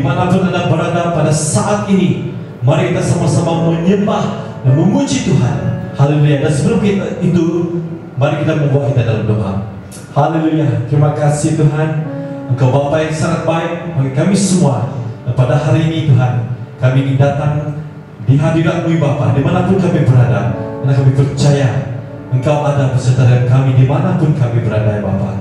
dimanapun Anda berada pada saat ini, mari kita sama-sama menyembah dan memuji Tuhan. Haleluya. Dan sebelum kita itu, mari kita membawa kita dalam doa. Haleluya. Terima kasih Tuhan, Engkau Bapa yang sangat baik bagi kami semua. Dan pada hari ini Tuhan, kami ingin datang di hadirat-Mu Bapa, dimanapun kami berada. Karena kami percaya Engkau ada beserta dengan kami dimanapun kami berada ya Bapa.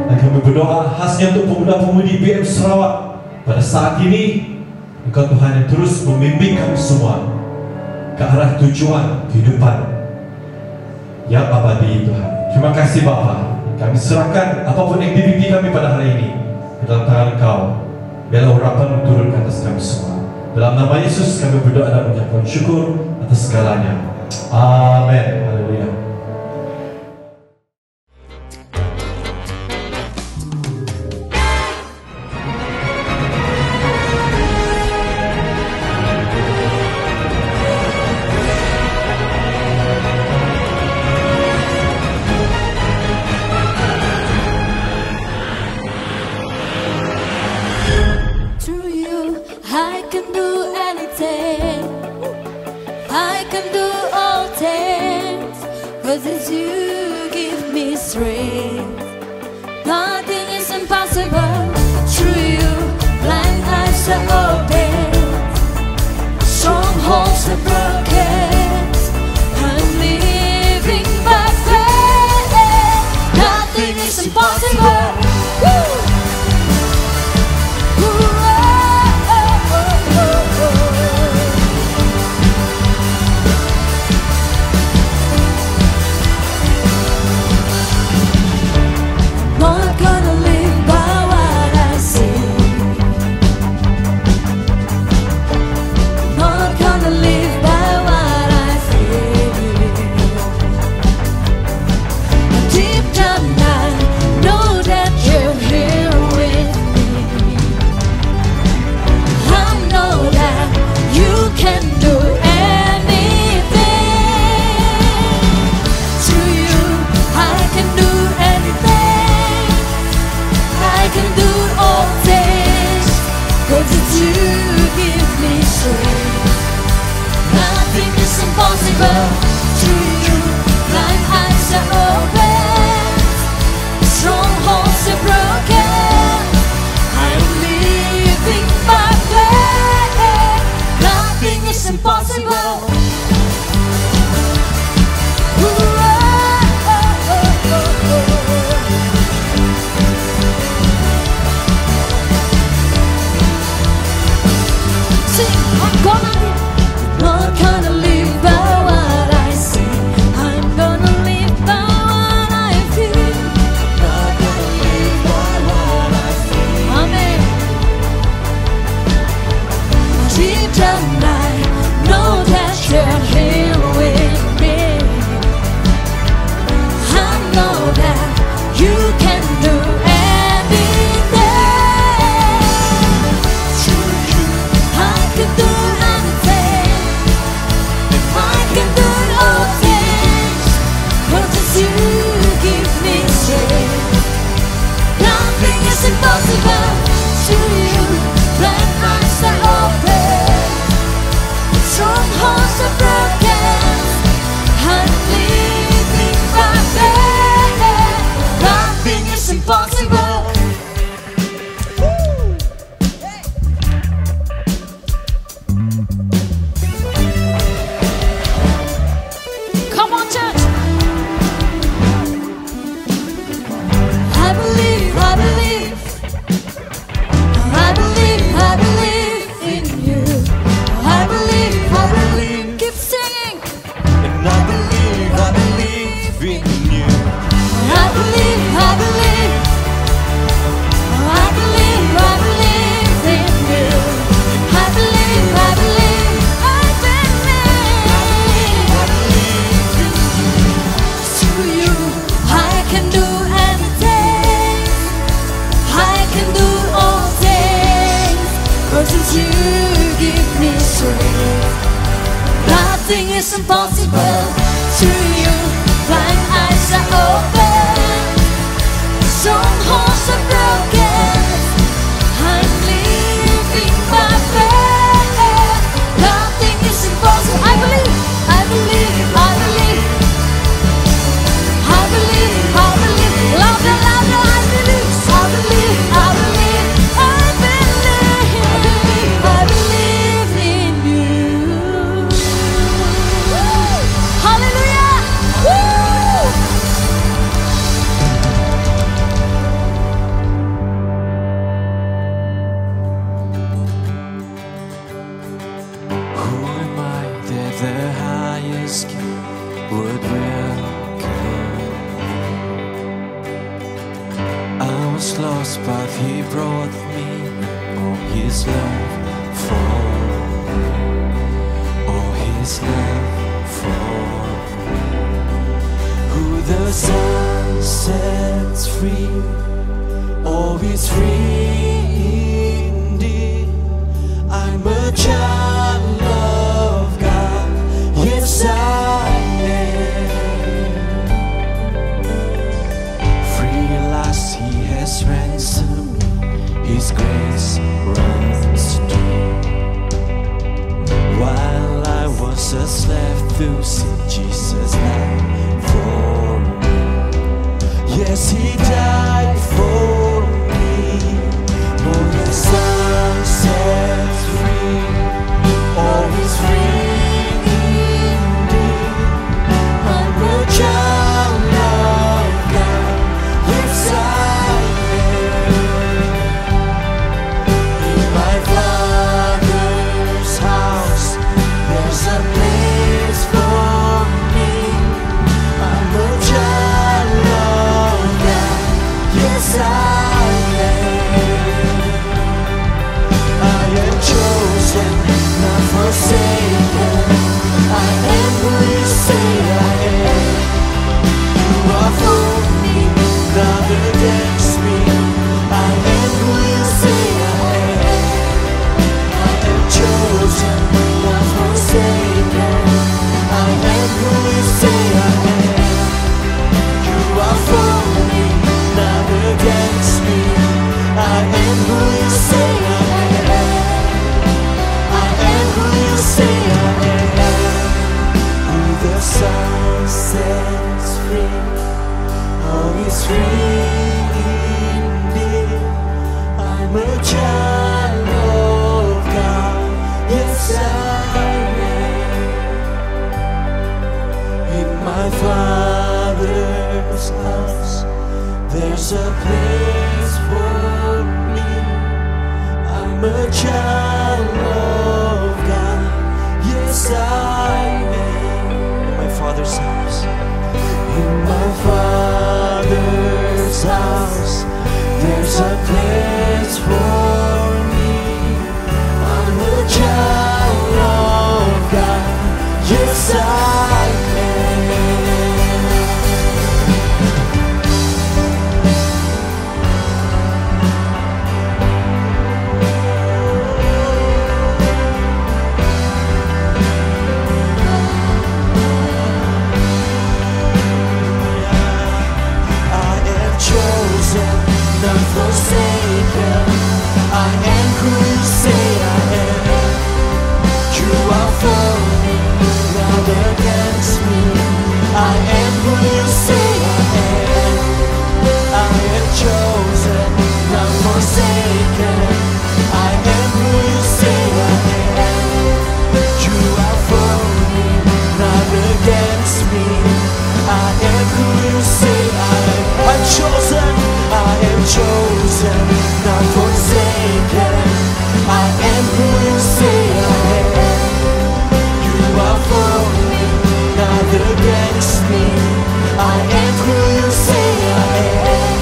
Dan kami berdoa khasnya untuk pemuda-pemudi BM Sarawak pada saat ini, Engkau Tuhan yang terus membimbing kami semua ke arah tujuan kehidupan yang abadi Tuhan. Terima kasih Bapa. Kami serahkan apapun aktiviti kami pada hari ini ke dalam tangan Engkau. Biarlah urapan turun ke atas kami semua. Dalam nama Yesus kami berdoa dan mengucapkan syukur atas segalanya. Amin. Haleluya. Nothing is impossible to you. Blind eyes are open. was lost, but He brought me. Oh, His love for me. Oh, His love for me. Who the Son sets free, oh, is free indeed. I'm a child of God, yes I am. Free at last He has ransomed me, His grace runs deep. While I was a slave to sin, Jesus died for me. Yes, He died for me. Oh, the Son sets free, oh, He's free indeed. I'm a child of God, yes I am. In my Father's house, there's a place for me. I'm a child of God, yes I am. I am chosen, not forsaken. I am who You say I am. You are for me, not against me. I am who You say I am. I am chosen, not forsaken. I am who You say I am. You are for me, not against me. I am who You say I am. I am who You say I am. Who the Son sets free, oh, He's free indeed. I'm a child of God, yes I am. In my Father's house, there's a place for me. I'm a child of God, yes I am. In my Father's house, in my Father's house, there's a place for me. I'm a child of God, yes I am. I am chosen, not forsaken. I am who You say I am. You are for me, not against me. I am who You say I am. I am chosen, not forsaken. I am who You say I am. You are for me, not against me. I am who You say I am. I'm chosen, I am chosen, not forsaken. I am who You say I am. You are for me, not against me. I am who You say I am.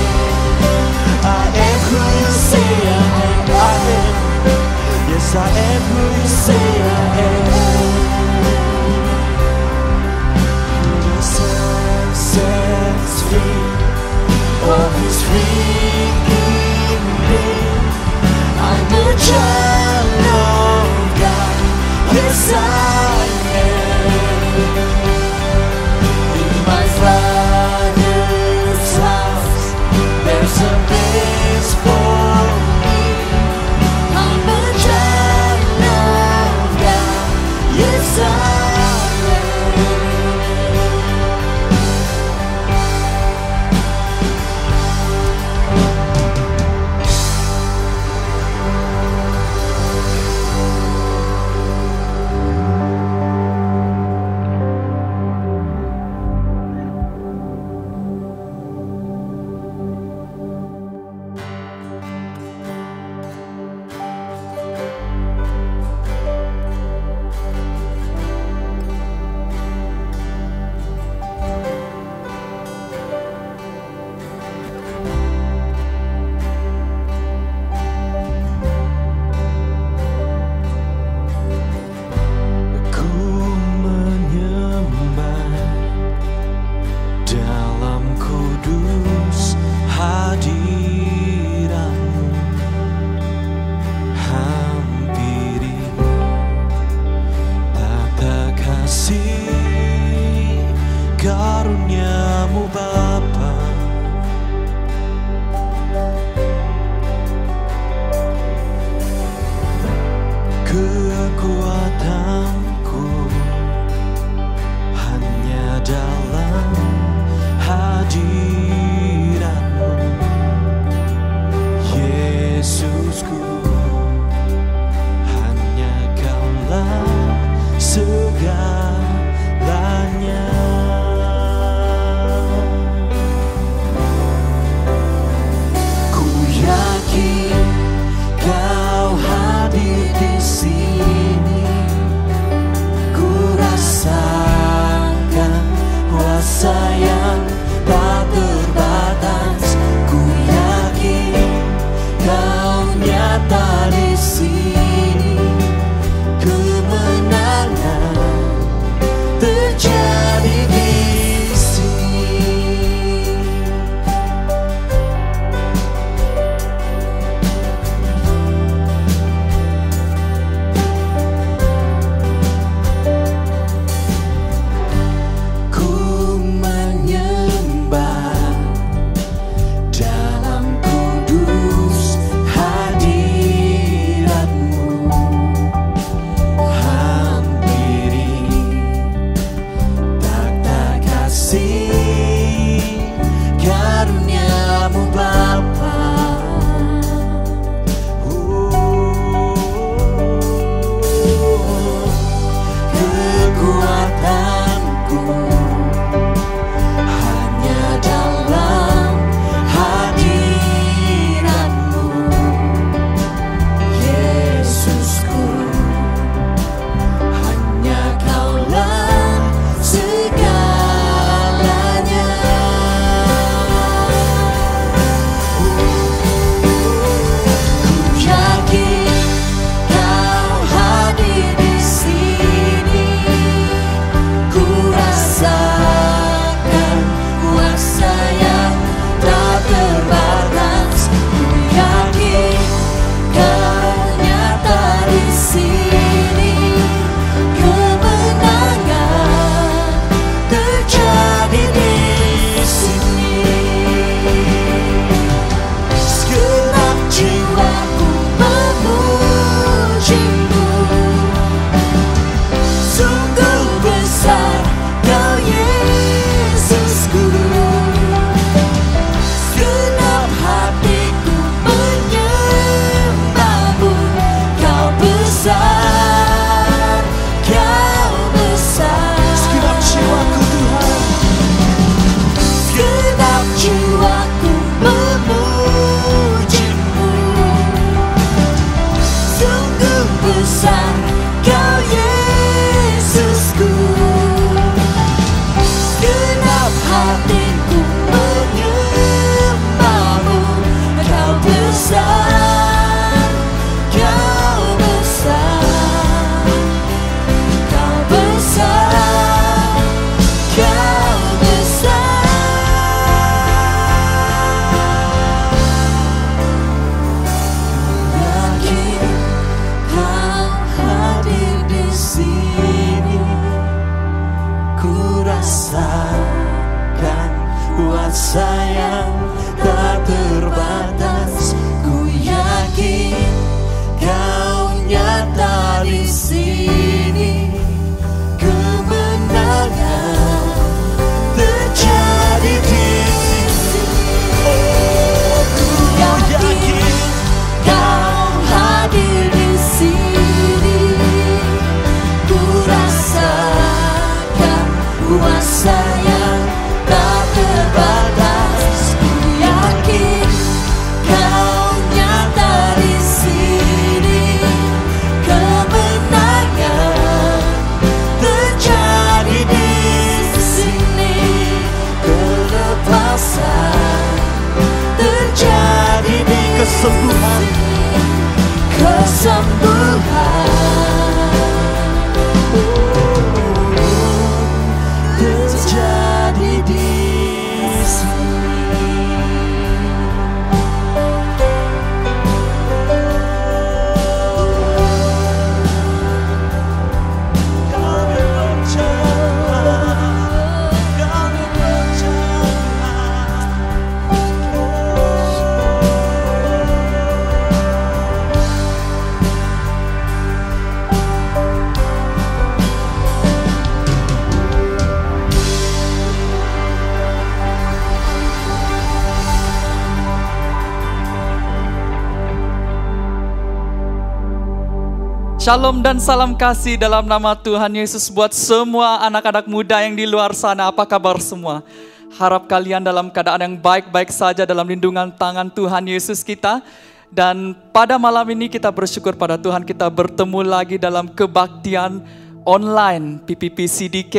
I am who You say I am. I am. Yes, I am who You say I am. Who the Son sets free, oh, He's free indeed. kudus hadiratmu hampiri tata kasih karuniamu Bapa. Kekuatanku hanya dalam hadiratmu, Yesusku, hanya Kaulah segalanya. Ku yakin Kau hadir di sini, ku rasakan kuasa yang tak terbatas. Ku yakin Kau nyata di sini, kemenangan terjadi di sini. Ku menyembah dalam kudus hadiratmu hampiri tata kasih karuniamu Bapa. Kekuatanku hanya dalam hadiratmu, Yesusku, hanya Kaulah segalanya. Ku yakin Kau hadir di sini, ku rasakan kuasa yang tak terbatas. Ku yakin Kau nyata di sini, kemenangan terjadi di sini. Segenap jiwaku memujimu, sungguh besar Kau Yesusku. Segenap hatiku menyembahmu, Kau besar, Kau besar. Segenap jiwaku Tuhan, segenap jiwaku memujimu, sungguh besar Kau Yesusku. Segenap hatiku menyembahmu, Kau besar, Kau besar, Kau besar, Kau besar. Yakin Kau hadir di sini, ku rasakan kuasa yang tak terbatas. Ku yakin Kau nyata di sini, kemenangan terjadi di sini. Oh, ku yakin Kau hadir di sini, ku rasakan kuasa yang tak terbatas. Ku yakin Shalom dan salam kasih dalam nama Tuhan Yesus buat semua anak-anak muda yang di luar sana. Apa kabar semua? Harap kalian dalam keadaan yang baik-baik saja dalam lindungan tangan Tuhan Yesus kita. Dan pada malam ini kita bersyukur pada Tuhan, kita bertemu lagi dalam kebaktian online PPP CDK.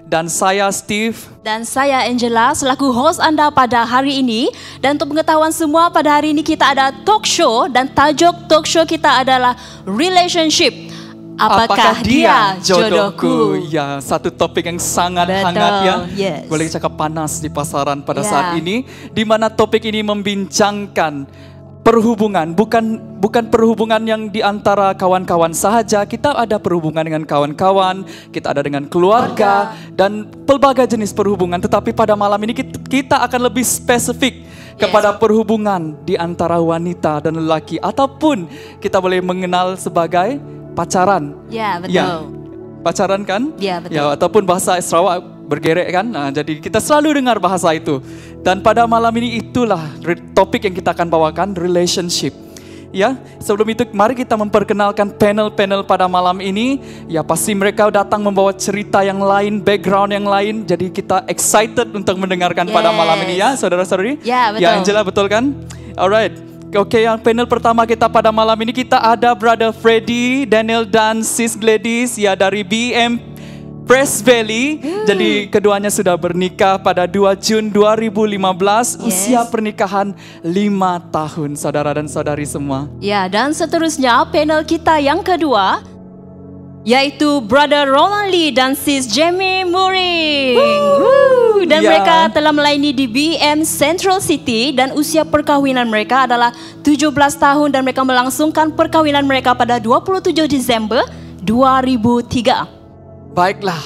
Dan saya Steve. Dan saya Angela selaku host Anda pada hari ini. Dan untuk pengetahuan semua, pada hari ini kita ada talk show. Dan tajuk talk show kita adalah Relationship. Apakah dia jodohku? Ya, satu topik yang sangat hangat ya. Yes. Boleh cakap panas di pasaran pada saat ini. Di mana topik ini membincangkan perhubungan, bukan perhubungan yang di antara kawan-kawan sahaja. Kita ada perhubungan dengan kawan-kawan, kita ada dengan keluarga, dan pelbagai jenis perhubungan. Tetapi pada malam ini kita akan lebih spesifik kepada perhubungan di antara wanita dan lelaki. Ataupun kita boleh mengenal sebagai pacaran. Ya, betul. Ya, pacaran kan? Ya, betul. Ya, ataupun bahasa Sarawak bergerek kan? Nah, jadi kita selalu dengar bahasa itu. Dan pada malam ini itulah topik yang kita akan bawakan, relationship. Ya, sebelum itu mari kita memperkenalkan panel-panel pada malam ini. Ya, pasti mereka datang membawa cerita yang lain, background yang lain. Jadi kita excited untuk mendengarkan pada malam ini ya, saudara-saudari. Ya, betul. Ya, Angela, betul kan? Alright. Oke, yang panel pertama kita pada malam ini kita ada Brother Freddy, Daniel dan Sis Gladys ya dari BM Press Valley. Jadi keduanya sudah bernikah pada 2 Jun 2015. Usia pernikahan 5 tahun, saudara dan saudari semua. Ya, dan seterusnya panel kita yang kedua yaitu Brother Roland Lee dan Sis Jamie Muring. Dan mereka telah melayani di BM Central City dan usia perkahwinan mereka adalah 17 tahun dan mereka melangsungkan perkahwinan mereka pada 27 Desember 2003. Baiklah,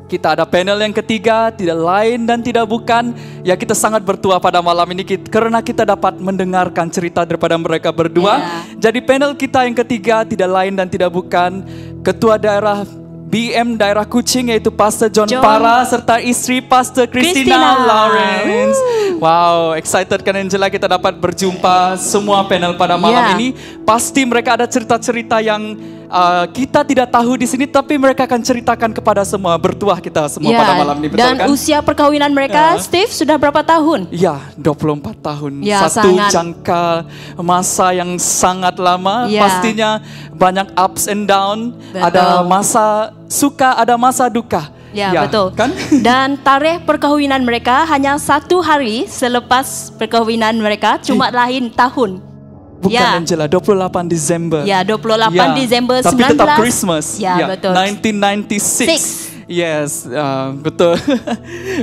kita ada panel yang ketiga, tidak lain dan tidak bukan. Ya, kita sangat bertua pada malam ini karena kita dapat mendengarkan cerita daripada mereka berdua. Jadi panel kita yang ketiga tidak lain dan tidak bukan Ketua Daerah BM Daerah Kuching yaitu Pastor John Para serta istri Pastor Christina Lawrence. Wow, excited kan Angela kita dapat berjumpa semua panel pada malam ini. Pasti mereka ada cerita-cerita yang kita tidak tahu di sini, tapi mereka akan ceritakan kepada semua bertuah kita semua pada malam ini, betul dan kan? usia perkawinan mereka, Steve, sudah berapa tahun? Ya, 24 tahun. Ya, satu sangat. jangka masa yang sangat lama. Ya. Pastinya banyak ups and down. Betul. Ada masa suka, ada masa duka. Ya, betul. Kan? Dan tarikh perkawinan mereka hanya 1 hari selepas perkawinan mereka, cuma lain tahun. Bukan Angela, 28 Desember. Ya, 28 Desember 19. Tapi tetap Christmas. Ya, betul. 1996. Yes, betul.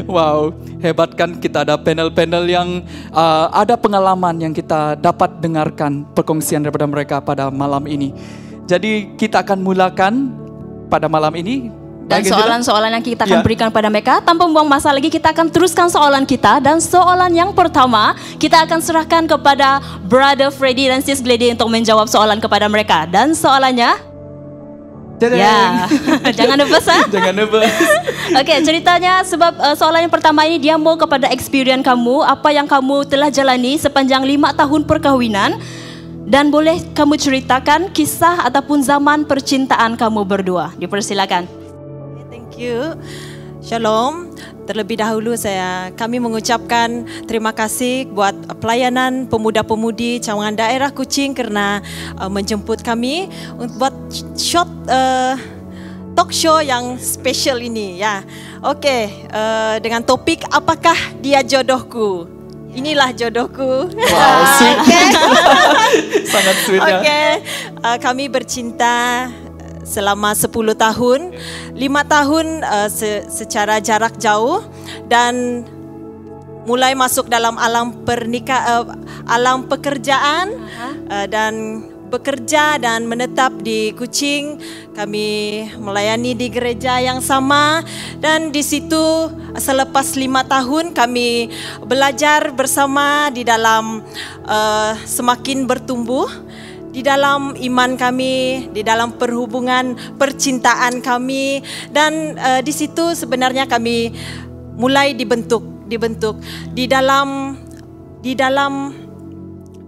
Wow, hebat kan kita ada panel-panel yang ada pengalaman yang kita dapat dengarkan perkongsian daripada mereka pada malam ini. Jadi kita akan mulakan pada malam ini. Dan soalan-soalan yang kita akan berikan pada mereka, tanpa membuang masa lagi kita akan teruskan soalan kita. Dan soalan yang pertama kita akan serahkan kepada Brother Freddy dan Sis Gladys untuk menjawab soalan kepada mereka. Dan soalannya, jangan nervous ha? Jangan nervous. Oke, ceritanya sebab soalan yang pertama ini dia mau kepada experience kamu, apa yang kamu telah jalani sepanjang 5 tahun perkahwinan. Dan boleh kamu ceritakan kisah ataupun zaman percintaan kamu berdua. Dipersilakan. Thank you. Shalom. Terlebih dahulu kami mengucapkan terima kasih buat pelayanan pemuda-pemudi cawangan daerah Kuching kerana menjemput kami untuk buat short talk show yang special ini ya. Okey, dengan topik apakah dia jodohku? Inilah jodohku. Wow, sweet. Sangat sweet ya. Okey, kami bercinta selama 10 tahun, 5 tahun secara jarak jauh dan mulai masuk dalam alam pekerjaan dan bekerja dan menetap di Kuching. Kami melayani di gereja yang sama dan di situ selepas 5 tahun kami belajar bersama di dalam semakin bertumbuh di dalam iman kami, di dalam perhubungan percintaan kami dan di situ sebenarnya kami mulai dibentuk di dalam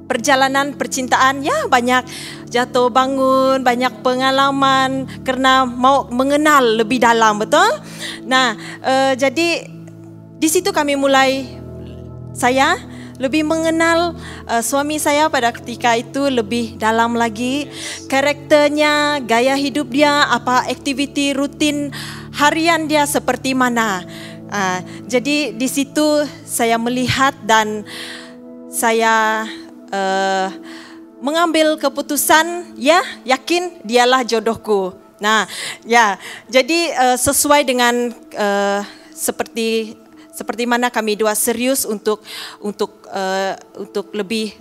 perjalanan percintaan ya banyak jatuh bangun, banyak pengalaman karena mau mengenal lebih dalam, betul? Nah, jadi di situ kami mulai, saya lebih mengenal suami saya pada ketika itu lebih dalam lagi, karakternya, gaya hidup dia, apa aktiviti rutin harian dia seperti mana. Jadi di situ saya melihat dan saya mengambil keputusan, ya yakin dialah jodohku. Nah, ya jadi sesuai dengan seperti mana kami dua serius untuk lebih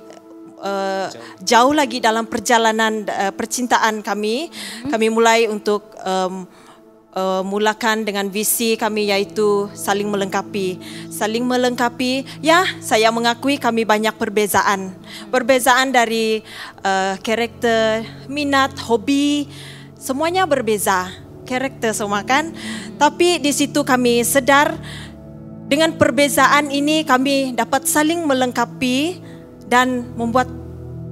jauh lagi dalam perjalanan percintaan kami. Kami mulai untuk mulakan dengan visi kami, yaitu saling melengkapi. Saling melengkapi, ya saya mengakui kami banyak perbezaan. Perbezaan dari karakter, minat, hobi, semuanya berbeza. Karakter semua kan. Tapi di situ kami sadar dengan perbezaan ini kami dapat saling melengkapi dan membuat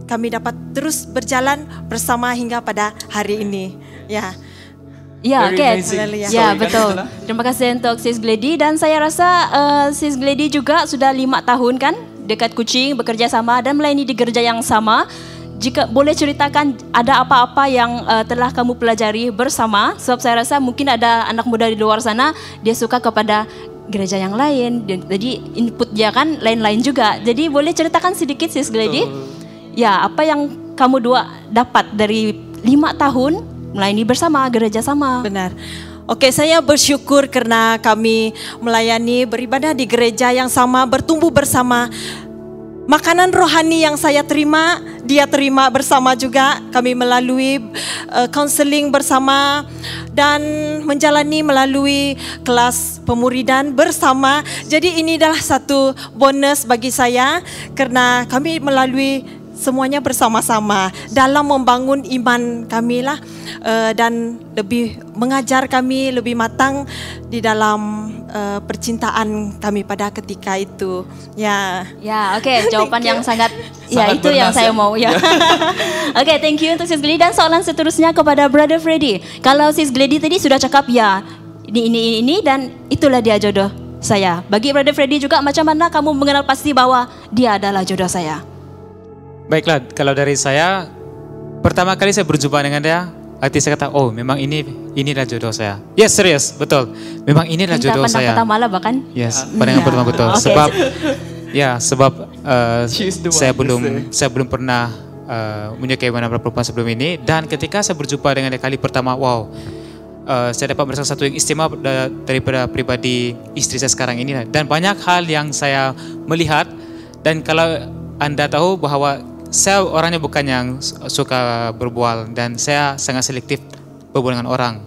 kami dapat terus berjalan bersama hingga pada hari ini. Ya. Ya, Very okay. amazing. Ya, Sorry, betul. kan, Terima kasih untuk Sis Glady, dan saya rasa Sis Glady juga sudah 5 tahun kan dekat Kuching, bekerja sama dan melayani di gereja yang sama. Jika boleh ceritakan ada apa-apa yang telah kamu pelajari bersama, sebab saya rasa mungkin ada anak muda di luar sana dia suka kepada gereja yang lain, jadi input dia kan lain-lain juga. Jadi boleh ceritakan sedikit Sis Glady, ya apa yang kamu dua dapat dari 5 tahun melayani bersama, gereja sama. Benar. Oke, saya bersyukur karena kami melayani, beribadah di gereja yang sama, bertumbuh bersama. Makanan rohani yang saya terima, dia terima bersama juga. Kami melalui counseling bersama dan menjalani melalui kelas pemuridan bersama. Jadi ini adalah satu bonus bagi saya karena kami melalui semuanya bersama-sama dalam membangun iman kami lah, dan lebih mengajar kami lebih matang di dalam percintaan kami pada ketika itu. Ya. Ya, oke, jawaban yang sangat ya Sangat itu yang bernas, saya ya. mau ya. Oke, thank you untuk Sis Glady, dan soalan seterusnya kepada Brother Freddy. Kalau Sis Glady tadi sudah cakap ya, ini dan itulah dia jodoh saya. Bagi Brother Freddy juga, macam mana kamu mengenal pasti bahwa dia adalah jodoh saya? Baiklah, kalau dari saya, pertama kali saya berjumpa dengan dia, arti saya kata, oh memang inilah jodoh saya. Yes, serius, betul. Memang inilah Minta jodoh pandang saya. pertama lah bahkan. Yes, pandangan pertama betul. Oke. Sebab She's the one, saya belum pernah menyukai wanita perempuan sebelum ini, dan ketika saya berjumpa dengan dia kali pertama, wow, saya dapat merasakan satu yang istimewa daripada pribadi istri saya sekarang ini, dan banyak hal yang saya melihat. Dan kalau Anda tahu bahwa saya orangnya bukan yang suka berbual, dan saya sangat selektif berbual dengan orang.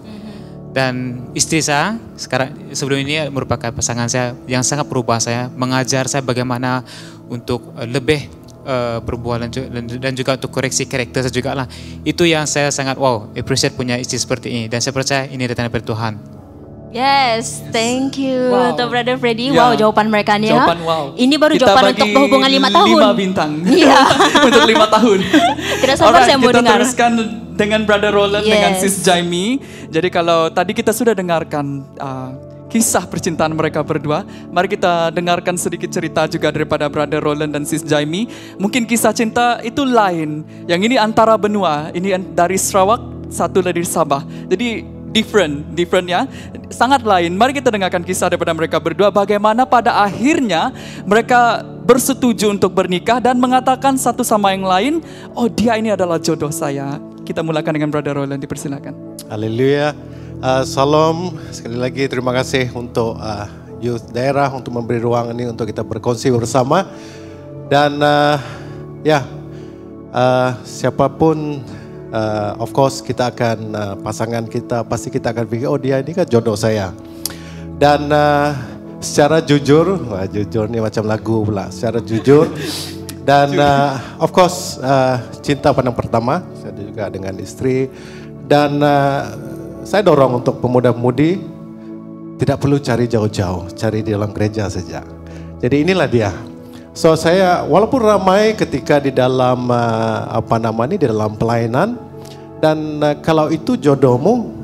Dan istri saya sekarang sebelum ini merupakan pasangan saya yang sangat berubah saya, mengajar saya bagaimana untuk lebih berbual dan juga untuk koreksi karakter saya juga lah. Itu yang saya sangat appreciate punya istri seperti ini, dan saya percaya ini datang dari Tuhan. Yes, thank you Wow. untuk Brother Freddy. Ya. Wow, jawaban mereka nih. Jawaban ya. wow. Ini baru Kita jawaban bagi untuk berhubungan 5 tahun. 5 bintang. Iya. Untuk 5 tahun. Tidak sabar saya mau kita dengar. teruskan dengan Brother Roland dengan Yes. Sis Jaime. Jadi kalau tadi kita sudah dengarkan kisah percintaan mereka berdua, mari kita dengarkan sedikit cerita juga daripada Brother Roland dan Sis Jaime. Mungkin kisah cinta itu lain. Yang ini antara benua, ini dari Sarawak, satu dari Sabah. Jadi different ya, sangat lain. Mari kita dengarkan kisah daripada mereka berdua, bagaimana pada akhirnya mereka bersetuju untuk bernikah dan mengatakan satu sama yang lain, oh dia ini adalah jodoh saya. Kita mulakan dengan Brother Roland, dipersilakan. Haleluya. Salam. Sekali lagi terima kasih untuk youth daerah untuk memberi ruang ini untuk kita berkongsi bersama. Dan siapapun of course kita akan pasangan kita pasti kita akan pikir, oh dia ini kan jodoh saya. Dan secara jujur, jujur ni macam lagu pula, secara jujur. Dan of course cinta pandang pertama, saya juga dengan istri. Dan saya dorong untuk pemuda-pemudi tidak perlu cari jauh-jauh, cari di dalam gereja saja. Jadi inilah dia. So saya walaupun ramai ketika di dalam di dalam pelayanan, dan kalau itu jodohmu,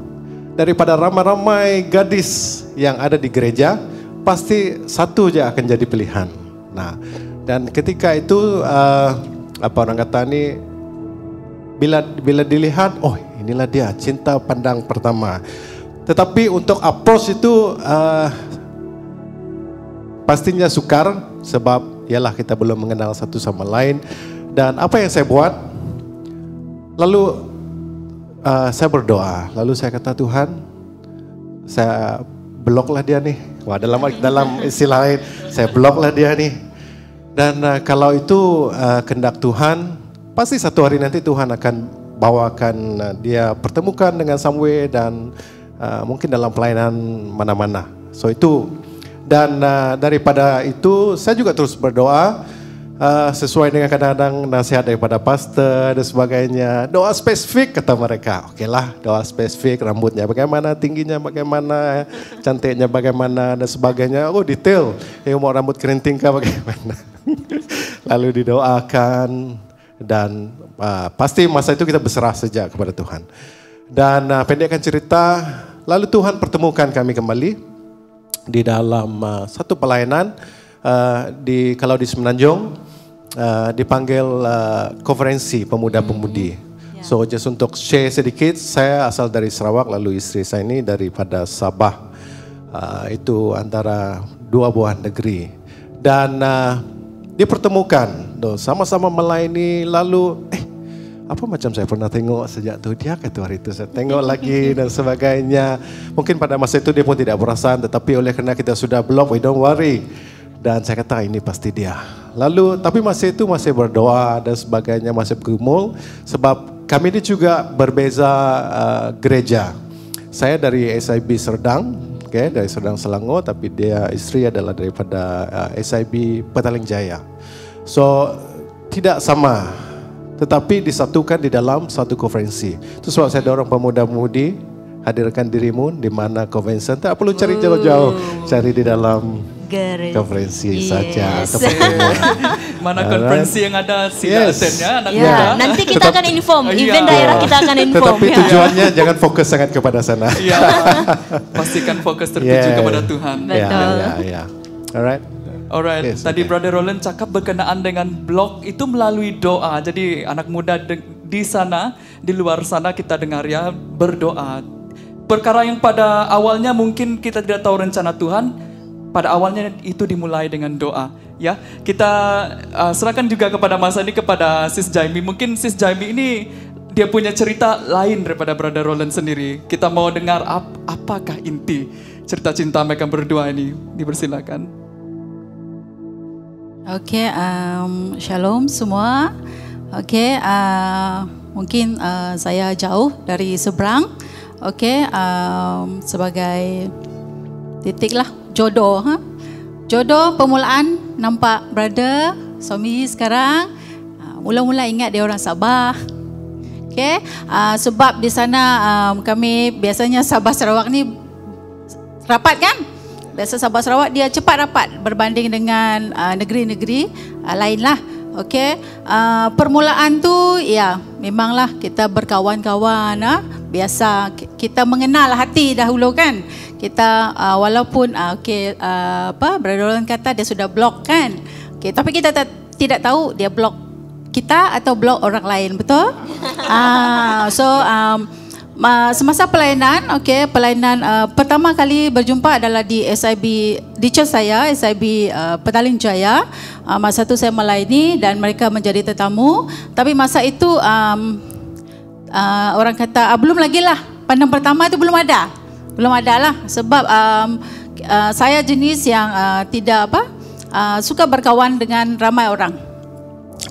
daripada ramai-ramai gadis yang ada di gereja, pasti satu je akan jadi pilihan. Nah, dan ketika itu bila dilihat, oh inilah dia cinta pandang pertama. Tetapi untuk approach itu pastinya sukar, sebab ialah kita belum mengenal satu sama lain. Dan apa yang saya buat? Lalu saya berdoa. Lalu saya kata, Tuhan, saya bloklah dia nih. Wah, dalam istilah lain, saya bloklah dia nih. Dan kalau itu kehendak Tuhan, pasti satu hari nanti Tuhan akan bawakan dia pertemukan dengan somewhere, dan mungkin dalam pelayanan mana-mana. So itu. Dan daripada itu saya juga terus berdoa sesuai dengan kadang-kadang nasihat daripada pastor dan sebagainya. Doa spesifik kata mereka. Okeylah, doa spesifik, rambutnya bagaimana, tingginya bagaimana, cantiknya bagaimana dan sebagainya. Oh, detail. Mau rambut kerinting kah bagaimana. Lalu didoakan, dan pasti masa itu kita berserah saja kepada Tuhan. Dan pendekkan cerita, lalu Tuhan pertemukan kami kembali di dalam satu pelayanan kalau di Semenanjung dipanggil konferensi pemuda-pemudi. So just untuk share sedikit, saya asal dari Sarawak, lalu istri saya ini daripada Sabah. Itu antara dua buah negeri. Dan dipertemukan, sama-sama melayani. Lalu apa macam saya pernah tengok sejak tu, dia kata hari itu saya tengok lagi dan sebagainya. Mungkin pada masa itu dia pun tidak perasan, tetapi oleh kerana kita sudah blok, we don't worry. Dan saya kata ini pasti dia. Lalu tapi masa itu masih berdoa dan sebagainya, masih bergumul, sebab kami ini juga berbeza gereja. Saya dari SIB Serdang, dari Serdang Selangor, tapi dia istri adalah daripada SIB Petaling Jaya. So tidak sama, tetapi disatukan di dalam satu konferensi. Itu sebab saya dorong pemuda-pemudi, hadirkan dirimu di mana konferensi. Tak perlu cari jauh-jauh, cari di dalam konferensi saja. Mana konferensi yang ada sila attend ya, anak muda. Nanti kita akan inform, event daerah kita akan inform. Tetapi tujuannya jangan fokus sangat kepada sana. Pastikan fokus tertuju kepada Tuhan. Betul. Alright, tadi Brother Roland cakap berkenaan dengan blog itu melalui doa. Jadi anak muda di sana, di luar sana kita dengar ya, berdoa. Perkara yang pada awalnya mungkin kita tidak tahu rencana Tuhan, pada awalnya itu dimulai dengan doa. Ya, kita serahkan juga kepada masa ini kepada Sis Jaime. Mungkin Sis Jaime ini dia punya cerita lain daripada Brother Roland sendiri. Kita mau dengar apakah inti cerita cinta mereka berdua ini. Dipersilakan. Okey, shalom semua. Okey, mungkin saya jauh dari seberang. Okey, sebagai titiklah jodoh. Jodoh permulaan nampak brother, suami sekarang. Mula-mula ingat dia orang Sabah. Okey, sebab di sana kami biasanya Sabah Sarawak ni rapat kan? Biasa Sabah Sarawak dia cepat rapat berbanding dengan negeri-negeri lain lah. Okey, permulaan tu ya memanglah kita berkawan-kawan. Biasa kita mengenal hati dahulu kan. Kita walaupun Brother Roland kata dia sudah blok kan. Okey, tapi kita tidak tahu dia blok kita atau blok orang lain, betul? Semasa pelayanan, pelayanan pertama kali berjumpa adalah di SIB, di church saya, SIB Petaling Jaya. Masa itu saya melayani dan mereka menjadi tetamu. Tapi masa itu orang kata belum lagi lah, pandang pertama itu belum ada lah. Sebab saya jenis yang tidak suka berkawan dengan ramai orang.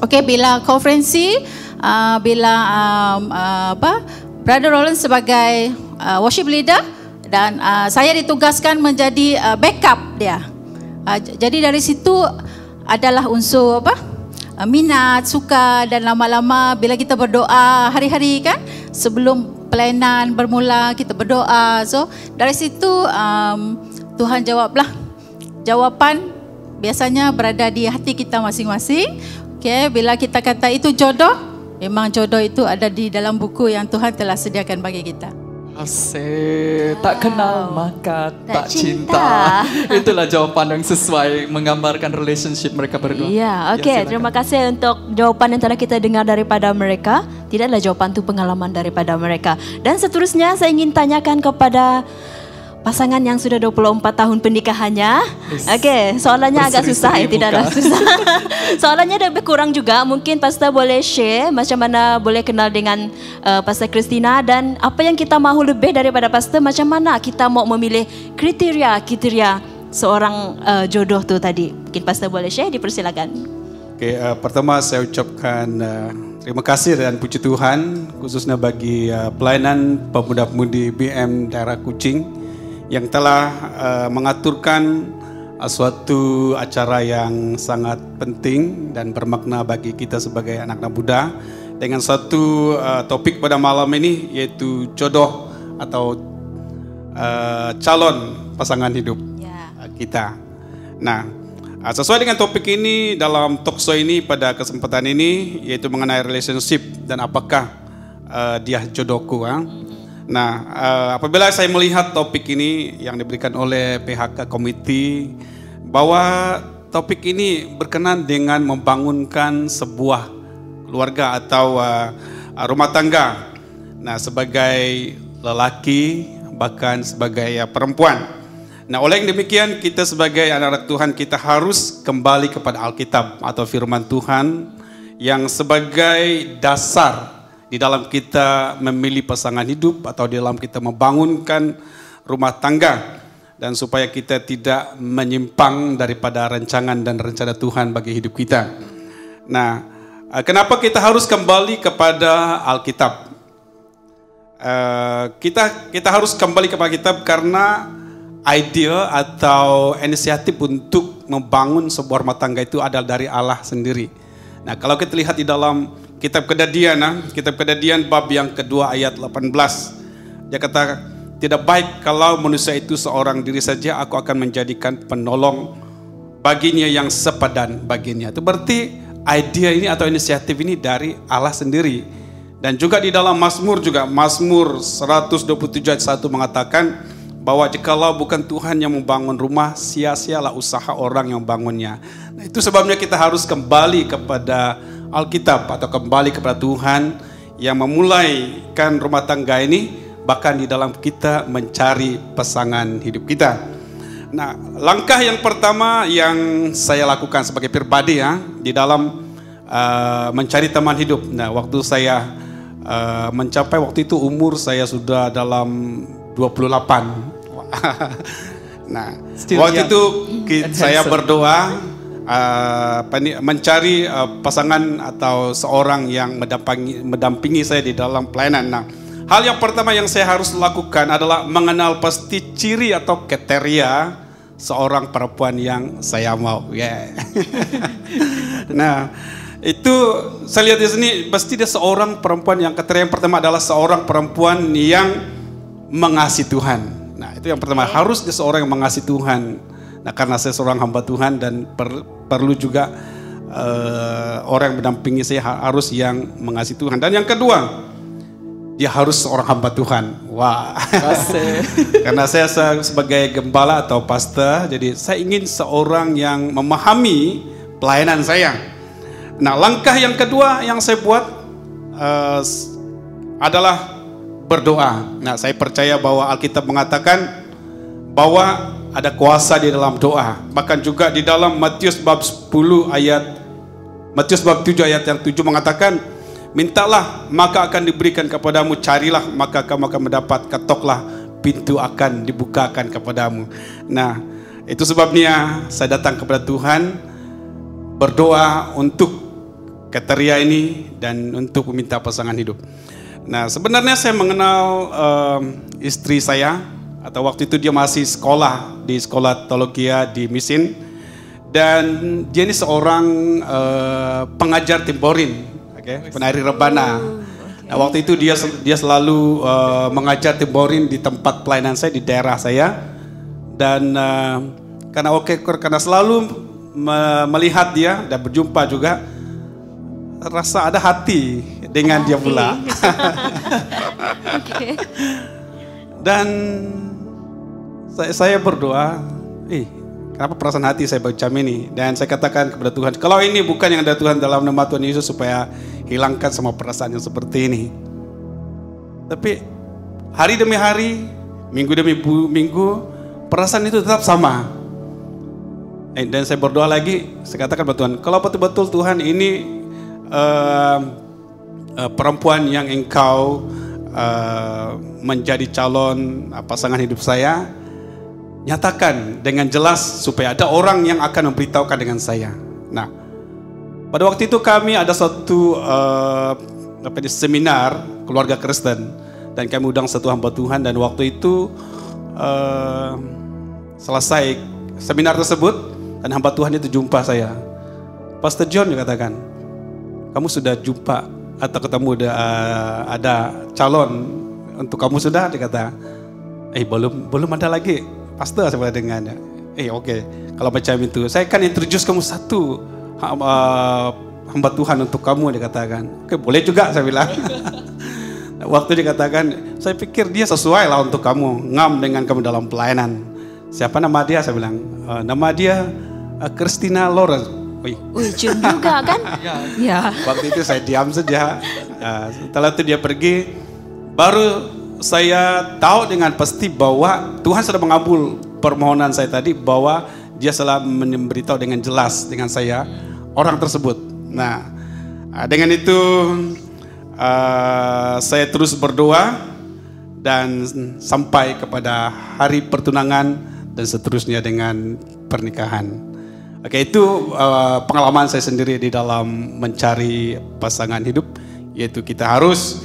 Okey, bila konferensi, Brother Roland sebagai worship leader dan saya ditugaskan menjadi backup dia. Jadi dari situ adalah unsur minat, suka, dan lama-lama bila kita berdoa hari-hari kan sebelum pelayanan bermula kita berdoa. So dari situ Tuhan jawablah jawapan biasanya berada di hati kita masing-masing. Okay, bila kita kata itu jodoh, memang jodoh itu ada di dalam buku yang Tuhan telah sediakan bagi kita. Asik, tak kenal maka tak cinta. cinta. Itulah jawaban yang sesuai menggambarkan relationship mereka berdua. Ya, oke. silakan. Terima kasih untuk jawaban yang telah kita dengar daripada mereka. Tidaklah jawaban itu pengalaman daripada mereka. Dan seterusnya saya ingin tanyakan kepada pasangan yang sudah 24 tahun pernikahannya. Oke, soalannya agak susah, tidaklah susah. Soalannya lebih kurang juga. Mungkin Pastor boleh share macam mana boleh kenal dengan Pastor Christina dan apa yang kita mahu lebih daripada Pastor, macam mana kita mau memilih kriteria seorang jodoh tu tadi. Mungkin Pastor boleh share, dipersilakan. Oke, pertama saya ucapkan terima kasih dan puji Tuhan khususnya bagi pelayanan pemuda-pemudi BM daerah Kuching yang telah mengaturkan suatu acara yang sangat penting dan bermakna bagi kita sebagai anak-anak muda dengan satu topik pada malam ini yaitu jodoh atau calon pasangan hidup kita. Nah, sesuai dengan topik ini dalam talkshow ini pada kesempatan ini yaitu mengenai relationship dan apakah dia jodohku. Nah, apabila saya melihat topik ini yang diberikan oleh PHK Komite bahwa topik ini berkenan dengan membangunkan sebuah keluarga atau rumah tangga. Nah, sebagai lelaki bahkan sebagai perempuan. Nah, oleh yang demikian kita sebagai anak-anak Tuhan kita harus kembali kepada Alkitab atau firman Tuhan yang sebagai dasar di dalam kita memilih pasangan hidup atau di dalam kita membangunkan rumah tangga dan supaya kita tidak menyimpang daripada rancangan dan rencana Tuhan bagi hidup kita. Nah, kenapa kita harus kembali kepada Alkitab? Kita harus kembali kepada Alkitab karena ide atau inisiatif untuk membangun sebuah rumah tangga itu adalah dari Allah sendiri. Nah, kalau kita lihat di dalam Kitab Kedadian bab yang kedua ayat 18. Dia kata, tidak baik kalau manusia itu seorang diri saja, aku akan menjadikan penolong baginya yang sepadan baginya. Itu berarti ide ini atau inisiatif ini dari Allah sendiri. Dan juga di dalam Mazmur 127 ayat 1 mengatakan bahwa jikalau bukan Tuhan yang membangun rumah, sia-sialah usaha orang yang bangunnya. Nah, itu sebabnya kita harus kembali kepada Alkitab atau kembali kepada Tuhan yang memulaikan rumah tangga ini, bahkan di dalam kita mencari pasangan hidup kita. Nah, langkah yang pertama yang saya lakukan sebagai pribadi di dalam mencari teman hidup. Nah, waktu saya mencapai waktu itu umur saya sudah dalam 28. Nah, waktu itu saya berdoa mencari pasangan atau seorang yang mendampingi saya di dalam pelayanan. Nah, hal yang pertama yang saya harus lakukan adalah mengenal pasti ciri atau kriteria seorang perempuan yang saya mau. Nah, itu saya lihat di sini pasti dia seorang perempuan yang kriteria yang pertama adalah seorang perempuan yang mengasihi Tuhan. Nah, itu yang pertama, harus dia seorang yang mengasihi Tuhan. Nah, karena saya seorang hamba Tuhan dan perlu juga orang yang mendampingi saya harus yang mengasihi Tuhan. Dan yang kedua, dia harus seorang hamba Tuhan. Wah, karena saya sebagai gembala atau pastor, jadi saya ingin seorang yang memahami pelayanan saya. Nah, langkah yang kedua yang saya buat adalah berdoa. Nah, saya percaya bahwa Alkitab mengatakan bahwa ada kuasa di dalam doa. Bahkan juga di dalam Matius bab 7 ayat yang 7 mengatakan, mintalah maka akan diberikan kepadamu, carilah maka kamu akan mendapat, ketoklah pintu akan dibukakan kepadamu. Nah, itu sebabnya saya datang kepada Tuhan berdoa untuk kriteria ini dan untuk meminta pasangan hidup. Nah, sebenarnya saya mengenal istri saya, atau waktu itu dia masih sekolah di sekolah teologi di Misin, dan dia ini seorang pengajar timborin, penari rebana. Nah, waktu itu dia selalu mengajar timborin di tempat pelayanan saya di daerah saya, dan karena selalu melihat dia dan berjumpa juga, rasa ada hati dengan dia pula. Okay. Dan saya berdoa, kenapa perasaan hati saya macam ini? Dan saya katakan kepada Tuhan, kalau ini bukan yang ada Tuhan dalam nama Tuhan Yesus, supaya hilangkan semua perasaan yang seperti ini. Tapi hari demi hari, minggu demi minggu, perasaan itu tetap sama. Dan saya berdoa lagi, saya katakan kepada Tuhan, kalau betul-betul Tuhan ini perempuan yang Engkau menjadi calon pasangan hidup saya, nyatakan dengan jelas supaya ada orang yang akan memberitahukan dengan saya. Nah, pada waktu itu kami ada suatu seminar keluarga Kristen, dan kami undang satu hamba Tuhan, dan waktu itu selesai seminar tersebut, dan hamba Tuhan itu jumpa saya. Pastor John dikatakan, kamu sudah jumpa atau ketemu ada calon untuk kamu sudah? Dikata, belum ada lagi. Pastor saya dengannya. Oke. Kalau macam itu, saya akan introduce kamu satu hamba Tuhan untuk kamu, dikatakan. Oke, boleh juga, saya bilang. Waktu dikatakan, saya pikir dia sesuai lah untuk kamu, ngam dengan kamu dalam pelayanan. Siapa nama dia? Saya bilang, nama dia Christina Lawrence. Jun juga kan? Ya. Waktu itu saya diam saja. Setelah itu dia pergi, baru saya tahu dengan pasti bahwa Tuhan sudah mengabul permohonan saya tadi, bahwa dia telah memberitahu dengan jelas dengan saya orang tersebut. Nah, dengan itu saya terus berdoa dan sampai kepada hari pertunangan dan seterusnya dengan pernikahan. Oke, itu pengalaman saya sendiri di dalam mencari pasangan hidup, yaitu kita harus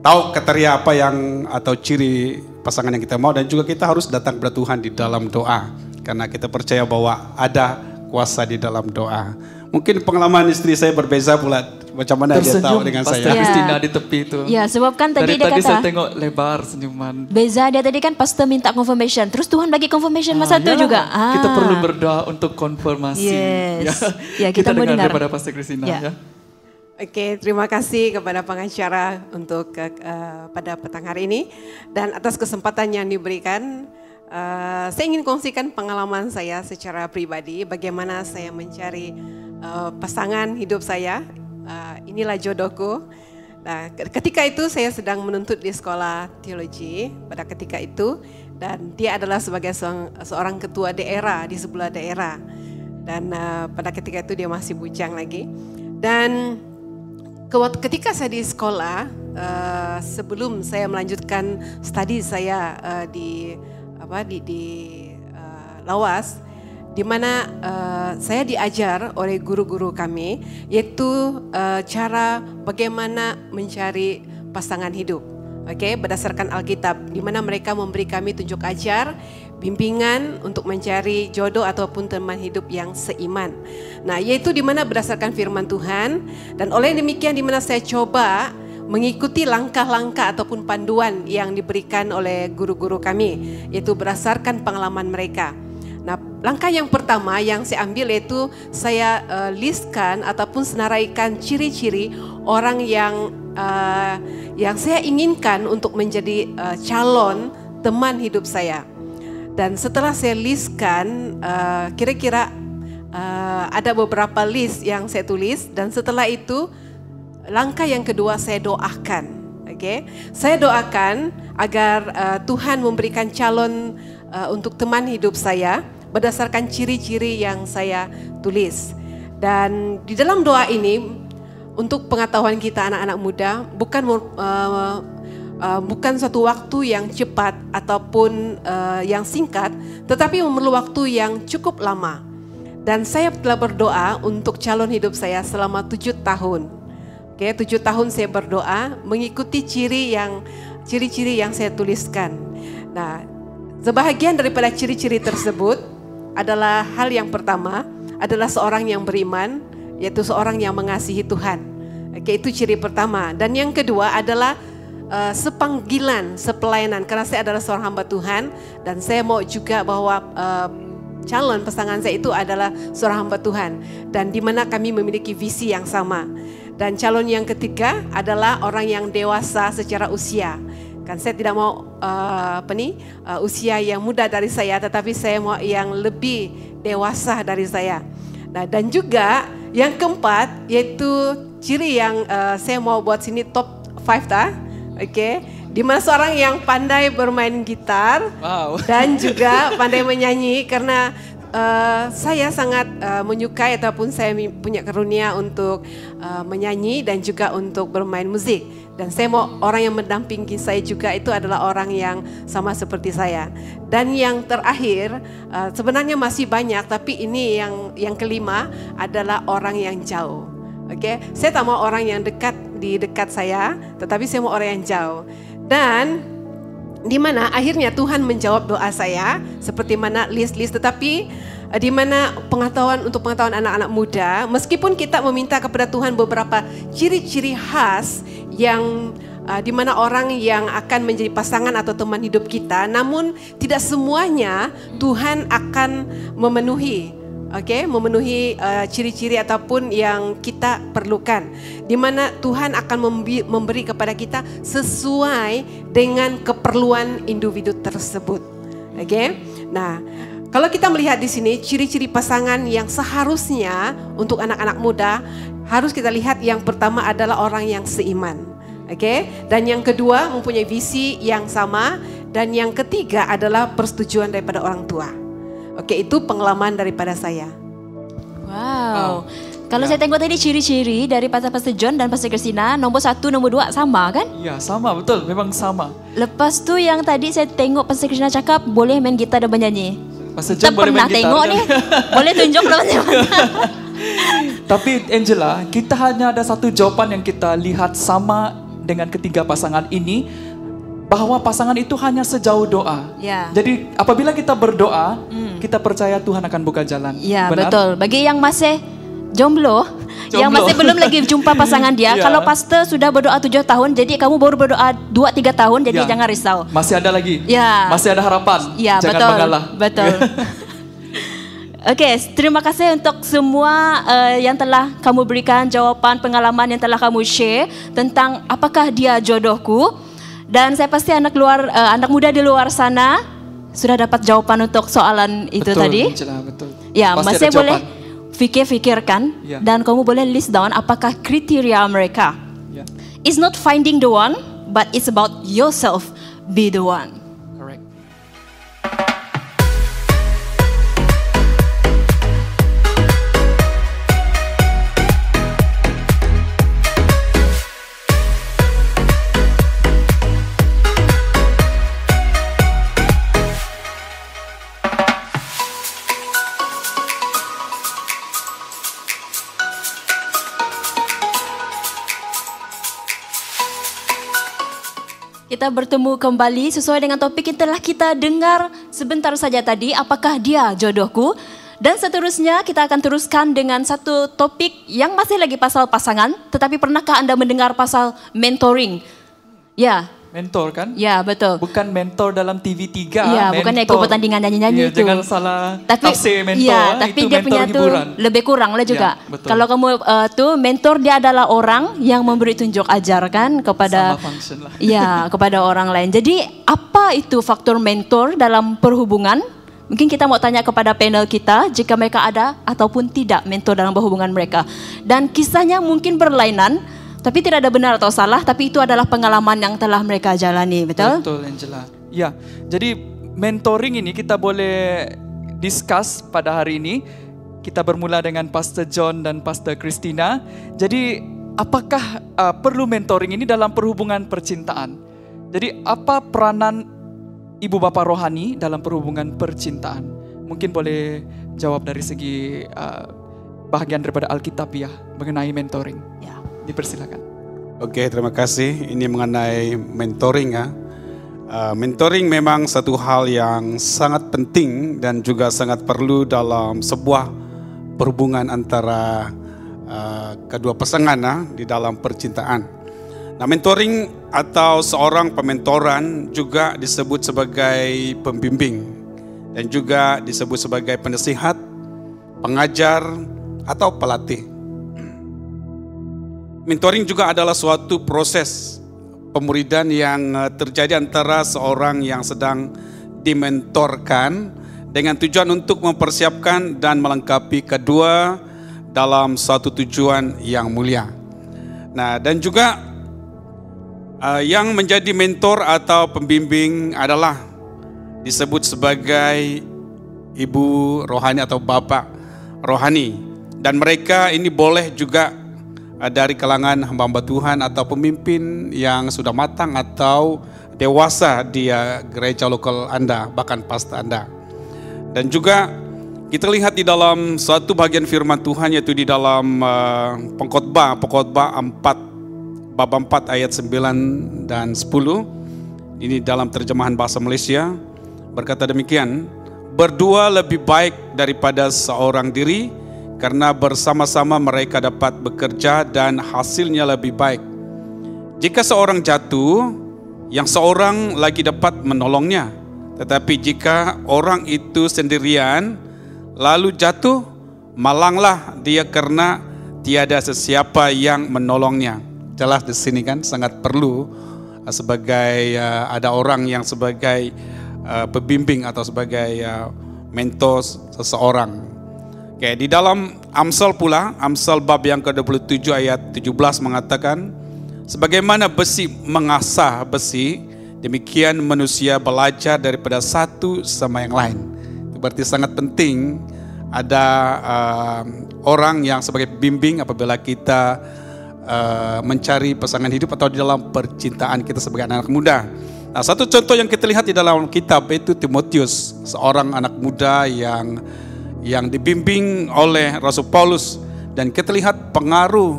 tahu kriteria apa yang atau ciri pasangan yang kita mau, dan juga kita harus datang kepada Tuhan di dalam doa, karena kita percaya bahwa ada kuasa di dalam doa. Mungkin pengalaman istri saya berbeza pula, macam mana dia tahu dengan saya. Christina di tepi itu. Ya, sebab kan tadi dia tadi kata, saya tengok lebar senyuman. Beza dia tadi kan pastor minta confirmation, terus Tuhan bagi confirmation masa itu juga. Kita perlu berdoa untuk konfirmasi. Yes. Ya, kita mau dengar daripada Pastor Christina. Ya. Oke, terima kasih kepada pengacara untuk pada petang hari ini, dan atas kesempatan yang diberikan. Saya ingin kongsikan pengalaman saya secara pribadi, bagaimana saya mencari pasangan hidup saya. Inilah jodohku. Nah, ketika itu saya sedang menuntut di sekolah teologi pada ketika itu, dan dia adalah sebagai seorang ketua daerah di sebuah daerah, dan pada ketika itu dia masih bujang lagi. Dan ketika saya di sekolah, sebelum saya melanjutkan studi saya di Lawas, di mana saya diajar oleh guru-guru kami, yaitu cara bagaimana mencari pasangan hidup. Oke, berdasarkan Alkitab, di mana mereka memberi kami tunjuk ajar, bimbingan untuk mencari jodoh ataupun teman hidup yang seiman. Nah, yaitu di mana berdasarkan firman Tuhan, dan oleh demikian di mana saya coba mengikuti langkah-langkah ataupun panduan yang diberikan oleh guru-guru kami, yaitu berdasarkan pengalaman mereka. Nah, langkah yang pertama yang saya ambil yaitu saya listkan ataupun senaraikan ciri-ciri orang yang saya inginkan untuk menjadi calon teman hidup saya. Dan setelah saya listkan, kira-kira ada beberapa list yang saya tulis, dan setelah itu langkah yang kedua saya doakan. Oke, saya doakan agar Tuhan memberikan calon untuk teman hidup saya berdasarkan ciri-ciri yang saya tulis. Dan di dalam doa ini, untuk pengetahuan kita anak-anak muda, bukan suatu waktu yang cepat ataupun yang singkat, tetapi memerlukan waktu yang cukup lama. Dan saya telah berdoa untuk calon hidup saya selama 7 tahun. Oke, 7 tahun saya berdoa mengikuti ciri-ciri yang saya tuliskan. Nah, sebahagian daripada ciri-ciri tersebut adalah hal yang pertama adalah seorang yang beriman, yaitu seorang yang mengasihi Tuhan. Oke, itu ciri pertama. Dan yang kedua adalah sepanggilan, sepelayanan. Karena saya adalah seorang hamba Tuhan, dan saya mau juga bahwa calon pasangan saya itu adalah seorang hamba Tuhan dan di mana kami memiliki visi yang sama. Dan calon yang ketiga adalah orang yang dewasa secara usia. Kan saya tidak mau usia yang muda dari saya, tetapi saya mau yang lebih dewasa dari saya. Nah, dan juga yang keempat yaitu ciri yang saya mau buat sini top 5 di mana seorang yang pandai bermain gitar dan juga pandai menyanyi karena saya sangat menyukai ataupun saya punya karunia untuk menyanyi dan juga untuk bermain musik. Dan saya mau orang yang mendampingi saya juga itu adalah orang yang sama seperti saya. Dan yang terakhir sebenarnya masih banyak tapi ini yang kelima adalah orang yang jauh. Saya tak mau orang yang di dekat saya, tetapi saya mau orang yang jauh. Dan di mana akhirnya Tuhan menjawab doa saya seperti mana list-list, tetapi di mana untuk pengetahuan anak-anak muda, meskipun kita meminta kepada Tuhan beberapa ciri-ciri khas yang di mana orang yang akan menjadi pasangan atau teman hidup kita, namun tidak semuanya Tuhan akan memenuhi. Memenuhi ciri-ciri ataupun yang kita perlukan, di mana Tuhan akan memberi kepada kita sesuai dengan keperluan individu tersebut. Nah, kalau kita melihat di sini ciri-ciri pasangan yang seharusnya untuk anak-anak muda, harus kita lihat yang pertama adalah orang yang seiman. Dan yang kedua mempunyai visi yang sama, dan yang ketiga adalah persetujuan daripada orang tua. Itu pengalaman daripada saya. Wow. Kalau saya tengok tadi ciri-ciri dari Pastor John dan Pastor Christina, nomor 1, nomor 2 sama kan? Iya, sama, betul, memang sama. Lepas tu yang tadi saya tengok Pastor Christina cakap boleh main gitar dan bernyanyi. Pastor John boleh main gitar. Tengok ni. Boleh tunjuk macam mana. Tapi Angela, kita hanya ada satu jawapan yang kita lihat sama dengan ketiga pasangan ini, bahwa pasangan itu hanya sejauh doa. Ya. Jadi apabila kita berdoa, kita percaya Tuhan akan buka jalan. Ya, benar? Betul. Bagi yang masih jomblo, yang masih belum lagi jumpa pasangan dia, kalau pastor sudah berdoa 7 tahun, jadi kamu baru berdoa 2-3 tahun, jadi jangan risau. Masih ada lagi. Ya. Masih ada harapan. Ya, jangan betul. mengalah. Betul. Terima kasih untuk semua yang telah kamu berikan jawapan, pengalaman yang telah kamu share tentang apakah dia jodohku. Dan saya pasti anak muda di luar sana sudah dapat jawaban untuk soalan itu tadi. Betul. Ya, pasti masih boleh fikirkan dan kamu boleh list down apakah kriteria mereka. It's not finding the one, but it's about yourself be the one. Correct. Kita bertemu kembali sesuai dengan topik yang telah kita dengar sebentar saja tadi, apakah dia jodohku? Dan seterusnya kita akan teruskan dengan satu topik yang masih lagi pasal pasangan, tetapi pernahkah Anda mendengar pasal mentoring? Ya. Mentor kan? Ya, betul. Bukan mentor dalam TV3. Ya, bukan ikut pertandingan nyanyi-nyanyi itu. Jangan salah tafsir mentor. Ya, tapi itu dia punya hiburan. tuh lebih kurang lah juga. Ya, betul. Kalau kamu tuh mentor, dia adalah orang yang memberi tunjuk ajar kan kepada kepada orang lain. Jadi apa itu faktor mentor dalam perhubungan? Mungkin kita mau tanya kepada panel kita jika mereka ada ataupun tidak mentor dalam hubungan mereka. Dan kisahnya mungkin berlainan, tapi tidak ada benar atau salah, tapi itu adalah pengalaman yang telah mereka jalani, betul? Betul, Angela. Ya, jadi mentoring ini kita boleh discuss pada hari ini. Kita bermula dengan Pastor John dan Pastor Christina. Jadi, apakah perlu mentoring ini dalam perhubungan percintaan? Jadi, apa peranan ibu bapa rohani dalam perhubungan percintaan? Mungkin boleh jawab dari segi bahagian daripada Alkitabiah mengenai mentoring. Ya. Dipersilakan. Oke, terima kasih. Ini mengenai mentoring ya. Mentoring memang satu hal yang sangat penting dan juga sangat perlu dalam sebuah perhubungan antara kedua pasangan di dalam percintaan. Nah, mentoring atau seorang pementoran juga disebut sebagai pembimbing. dan juga disebut sebagai penasihat, pengajar, atau pelatih. Mentoring juga adalah suatu proses pemuridan yang terjadi antara seorang yang sedang dimentorkan dengan tujuan untuk mempersiapkan dan melengkapi kedua dalam suatu tujuan yang mulia. Nah, dan juga yang menjadi mentor atau pembimbing adalah disebut sebagai ibu rohani atau bapak rohani. Dan mereka ini boleh juga dari kalangan hamba-hamba Tuhan atau pemimpin yang sudah matang atau dewasa di gereja lokal Anda, bahkan pastor Anda. Dan juga kita lihat di dalam suatu bagian firman Tuhan, yaitu di dalam Pengkhotbah 4 bab 4 ayat 9 dan 10. Ini dalam terjemahan bahasa Malaysia, berkata demikian, berdua lebih baik daripada seorang diri, karena bersama-sama mereka dapat bekerja dan hasilnya lebih baik. Jika seorang jatuh, yang seorang lagi dapat menolongnya. Tetapi jika orang itu sendirian lalu jatuh, malanglah dia karena tiada sesiapa yang menolongnya. Jelas di sini kan sangat perlu sebagai ada orang yang sebagai pembimbing atau sebagai mentor seseorang. Oke, di dalam Amsal pula, Amsal bab yang ke-27 ayat 17 mengatakan, sebagaimana besi mengasah besi, demikian manusia belajar daripada satu sama yang lain. Itu berarti sangat penting ada orang yang sebagai bimbing apabila kita mencari pasangan hidup atau di dalam percintaan kita sebagai anak muda. Nah, satu contoh yang kita lihat di dalam kitab itu Timotius, seorang anak muda yang dibimbing oleh Rasul Paulus, dan kita lihat pengaruh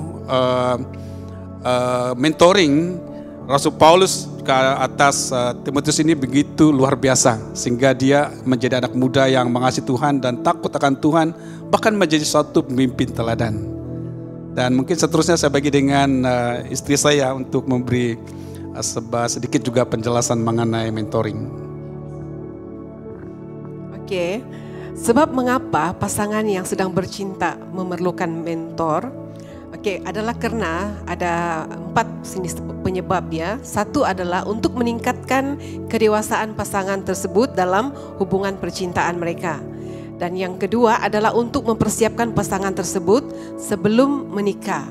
mentoring Rasul Paulus ke atas Timotius ini begitu luar biasa, sehingga dia menjadi anak muda yang mengasihi Tuhan dan takut akan Tuhan, bahkan menjadi suatu pemimpin teladan. Dan mungkin seterusnya saya bagi dengan istri saya untuk memberi sedikit juga penjelasan mengenai mentoring. Oke, sebab mengapa pasangan yang sedang bercinta memerlukan mentor? Oke, adalah karena ada 4 jenis penyebabnya. Satu adalah untuk meningkatkan kedewasaan pasangan tersebut dalam hubungan percintaan mereka. Dan yang kedua adalah untuk mempersiapkan pasangan tersebut sebelum menikah.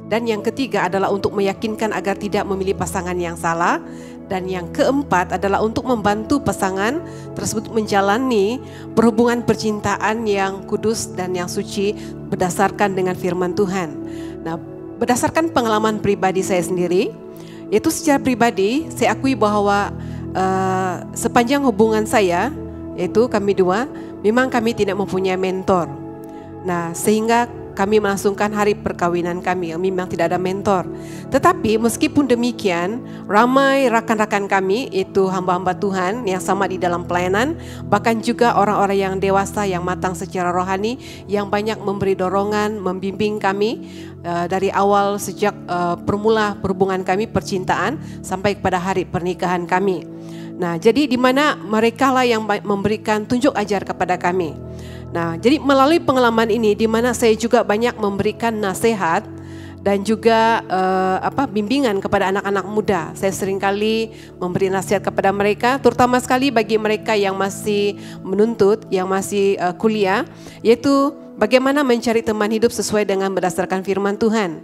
Dan yang ketiga adalah untuk meyakinkan agar tidak memilih pasangan yang salah. Dan yang keempat adalah untuk membantu pasangan tersebut menjalani perhubungan percintaan yang kudus dan yang suci berdasarkan dengan firman Tuhan. Nah, berdasarkan pengalaman pribadi saya sendiri, yaitu secara pribadi saya akui bahwa sepanjang hubungan saya, yaitu kami dua, memang kami tidak mempunyai mentor. Nah, sehingga kami melangsungkan hari perkawinan kami, memang tidak ada mentor. Tetapi meskipun demikian, ramai rakan-rakan kami, itu hamba-hamba Tuhan yang sama di dalam pelayanan, bahkan juga orang-orang yang dewasa yang matang secara rohani, yang banyak memberi dorongan, membimbing kami dari awal sejak permula perhubungan kami percintaan sampai kepada hari pernikahan kami. Nah, jadi di mana mereka lah yang memberikan tunjuk ajar kepada kami. Nah, jadi melalui pengalaman ini di mana saya juga banyak memberikan nasihat dan juga bimbingan kepada anak-anak muda. Saya seringkali memberi nasihat kepada mereka, terutama sekali bagi mereka yang masih menuntut, yang masih kuliah, yaitu bagaimana mencari teman hidup sesuai dengan berdasarkan firman Tuhan.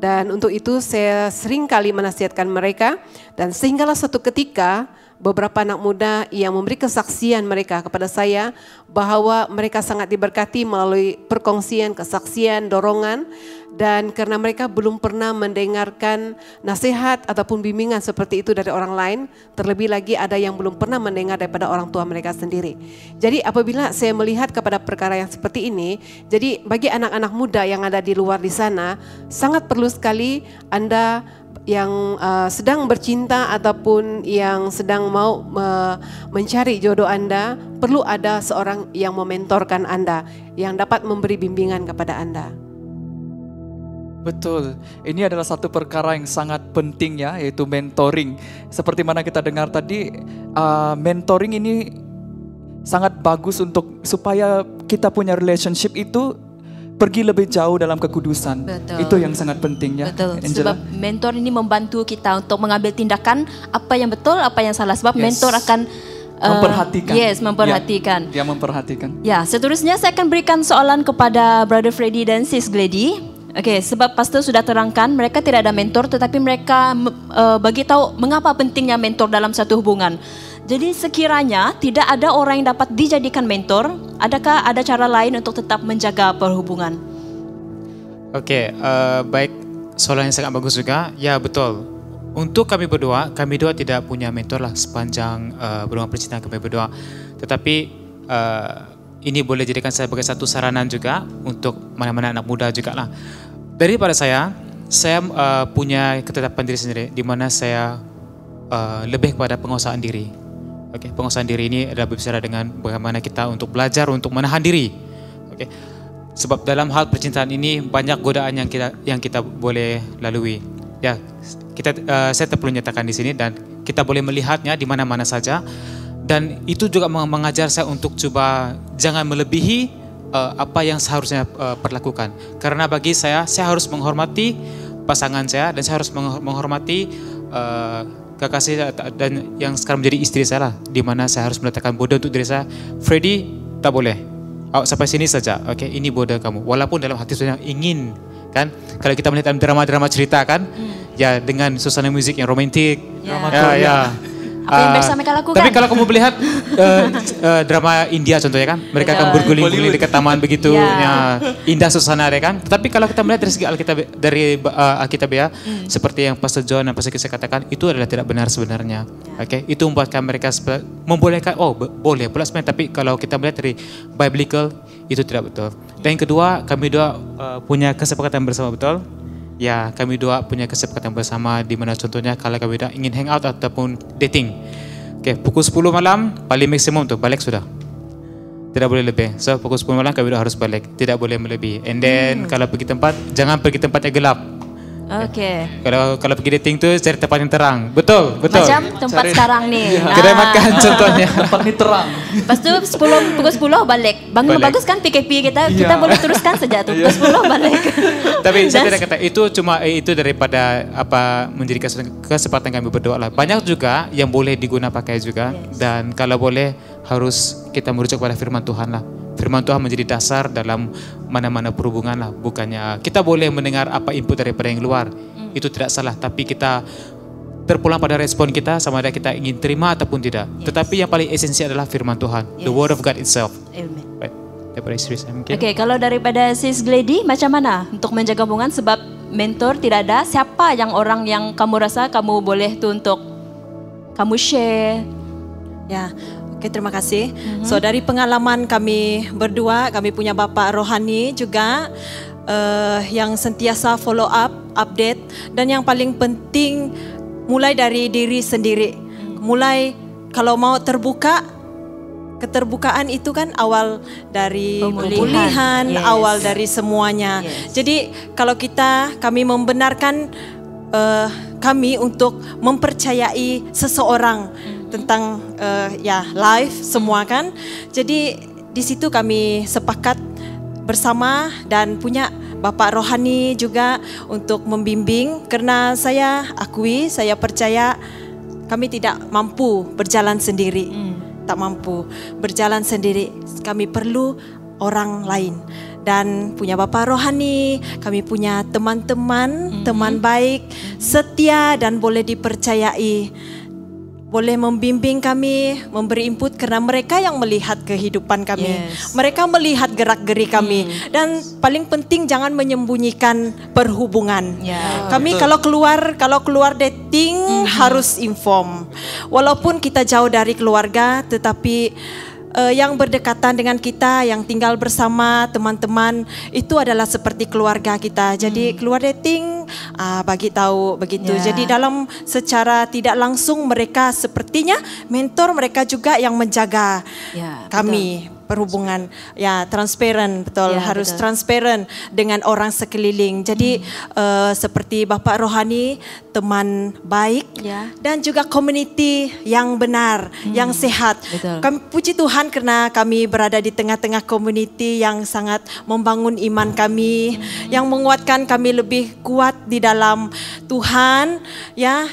Dan untuk itu saya seringkali menasihatkan mereka, dan sehinggalah suatu ketika beberapa anak muda yang memberi kesaksian mereka kepada saya bahwa mereka sangat diberkati melalui perkongsian, kesaksian, dorongan, dan karena mereka belum pernah mendengarkan nasihat ataupun bimbingan seperti itu dari orang lain, terlebih lagi ada yang belum pernah mendengar daripada orang tua mereka sendiri. Jadi apabila saya melihat kepada perkara yang seperti ini, jadi bagi anak-anak muda yang ada di luar di sana, sangat perlu sekali Anda yang sedang bercinta ataupun yang sedang mau mencari jodoh Anda, perlu ada seorang yang mementorkan Anda, yang dapat memberi bimbingan kepada Anda. Betul, ini adalah satu perkara yang sangat penting ya, yaitu mentoring. Seperti mana kita dengar tadi, mentoring ini sangat bagus untuk supaya kita punya relationship itu pergi lebih jauh dalam kekudusan. Betul. Itu yang sangat penting ya. Betul. Angela? Sebab mentor ini membantu kita untuk mengambil tindakan apa yang betul, apa yang salah. Sebab mentor akan memperhatikan. Yes, memperhatikan. Dia memperhatikan. Ya, seterusnya saya akan berikan soalan kepada Brother Freddy dan Sis Glady. Okey, sebab pastor sudah terangkan mereka tidak ada mentor, tetapi mereka bagi tahu mengapa pentingnya mentor dalam satu hubungan. Jadi sekiranya tidak ada orang yang dapat dijadikan mentor, adakah ada cara lain untuk tetap menjaga perhubungan? Oke, baik, soalan yang sangat bagus juga. Ya, betul. Untuk kami berdua tidak punya mentor lah sepanjang berhubungan percintaan kami berdua. Tetapi ini boleh jadikan sebagai satu saranan juga untuk mana-mana anak muda juga lah. Daripada saya punya ketetapan diri sendiri, di mana saya lebih kepada penguasaan diri. Oke, penguasaan diri ini adalah berbicara dengan bagaimana kita untuk belajar untuk menahan diri. Oke, sebab dalam hal percintaan ini banyak godaan yang kita boleh lalui. Ya, saya perlu nyatakan di sini dan kita boleh melihatnya di mana-mana saja. Dan itu juga mengajar saya untuk coba jangan melebihi apa yang seharusnya perlakukan. Karena bagi saya harus menghormati pasangan saya dan saya harus menghormati kekasih dan yang sekarang menjadi istri saya lah, di mana saya harus meletakkan border untuk diri saya. Freddy, tak boleh. Sampai sini saja. Oke, ini border kamu. Walaupun dalam hati saya ingin, kan? Kalau kita melihat dalam drama-drama cerita kan, ya dengan suasana musik yang romantik, ya. Apa yang biasa mereka lakukan? Tapi kalau kamu melihat drama India contohnya kan, mereka akan berguling-guling dekat taman begitu, ya, indah suasana ya kan. Tetapi kalau kita melihat dari segi Alkitab ya, seperti yang Pastor John dan Pastor Kisah katakan, itu adalah tidak benar sebenarnya. Oke, itu membuatkan mereka membolehkan, boleh pula sebenarnya. Tapi kalau kita melihat dari biblical, itu tidak betul. Dan yang kedua, kami dua punya kesepakatan bersama, betul. Ya, kami dua punya kesepakatan bersama di mana contohnya kalau kami dua ingin hangout ataupun dating. Oke, pukul 10 malam paling maksimum tuh balik sudah. Tidak boleh lebih. So pukul 10 malam kami dua harus balik, tidak boleh melebihi. And then kalau pergi tempat, jangan pergi tempat yang gelap. Oke. Kalau pergi dating tuh cari tempat yang terang. Betul. Macam tempat sekarang nih. Kedai makan contohnya. Tempat ini terang. Lepas tu pukul 10 balik. Bangun bagus kan PKP kita boleh teruskan saja tu. Pukul 10 balik. Tapi saya tidak kata itu cuma itu daripada apa menjadi kesempatan kami berdoa lah. Banyak juga yang boleh diguna pakai juga. Dan kalau boleh harus kita merujuk pada firman Tuhan lah. Firman Tuhan menjadi dasar dalam mana-mana perhubungan lah. Bukannya kita boleh mendengar apa input daripada yang luar. Itu tidak salah. Tapi kita terpulang pada respon kita sama ada kita ingin terima ataupun tidak. Tetapi yang paling esensi adalah firman Tuhan. The word of God itself. Amen. Daripada istri saya mungkin. Oke, kalau daripada Sis Glady macam mana untuk menjaga hubungan sebab mentor tidak ada. Siapa yang orang yang kamu rasa kamu boleh tu untuk kamu share? Ya. Oke, terima kasih. So dari pengalaman kami berdua, kami punya Bapak Rohani juga yang sentiasa follow up, update, dan yang paling penting mulai dari diri sendiri. Mulai kalau mau terbuka, keterbukaan itu kan awal dari pemulihan, awal dari semuanya. Jadi kalau kami membenarkan kami untuk mempercayai seseorang tentang life semua kan. Jadi di situ kami sepakat bersama dan punya Bapak Rohani juga untuk membimbing karena saya percaya kami tidak mampu berjalan sendiri. Tak mampu berjalan sendiri. Kami perlu orang lain. Dan punya Bapak Rohani, kami punya teman-teman, teman baik, setia dan boleh dipercayai. Boleh membimbing kami, memberi input karena mereka yang melihat kehidupan kami. Mereka melihat gerak-geri kami. Dan paling penting jangan menyembunyikan perhubungan. Kami kalau keluar dating harus inform. Walaupun kita jauh dari keluarga, tetapi yang berdekatan dengan kita, yang tinggal bersama teman-teman, itu adalah seperti keluarga kita. Jadi keluar dating, bagi tahu begitu. Jadi dalam secara tidak langsung mereka sepertinya mentor, mereka juga yang menjaga kami. perhubungan ya transparan, betul, Ya, harus betul. transparan dengan orang sekeliling. Jadi seperti Bapak Rohani, teman baik Ya. dan juga komuniti yang benar, yang sehat. Betul. Kami puji Tuhan karena kami berada di tengah-tengah komuniti yang sangat membangun iman kami, yang menguatkan kami lebih kuat di dalam Tuhan, ya.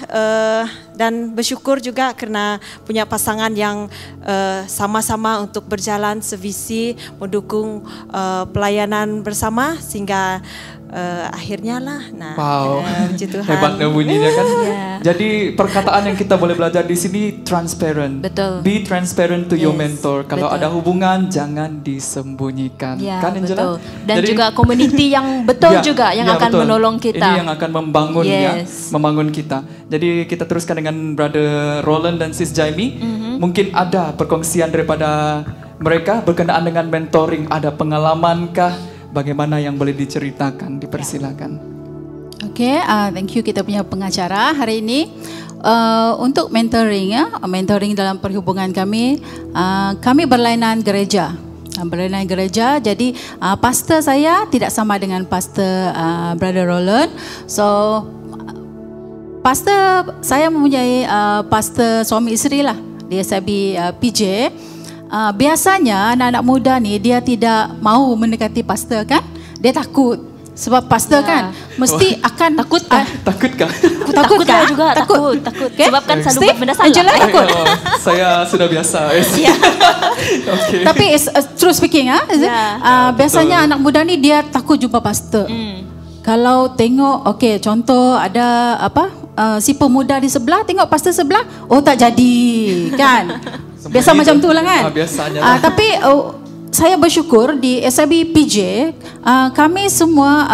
Dan bersyukur juga karena punya pasangan yang sama-sama untuk berjalan sevisi, mendukung pelayanan bersama sehingga akhirnya lah. Nah, Wow, puji Tuhan. hebatnya bunyinya kan. Ya. Jadi perkataan yang kita boleh belajar di sini transparent. Betul. Be transparent to your Yes, mentor. Kalau betul. ada hubungan jangan disembunyikan. Ya, Kan Angela? betul. Dan Jadi- juga komuniti yang betul Ya, juga yang ya, akan betul. menolong kita. Ini yang akan membangun ya, Yes. membangun kita. Jadi kita teruskan dengan Brother Roland dan Sis Jaime. Mungkin ada perkongsian daripada mereka berkenaan dengan mentoring. Ada pengalaman-kah? Bagaimana yang boleh diceritakan? Dipersilakan. Okay, thank you kita punya pengacara hari ini. Untuk mentoring ya, mentoring dalam perhubungan kami, kami berlainan gereja. Berlainan gereja, jadi pastor saya tidak sama dengan pastor Brother Roland. So pastor saya mempunyai pastor suami isteri lah di SIB PJ. Biasanya anak-anak muda ni dia tidak mau mendekati pastor kan? Dia takut. Sebab pastor kan mesti akan Takut kan? Takutkah? takut saya kan? juga takut. Okay? Sebab kan selalu Steve, buat benda salah. Angela takut. Oh, saya sudah biasa. Okay. Tapi true speaking is it? Ya. Biasanya anak muda ni dia takut jumpa pastor. Kalau tengok contoh ada si pemuda di sebelah tengok pastor sebelah, oh tak jadi kan. Biasa macam tu lah kan. Biasanya lah. Tapi saya bersyukur di SIB PJ kami semua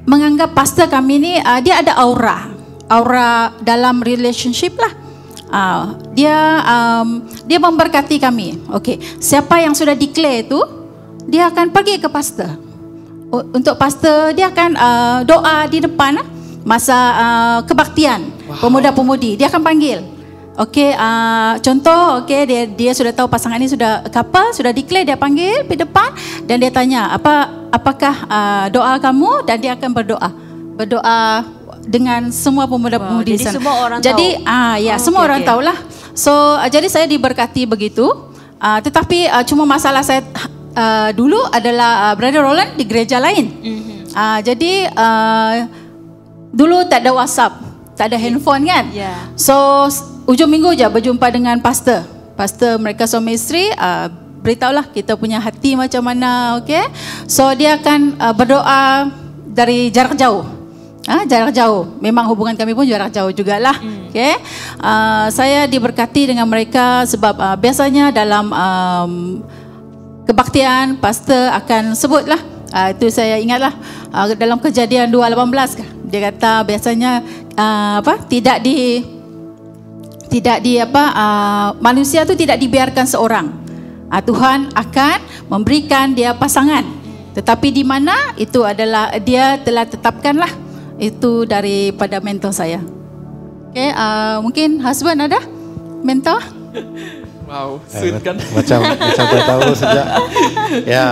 menganggap pastor kami ni dia ada aura dalam relationship lah. Dia memberkati kami. Okey, siapa yang sudah declare tu dia akan pergi ke pastor. Untuk pastor dia akan doa di depan masa kebaktian pemuda-pemudi dia akan panggil. Okey, contoh dia sudah tahu pasangan ini sudah couple, sudah declare, dia panggil di depan dan dia tanya apakah doa kamu, dan dia akan berdoa dengan semua pemuda-pemudi di jadi sana. semua orang jadi tahu. semua orang tahulah. So jadi saya diberkati begitu. Tetapi cuma masalah saya dulu adalah Brother Roland di gereja lain. Jadi dulu tak ada WhatsApp, tak ada handphone kan. So ujung minggu je berjumpa dengan pastor mereka suami isteri, beritahulah kita punya hati macam mana. Okay, so dia akan berdoa dari jarak jauh. Jarak jauh, memang hubungan kami pun jarak jauh jugalah. Okay, saya diberkati dengan mereka sebab biasanya dalam kebaktian pastor akan sebutlah, itu saya ingatlah dalam Kejadian 2:18 dia kata biasanya manusia tu tidak dibiarkan seorang. Tuhan akan memberikan dia pasangan. Tetapi di mana itu adalah dia telah tetapkanlah, itu daripada mentor saya. Okay, mungkin husband ada mentor? Wow, sweet kan? Macam saya tahu sejak. Ya,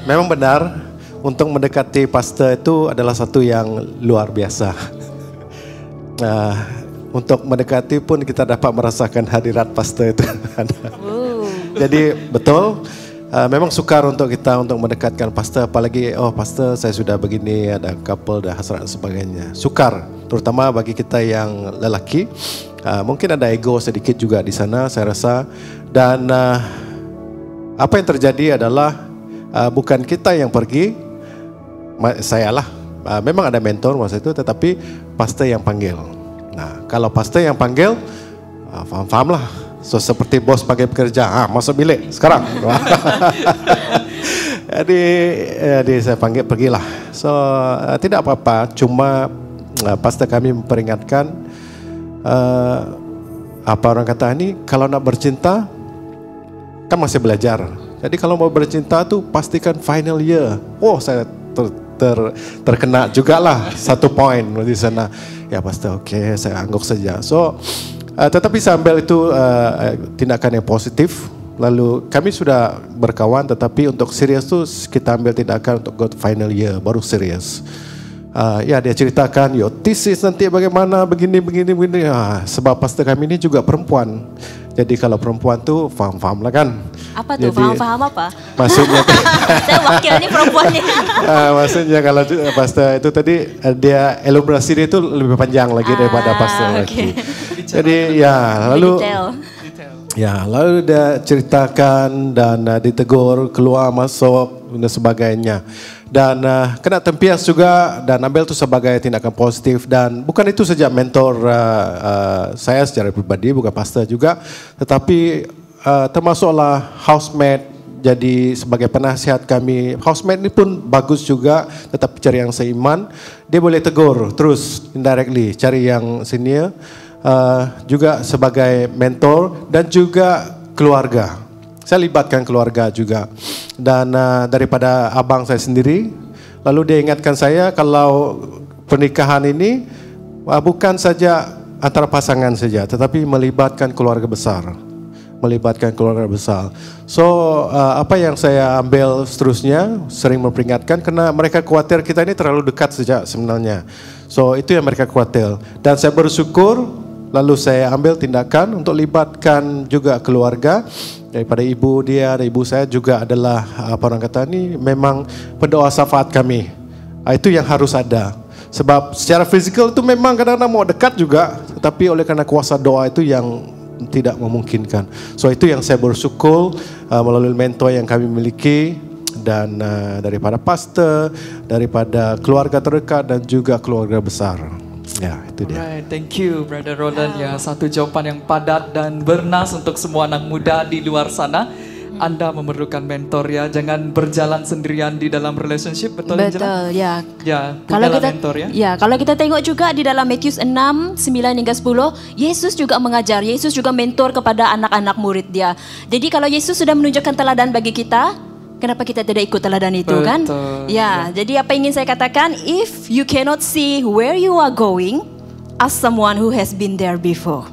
memang benar untuk mendekati pastor itu adalah satu yang luar biasa. Untuk mendekati pun kita dapat merasakan hadirat pastor itu. Jadi betul, memang sukar untuk kita untuk mendekatkan pastor, apalagi pastor saya sudah begini, ada couple, ada hasrat dan sebagainya. Sukar, terutama bagi kita yang lelaki. Mungkin ada ego sedikit juga di sana saya rasa. Dan apa yang terjadi adalah bukan kita yang pergi, saya lah. Memang ada mentor masa itu, tetapi pastor yang panggil. Nah, kalau pastor yang panggil, faham lah. So seperti bos panggil pekerja, masuk bilik sekarang. Jadi saya panggil pergilah. So tidak apa-apa, cuma pastor kami memperingatkan, apa orang kata ini, kalau nak bercinta kan masih belajar. Jadi kalau mau bercinta tu pastikan final year. Saya terkena jugalah 1 poin di sana. Ya pastor, okey, saya anggap saja. So tetapi sambil itu tindakan yang positif, Lalu kami sudah berkawan, tetapi untuk serius tu kita ambil tindakan untuk go to final year, baru serius. Ya, dia ceritakan, yo thesis nanti bagaimana, begini. Sebab pastor kami ini juga perempuan. Jadi kalau perempuan tu faham-faham lah kan. Apa tu? Faham-faham apa? Maksudnya saya wakil ni perempuan ni. Maksudnya kalau pastor itu tadi, dia elaborasi dia tu lebih panjang lagi daripada pastor lagi. Jadi ya, lalu lalu dia ceritakan dan ditegur, keluar masuk dan sebagainya. Dan kena tempias juga, dan ambil itu sebagai tindakan positif. Dan bukan itu saja mentor saya secara pribadi, bukan pastor juga, tetapi termasuklah housemate jadi sebagai penasihat kami. Housemate ini pun bagus juga, tetapi cari yang seiman. Dia boleh tegur terus indirectly, cari yang senior. Juga sebagai mentor dan juga keluarga. Saya libatkan keluarga juga. Dan daripada abang saya sendiri, lalu dia ingatkan saya kalau pernikahan ini bukan saja antara pasangan saja, tetapi melibatkan keluarga besar. So apa yang saya ambil seterusnya, sering memperingatkan, karena mereka khawatir kita ini terlalu dekat saja sebenarnya. So itu yang mereka khawatir. Dan saya bersyukur, lalu saya ambil tindakan untuk libatkan juga keluarga. Daripada ibu dia dan ibu saya juga adalah apa orang kata ni, memang pendoa syafaat kami. Itu yang harus ada. Sebab secara fizikal itu memang kadang-kadang mau dekat juga, tetapi oleh karena kuasa doa itu yang tidak memungkinkan. So itu yang saya bersyukur melalui mentor yang kami miliki, dan daripada pastor, daripada keluarga terdekat dan juga keluarga besar. Ya, itu dia. Alright, thank you Brother Roland. Ya, satu jawaban yang padat dan bernas untuk semua anak muda di luar sana. Anda memerlukan mentor ya, jangan berjalan sendirian di dalam relationship, betul Angela? Betul, ya. Ya, kalau kita mentor ya. Ya, kalau kita tengok juga di dalam Matius 6, 9 hingga 10, Yesus juga mengajar, Yesus juga mentor kepada anak-anak murid dia. Jadi kalau Yesus sudah menunjukkan teladan bagi kita, kenapa kita tidak ikut teladan itu? Betul, kan? Ya, jadi apa ingin saya katakan, if you cannot see where you are going, ask someone who has been there before.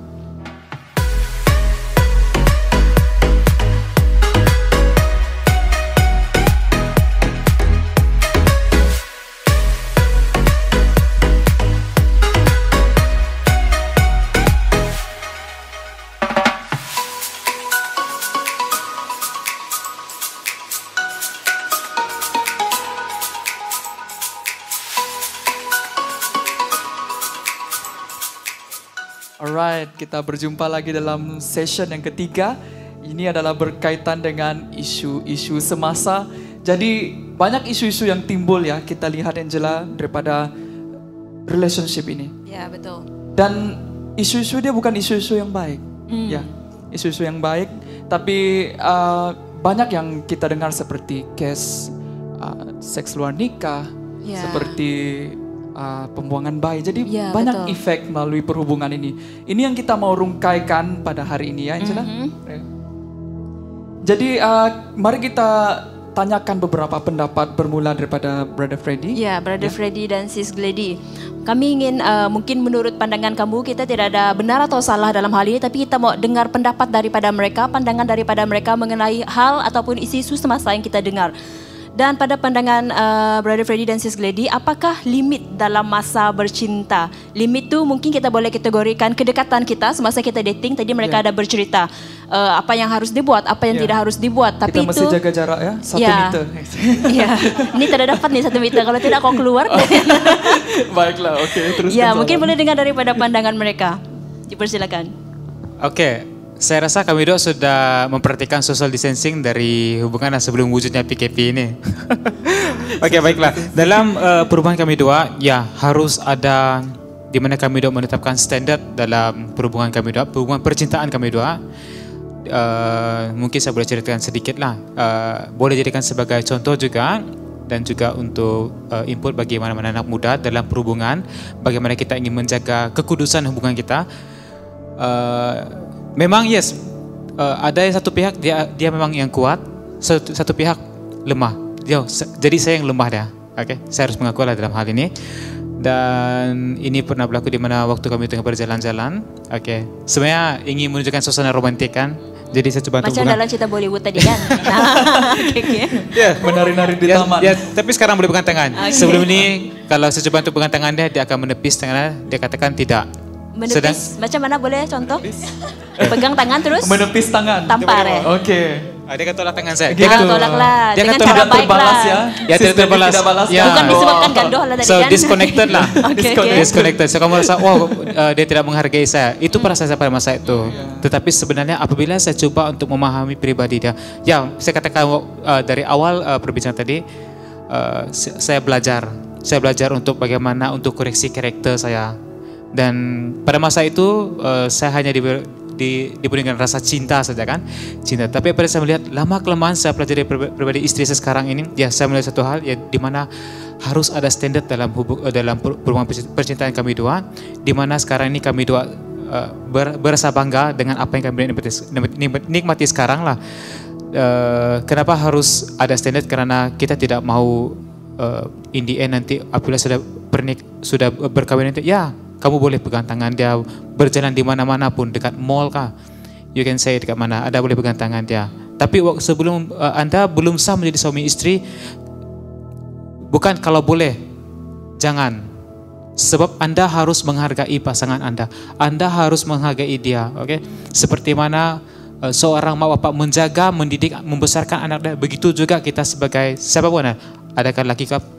Alright, kita berjumpa lagi dalam session yang ketiga. Ini adalah berkaitan dengan isu-isu semasa. Jadi banyak isu-isu yang timbul ya, kita lihat Angela, daripada relationship ini. Ya, betul. Dan isu-isu dia bukan isu-isu yang baik. Ya, isu-isu yang baik. Tapi banyak yang kita dengar seperti case seks luar nikah, seperti pembuangan bayi. Jadi banyak efek melalui perhubungan ini. Ini yang kita mau rungkaikan pada hari ini ya Angela. Jadi mari kita tanyakan beberapa pendapat bermula daripada Brother Freddy. Ya, Brother Freddy dan Sis Glady. Kami ingin mungkin menurut pandangan kamu kita tidak ada benar atau salah dalam hal ini, tapi kita mau dengar pendapat daripada mereka, pandangan daripada mereka mengenai hal ataupun isu-isu semasa yang kita dengar. Dan pada pandangan Brother Freddy dan Sis Glady, apakah limit dalam masa bercinta? Limit tu mungkin kita boleh kategorikan kedekatan kita semasa kita dating. Tadi mereka ada bercerita apa yang harus dibuat, apa yang tidak harus dibuat. Tapi kita mesti jaga jarak ya, 1 meter. Ya, ini tidak dapat nih 1 meter. Kalau tidak kau keluar. Baiklah, oke. Teruskan. Ya, mungkin boleh dengar daripada pandangan mereka. Dipersilakan. Oke. Saya rasa kami dua sudah memperhatikan social distancing dari hubungan sebelum wujudnya PKP ini. Oke, baiklah. Dalam perubahan kami dua, ya harus ada di mana kami dua menetapkan standar dalam perhubungan kami dua, hubungan percintaan kami dua. Mungkin saya boleh ceritakan sedikit lah. Boleh jadikan sebagai contoh juga dan juga untuk input bagi mana-mana anak muda dalam perhubungan, bagaimana kita ingin menjaga kekudusan hubungan kita. Memang ada yang satu pihak dia memang yang kuat, satu pihak lemah. Jadi saya yang lemah dah. Oke, saya harus mengaku lah dalam hal ini. Dan ini pernah berlaku di mana waktu kami tengah berjalan-jalan. Oke, sebenarnya ingin menunjukkan suasana romantik kan. Jadi saya coba untuk Macam dalam cerita Bollywood tadi kan. Okay. Menari-nari di taman. Ya, tapi sekarang boleh pegang tangan. Okay. Sebelum ini kalau saya coba untuk pegang tangan dia akan menepis tangannya, dia katakan tidak. Menepis, macam mana boleh contoh? Pegang tangan terus? Menepis tangan. Tampar ya? Oke. Dia akan tolak tangan saya. Gitu. Tolaklah dia dengan kata cara tidak baik terbalas lah. ya. Ya tidak terbalas. Tidak balas. Ya. Bukan disebabkan gandoh lah tadi So kan. disconnected lah. Okay. Disconnected. So kamu rasa, wow dia tidak menghargai saya. Itu perasaan saya pada masa itu. Tetapi sebenarnya apabila saya coba untuk memahami pribadi dia. Ya saya katakan dari awal perbincangan tadi. Saya belajar untuk bagaimana untuk koreksi karakter saya. Dan pada masa itu saya hanya diberi dengan rasa cinta saja kan, cinta. Tapi pada saya melihat lama kelamaan saya pelajari pribadi istri saya sekarang ini, ya saya melihat satu hal ya di mana harus ada standar dalam hubungan percintaan kami dua, di mana sekarang ini kami dua berasa bangga dengan apa yang kami nikmati sekarang lah. Kenapa harus ada standar? Karena kita tidak mau in the end nanti apabila sudah berkawin nanti ya kamu boleh pegang tangan dia berjalan di mana-mana pun, dekat mall kah, you can say dekat mana, Anda boleh pegang tangan dia. Tapi sebelum Anda belum sah menjadi suami istri, bukan kalau boleh, jangan. Sebab Anda harus menghargai pasangan Anda. Anda harus menghargai dia, oke? Seperti mana seorang mak bapak menjaga, mendidik, membesarkan anaknya, begitu juga kita sebagai siapapun adakah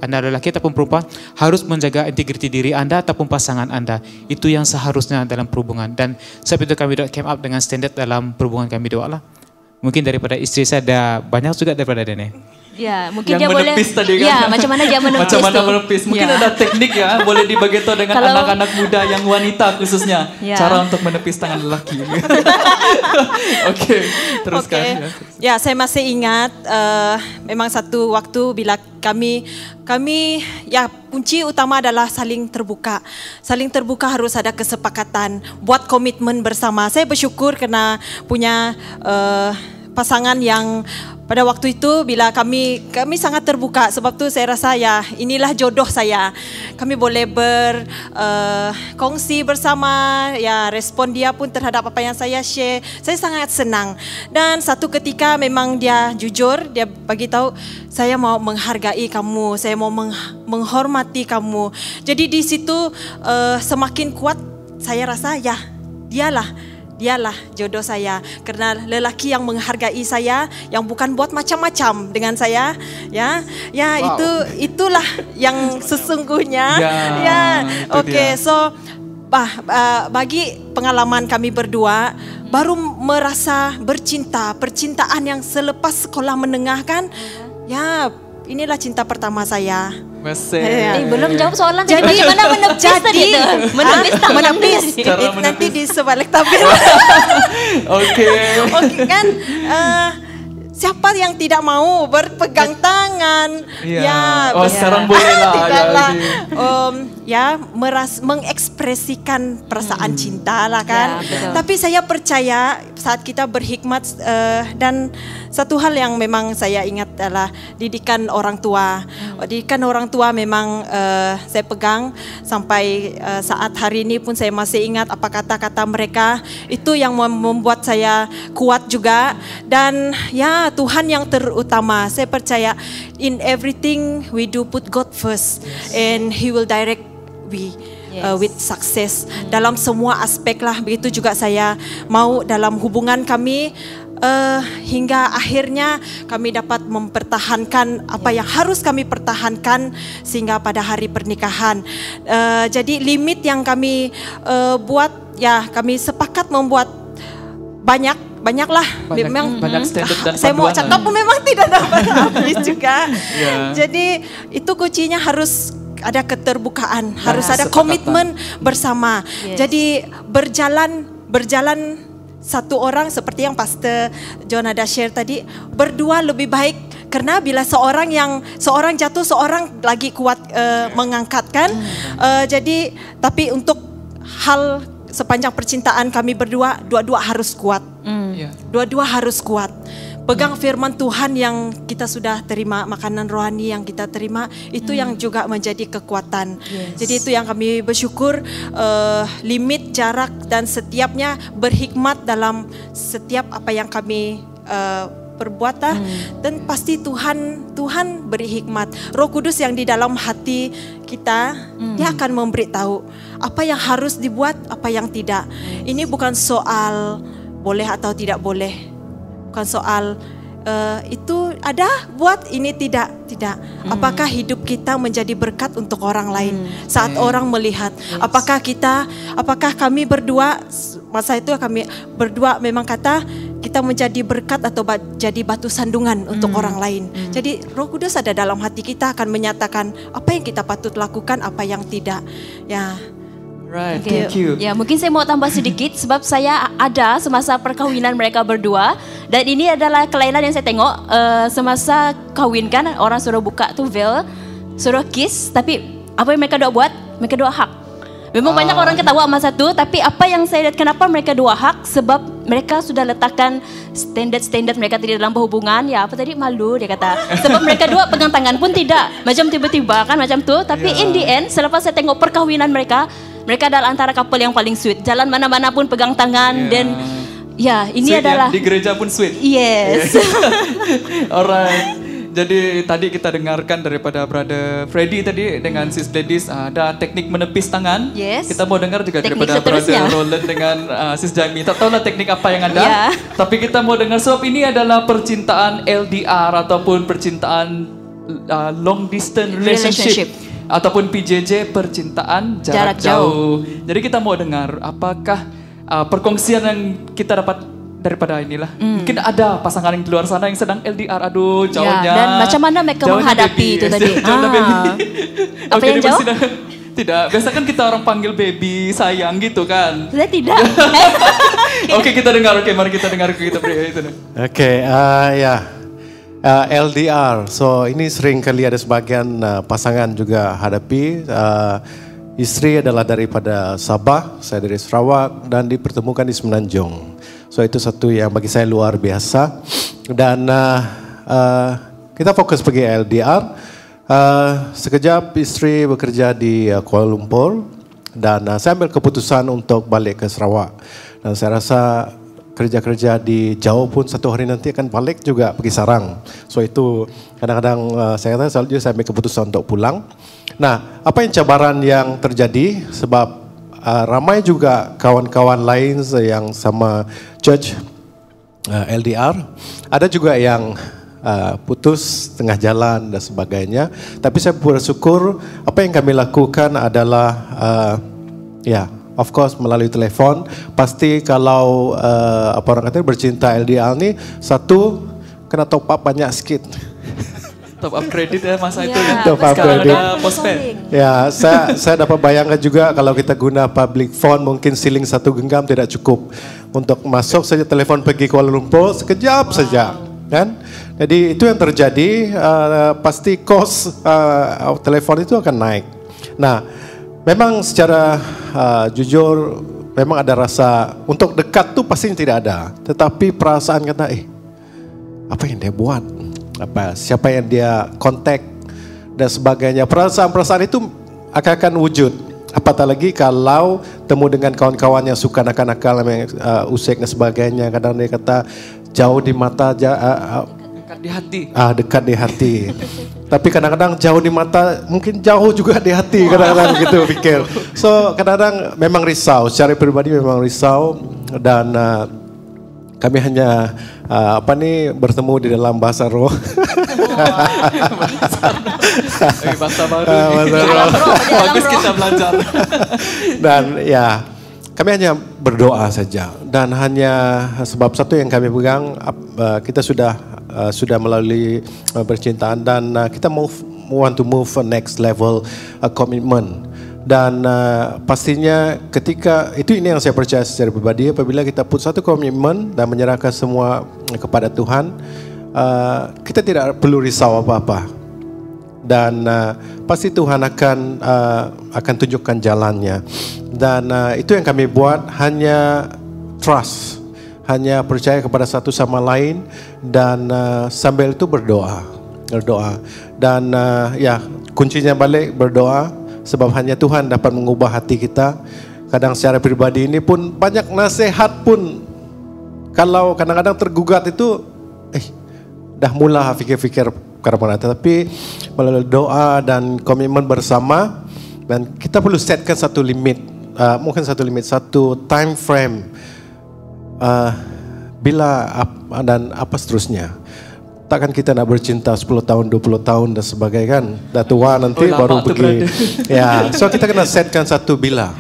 Anda lelaki ataupun perempuan, harus menjaga integriti diri Anda ataupun pasangan Anda. Itu yang seharusnya dalam perhubungan. Dan sebab itu kami came up dengan standar dalam perhubungan kami doa lah. Mungkin daripada istri saya ada banyak juga daripada Dene. Ya, mungkin yang dia boleh. Tadi kan? Ya, macam mana dia menepis? Macam mana menepis? Mungkin ada teknik ya, boleh dibagi tahu dengan anak-anak muda yang wanita khususnya. Cara untuk menepis tangan lelaki. Oke, teruskan. Ya, saya masih ingat memang satu waktu bila kami ya kunci utama adalah saling terbuka. Saling terbuka harus ada kesepakatan, buat komitmen bersama. Saya bersyukur karena punya pasangan yang pada waktu itu bila kami sangat terbuka, sebab tu saya rasa ya inilah jodoh saya. Kami boleh berkongsi bersama, ya respon dia pun terhadap apa yang saya share. Saya sangat senang. Dan satu ketika memang dia jujur, dia bagi tahu saya mau menghargai kamu, saya mau menghormati kamu. Jadi di situ semakin kuat saya rasa ya dialah jodoh saya, karena lelaki yang menghargai saya, yang bukan buat macam-macam dengan saya, ya wow. itulah yang sesungguhnya, Oke. So bagi pengalaman kami berdua, baru merasa percintaan yang selepas sekolah menengah kan, ya inilah cinta pertama saya. Belum jawab soalan tadi. Macam mana menepis tadi tu? Menepis nanti di sebalik tabir. Oke kan, siapa yang tidak mau berpegang tangan? Sekarang boleh lah. Mengekspresikan perasaan cinta lah kan. Tapi saya percaya saat kita berhikmat dan satu hal yang memang saya ingat adalah didikan orang tua. Didikan orang tua memang saya pegang sampai saat hari ini pun saya masih ingat apa kata-kata mereka. Itu yang membuat saya kuat juga. Dan ya Tuhan yang terutama. Saya percaya in everything we do put God first, and He will direct with success dalam semua aspek lah. Begitu juga saya mau dalam hubungan kami. Hingga akhirnya kami dapat mempertahankan apa yang harus kami pertahankan sehingga pada hari pernikahan. Jadi limit yang kami buat, ya kami sepakat membuat banyaklah. Memang banyak standar dan saya mau cakap pun memang tidak dapat habis juga. Jadi itu kuncinya harus ada keterbukaan, harus ada komitmen bersama. Jadi berjalan satu orang seperti yang Pastor John ada share tadi, berdua lebih baik, karena bila seorang jatuh, seorang lagi kuat mengangkat kan. Jadi tapi untuk hal sepanjang percintaan kami berdua, dua-dua harus kuat. Dua-dua harus kuat. pegang firman Tuhan yang kita sudah terima, makanan rohani yang kita terima, itu yang juga menjadi kekuatan. Jadi itu yang kami bersyukur, limit, jarak dan setiapnya berhikmat dalam setiap apa yang kami perbuat dan pasti Tuhan beri hikmat. Roh Kudus yang di dalam hati kita, Dia akan memberitahu apa yang harus dibuat, apa yang tidak. Ini bukan soal boleh atau tidak boleh, bukan soal itu ada buat, ini tidak. Apakah hidup kita menjadi berkat untuk orang lain saat orang melihat? Apakah kami berdua, masa itu kami berdua memang kata kita menjadi berkat atau jadi batu sandungan untuk orang lain. Jadi Roh Kudus ada dalam hati kita akan menyatakan apa yang kita patut lakukan, apa yang tidak. Ya. Right, thank you. Ya, mungkin saya mau tambah sedikit sebab saya ada semasa perkawinan mereka berdua dan ini adalah kelainan yang saya tengok semasa kawin kan, orang suruh buka tu veil, suruh kiss, tapi apa yang mereka doa buat? Mereka doa hak. Memang banyak orang ketawa masa tu, tapi apa yang saya lihat kenapa mereka doa hak? Sebab mereka sudah letakkan standard mereka tidak dalam berhubungan. Ya apa tadi, malu dia kata. Sebab mereka dua pegang tangan pun tidak, macam tiba-tiba kan macam tu. Tapi in the end, selepas saya tengok perkawinan mereka adalah antara couple yang paling sweet. Jalan mana-mana pun pegang tangan dan ya ini sweet adalah di gereja pun sweet. Yes. Alright. Jadi tadi kita dengarkan daripada Brother Freddy tadi dengan Sis Gladys ada teknik menepis tangan. Yes. Kita mau dengar juga Teknik daripada seterusnya. Brother Roland dengan Sis Jamie. Tak tahulah teknik apa yang ada. Tapi kita mau dengar sebab ini adalah percintaan LDR ataupun percintaan long distance relationship. Ataupun PJJ, percintaan jarak jauh. Jadi kita mau dengar apakah perkongsian yang kita dapat daripada inilah. Mungkin ada pasangan yang di luar sana yang sedang LDR, aduh jauhnya. Dan macam mana mereka menghadapi itu tadi. Apa yang jauh? Tidak, biasa kan kita orang panggil baby, sayang gitu kan. Saya tidak. Oke, kita dengar, mari kita dengar kita beri itu. LDR, so ini sering kali ada sebagian pasangan juga hadapi. Istri adalah daripada Sabah, saya dari Sarawak dan dipertemukan di Semenanjung. So itu satu yang bagi saya luar biasa. Dan kita fokus pergi LDR. Sekejap istri bekerja di Kuala Lumpur dan saya ambil keputusan untuk balik ke Sarawak. Dan saya rasa kerja-kerja di jauh pun satu hari nanti akan balik juga pergi sarang. So itu kadang-kadang saya kata selalu saya ambil keputusan untuk pulang. Nah, apa yang cabaran yang terjadi sebab ramai juga kawan-kawan lain yang sama church LDR, ada juga yang putus tengah jalan dan sebagainya. Tapi saya bersyukur apa yang kami lakukan adalah of course melalui telefon. Pasti kalau apa orang kata bercinta LDR ni, satu kena top up banyak sikit. Top up kredit ya masa itu ya. Top up Sekarang kredit. ada postpaid. Ya, saya dapat bayangkan juga kalau kita guna public phone mungkin siling 1 genggam tidak cukup untuk masuk saja telepon pergi Kuala Lumpur sekejap saja, kan? Jadi itu yang terjadi, pasti kos telefon itu akan naik. Nah, memang secara jujur memang ada rasa untuk dekat tu pasti tidak ada, tetapi perasaan kata apa yang dia buat, siapa yang dia kontak dan sebagainya, perasaan-perasaan itu akan wujud. Apatah lagi kalau temu dengan kawan-kawan yang suka nakal-nakal, usik dan sebagainya. Kadang dia kata jauh di mata, dekat di hati. Dekat di hati. Tapi kadang-kadang jauh di mata, mungkin jauh juga di hati. Kadang-kadang gitu pikir. So kadang-kadang memang risau. Secara pribadi memang risau dan kami hanya bertemu di dalam bahasa roh. Bahasa baru. Bagus kita belajar. Dan ya, kami hanya berdoa saja dan hanya sebab satu yang kami pegang, kita sudah melalui percintaan dan kita want to move to next level commitment. Dan pastinya ketika ini yang saya percaya secara pribadi, apabila kita put satu komitmen dan menyerahkan semua kepada Tuhan, kita tidak perlu risau apa-apa. Dan pasti Tuhan akan tunjukkan jalannya. Dan itu yang kami buat, hanya trust. hanya percaya kepada satu sama lain dan sambil itu berdoa. Dan ya, kuncinya balik berdoa, sebab hanya Tuhan dapat mengubah hati kita. Kadang secara pribadi ini pun banyak nasihat pun, kalau kadang-kadang tergugat itu dah mula fikir-fikir karena, tapi melalui doa dan komitmen bersama, dan kita perlu setkan satu limit, satu time frame, bila dan apa seterusnya. Takkan kita nak bercinta 10 tahun, 20 tahun dan sebagainya kan, dah tua nanti baru pergi. Ya, so kita kena setkan satu bila.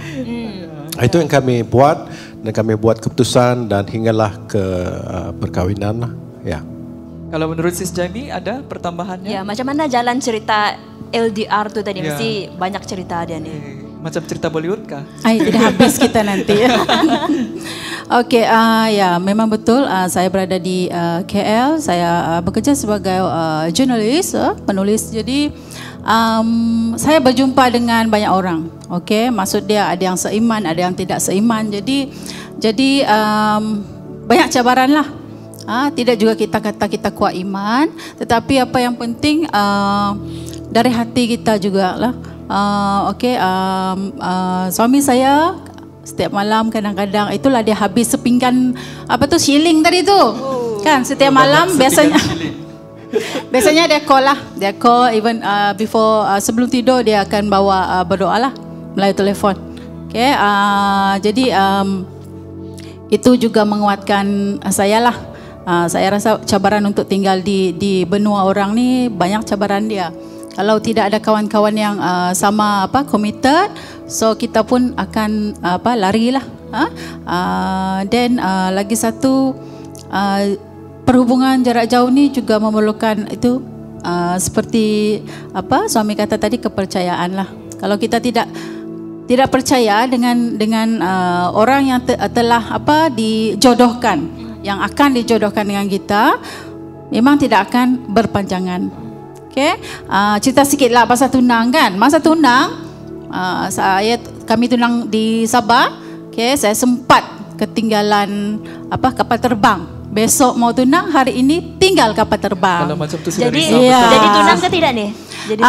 Itu yang kami buat, dan kami buat keputusan dan hinggalah ke perkawinan lah. Ya. Kalau menurut Sis Jamie ada pertambahannya? Ya, macam mana jalan cerita LDR tu tadi? Mesti banyak cerita dia nih. Macam cerita Bollywood kah? Tidak habis kita nanti. Okey, ya memang betul. Saya berada di KL. Saya bekerja sebagai jurnalis, penulis. Jadi saya berjumpa dengan banyak orang. Okey, maksud dia ada yang seiman, ada yang tidak seiman. Jadi banyak cabaran lah. Tidak juga kita kata kita kuat iman, tetapi apa yang penting dari hati kita juga lah. Okey, suami saya setiap malam kadang-kadang itulah dia habis sepinggan shilling tadi tu. Kan setiap malam biasanya dia call lah. Dia call even before sebelum tidur dia akan bawa berdoa lah melalui telefon. Okey, jadi itu juga menguatkan saya lah. Saya rasa cabaran untuk tinggal di benua orang ni banyak cabaran dia. Kalau tidak ada kawan-kawan yang sama committed, so kita pun akan larilah. Dan lagi satu, perhubungan jarak jauh ni juga memerlukan itu seperti suami kata tadi, kepercayaan lah. Kalau kita tidak percaya dengan orang yang telah dijodohkan, yang akan dijodohkan dengan kita, memang tidak akan berpanjangan. Okay, cerita sikitlah pasal tunang kan. Masa tunang, kami tunang di Sabah. Okay, saya sempat ketinggalan kapal terbang. Besok mau tunang, hari ini tinggal kapal terbang. Kalau macam tu sudah jadi tunang ke tidak nih? Jadi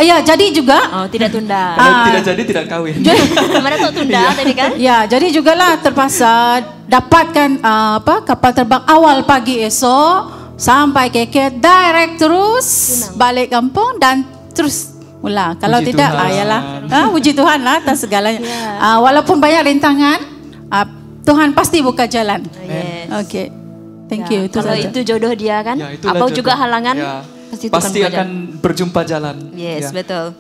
ya, jadi juga. Oh, tidak tunda. Kalau tidak jadi tidak kahwin. Mana tu tunda tadi kan? Ya, jadi jugalah terpaksa dapatkan kapal terbang awal pagi esok. Sampai KK direct terus balik kampung dan terus mula. Kalau puji tidak, ayalah. Puji Tuhan lah atas segalanya. Walaupun banyak rintangan, Tuhan pasti buka jalan. Yes. Okay, thank you. Itu kalau saja. itu jodoh dia kan, apa jodoh. juga halangan, pasti akan berjumpa jalan. Yes, betul.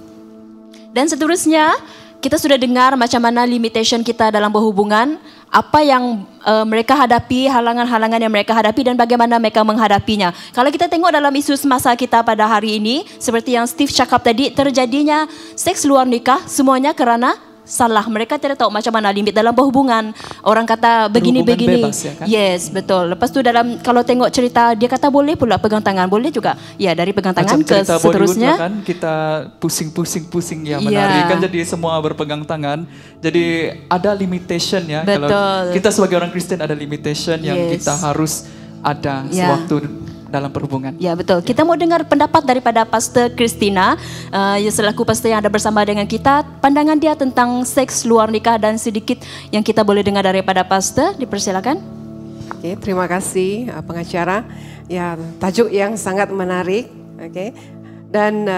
Dan seterusnya, kita sudah dengar macam mana limitation kita dalam berhubungan, apa yang mereka hadapi, halangan-halangan yang mereka hadapi dan bagaimana mereka menghadapinya. Kalau kita tengok dalam isu semasa kita pada hari ini, seperti yang Steve cakap tadi, terjadinya seks luar nikah semuanya kerana salah. Mereka tidak tahu macam mana limit dalam berhubungan. Orang kata begini-begini. Bebas, ya kan? Yes, betul. Lepas tu dalam kalau tengok cerita, dia kata boleh pula pegang tangan, boleh juga. Ya, dari pegang tangan macam ke seterusnya. Kan kita pusing-pusing yang menarik kan, jadi semua berpegang tangan. Jadi ada limitation ya. Betul. Kalau kita sebagai orang Kristen ada limitation yang kita harus ada sewaktu dalam perhubungan. Ya, betul. Kita mau dengar pendapat daripada Pastor Christina, selaku pastor yang ada bersama dengan kita, pandangan dia tentang seks luar nikah dan sedikit yang kita boleh dengar daripada pastor. Dipersilakan. Oke, terima kasih pengacara. Ya, tajuk yang sangat menarik. Oke. Dan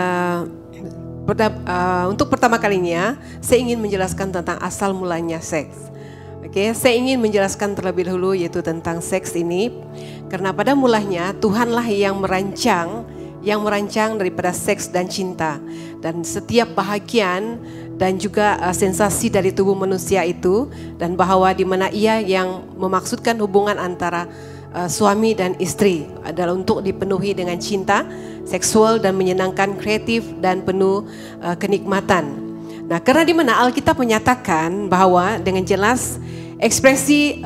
untuk pertama kalinya saya ingin menjelaskan tentang asal mulanya seks. Oke, saya ingin menjelaskan terlebih dahulu yaitu tentang seks ini. Karena pada mulanya Tuhanlah yang merancang daripada seks dan cinta. Dan setiap bahagian dan juga sensasi dari tubuh manusia itu, dan bahwa di mana ia yang memaksudkan hubungan antara suami dan istri adalah untuk dipenuhi dengan cinta, seksual dan menyenangkan, kreatif dan penuh kenikmatan. Nah, karena di mana Alkitab menyatakan bahwa dengan jelas ekspresi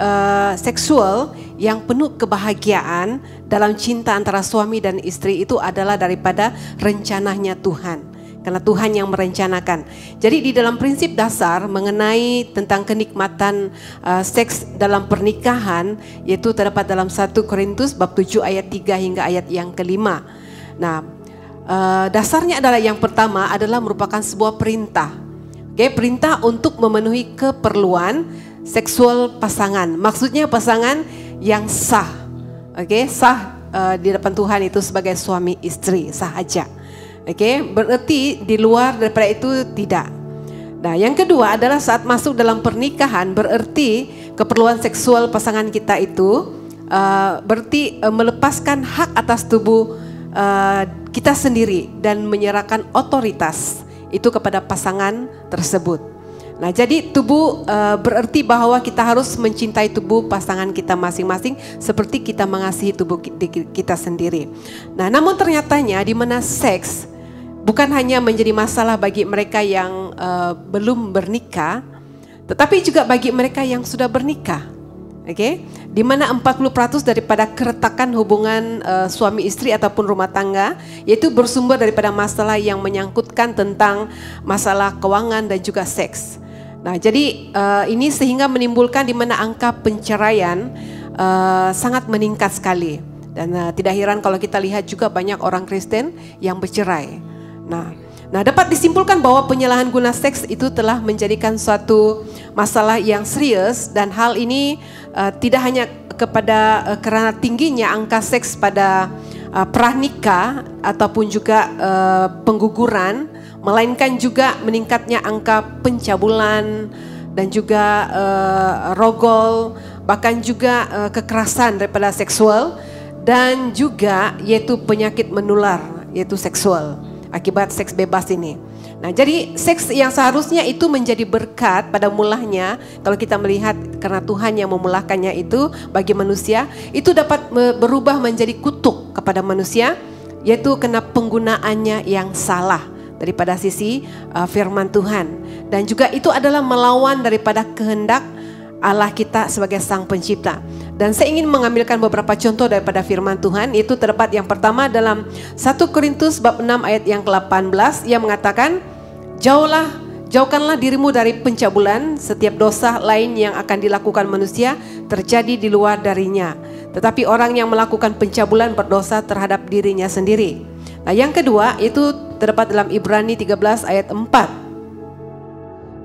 seksual yang penuh kebahagiaan dalam cinta antara suami dan istri itu adalah daripada rencananya Tuhan. karena Tuhan yang merencanakan. Jadi di dalam prinsip dasar mengenai tentang kenikmatan seks dalam pernikahan, yaitu terdapat dalam 1 Korintus bab 7 ayat 3 hingga ayat yang kelima. Nah, dasarnya adalah yang pertama adalah merupakan sebuah perintah. Perintah untuk memenuhi keperluan seksual pasangan. Maksudnya pasangan yang sah. Sah di depan Tuhan itu sebagai suami istri, sah aja. Berarti di luar daripada itu tidak. Nah, yang kedua adalah saat masuk dalam pernikahan, berarti keperluan seksual pasangan kita itu berarti melepaskan hak atas tubuh kita sendiri dan menyerahkan otoritas itu kepada pasangan tersebut. Nah, jadi tubuh berarti bahwa kita harus mencintai tubuh pasangan kita masing-masing seperti kita mengasihi tubuh kita sendiri. Nah, namun ternyatanya di mana seks bukan hanya menjadi masalah bagi mereka yang belum bernikah, tetapi juga bagi mereka yang sudah bernikah. Di mana 40% daripada keretakan hubungan suami istri ataupun rumah tangga yaitu bersumber daripada masalah yang menyangkutkan tentang masalah keuangan dan juga seks. Nah, jadi ini sehingga menimbulkan di mana angka penceraian sangat meningkat sekali. Dan tidak heran kalau kita lihat juga banyak orang Kristen yang bercerai. Nah, dapat disimpulkan bahwa penyalahan guna seks itu telah menjadikan suatu masalah yang serius dan hal ini tidak hanya kepada karena tingginya angka seks pada pranikah ataupun juga pengguguran, melainkan juga meningkatnya angka pencabulan dan juga rogol, bahkan juga kekerasan daripada seksual dan juga yaitu penyakit menular yaitu seksual akibat seks bebas ini. Nah, jadi seks yang seharusnya itu menjadi berkat pada mulanya, kalau kita melihat karena Tuhan yang memulakannya itu bagi manusia, itu dapat berubah menjadi kutuk kepada manusia, yaitu kena penggunaannya yang salah daripada sisi firman Tuhan. Dan juga itu adalah melawan daripada kehendak Allah kita sebagai Sang Pencipta. Dan saya ingin mengambilkan beberapa contoh daripada firman Tuhan. Itu terdapat yang pertama dalam 1 Korintus bab 6 ayat yang ke-18 yang mengatakan, jauhkanlah dirimu dari pencabulan, setiap dosa lain yang akan dilakukan manusia terjadi di luar darinya. Tetapi orang yang melakukan pencabulan berdosa terhadap dirinya sendiri. Nah, yang kedua itu terdapat dalam Ibrani 13 ayat 4.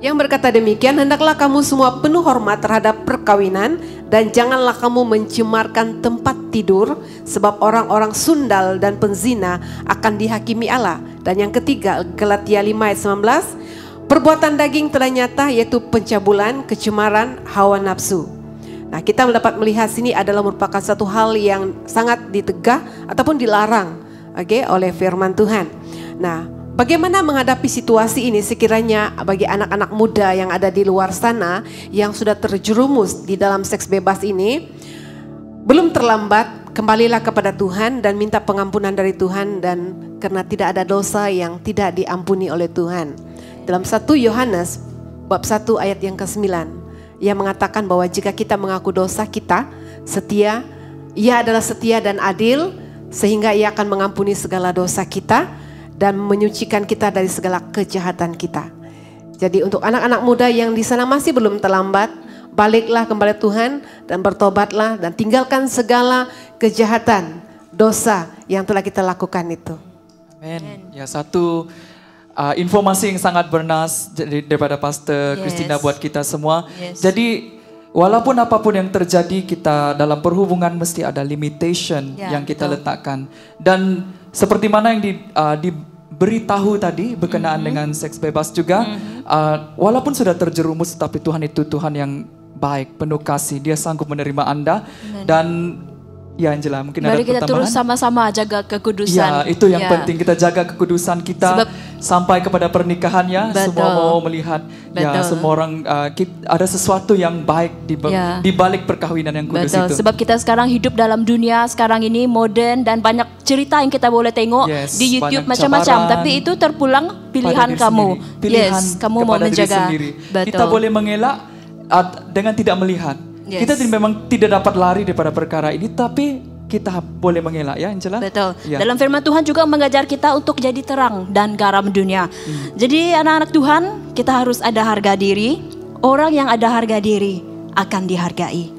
Yang berkata demikian, hendaklah kamu semua penuh hormat terhadap perkawinan dan janganlah kamu mencemarkan tempat tidur sebab orang-orang sundal dan penzina akan dihakimi Allah. Dan yang ketiga, Galatia 5 ayat 19, perbuatan daging telah nyata yaitu pencabulan, kecemaran, hawa nafsu. Nah, kita dapat melihat sini adalah merupakan satu hal yang sangat ditegah ataupun dilarang oleh firman Tuhan. Nah, bagaimana menghadapi situasi ini sekiranya bagi anak-anak muda yang ada di luar sana yang sudah terjerumus di dalam seks bebas ini? Belum terlambat, kembalilah kepada Tuhan dan minta pengampunan dari Tuhan, dan karena tidak ada dosa yang tidak diampuni oleh Tuhan. Dalam 1 Yohanes bab 1 ayat yang ke-9, ia mengatakan bahwa jika kita mengaku dosa kita setia, ia adalah setia dan adil sehingga ia akan mengampuni segala dosa kita dan menyucikan kita dari segala kejahatan kita. Jadi untuk anak-anak muda yang di sana masih belum terlambat, baliklah kepada Tuhan dan bertobatlah dan tinggalkan segala kejahatan, dosa yang telah kita lakukan itu. Amin. Ya, satu informasi yang sangat bernas daripada Pastor Christina buat kita semua. Jadi walaupun apapun yang terjadi, kita dalam perhubungan mesti ada limitation yang kita letakkan. Dan seperti mana yang diberitahu tadi berkenaan dengan seks bebas juga, walaupun sudah terjerumus, tapi Tuhan itu Tuhan yang baik, penuh kasih. Dia sanggup menerima Anda. Dan ya, Angela, mungkin mari ada kita pertambahan. terus sama-sama jaga kekudusan. Ya, itu yang penting, kita jaga kekudusan kita sampai kepada pernikahannya. Semua mau melihat, ya semua orang ada sesuatu yang baik di balik perkawinan yang kudus itu. Sebab kita sekarang hidup dalam dunia sekarang ini modern dan banyak cerita yang kita boleh tengok di YouTube macam-macam. Tapi itu terpulang pilihan kamu. Kamu mau menjaga. Kita boleh mengelak dengan tidak melihat. Kita memang tidak dapat lari daripada perkara ini, tapi kita boleh mengelak ya Angela. Betul. Ya. Dalam firman Tuhan juga mengajar kita untuk jadi terang dan garam dunia. Jadi anak-anak Tuhan, kita harus ada harga diri. Orang yang ada harga diri akan dihargai.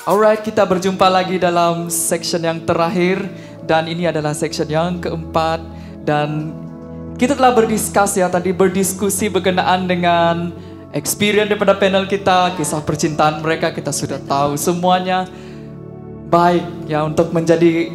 Alright, kita berjumpa lagi dalam section yang terakhir dan ini adalah section yang keempat dan kita telah berdiskusi berkenaan dengan experience daripada panel kita, kisah percintaan mereka kita sudah tahu semuanya. Baik ya untuk menjadi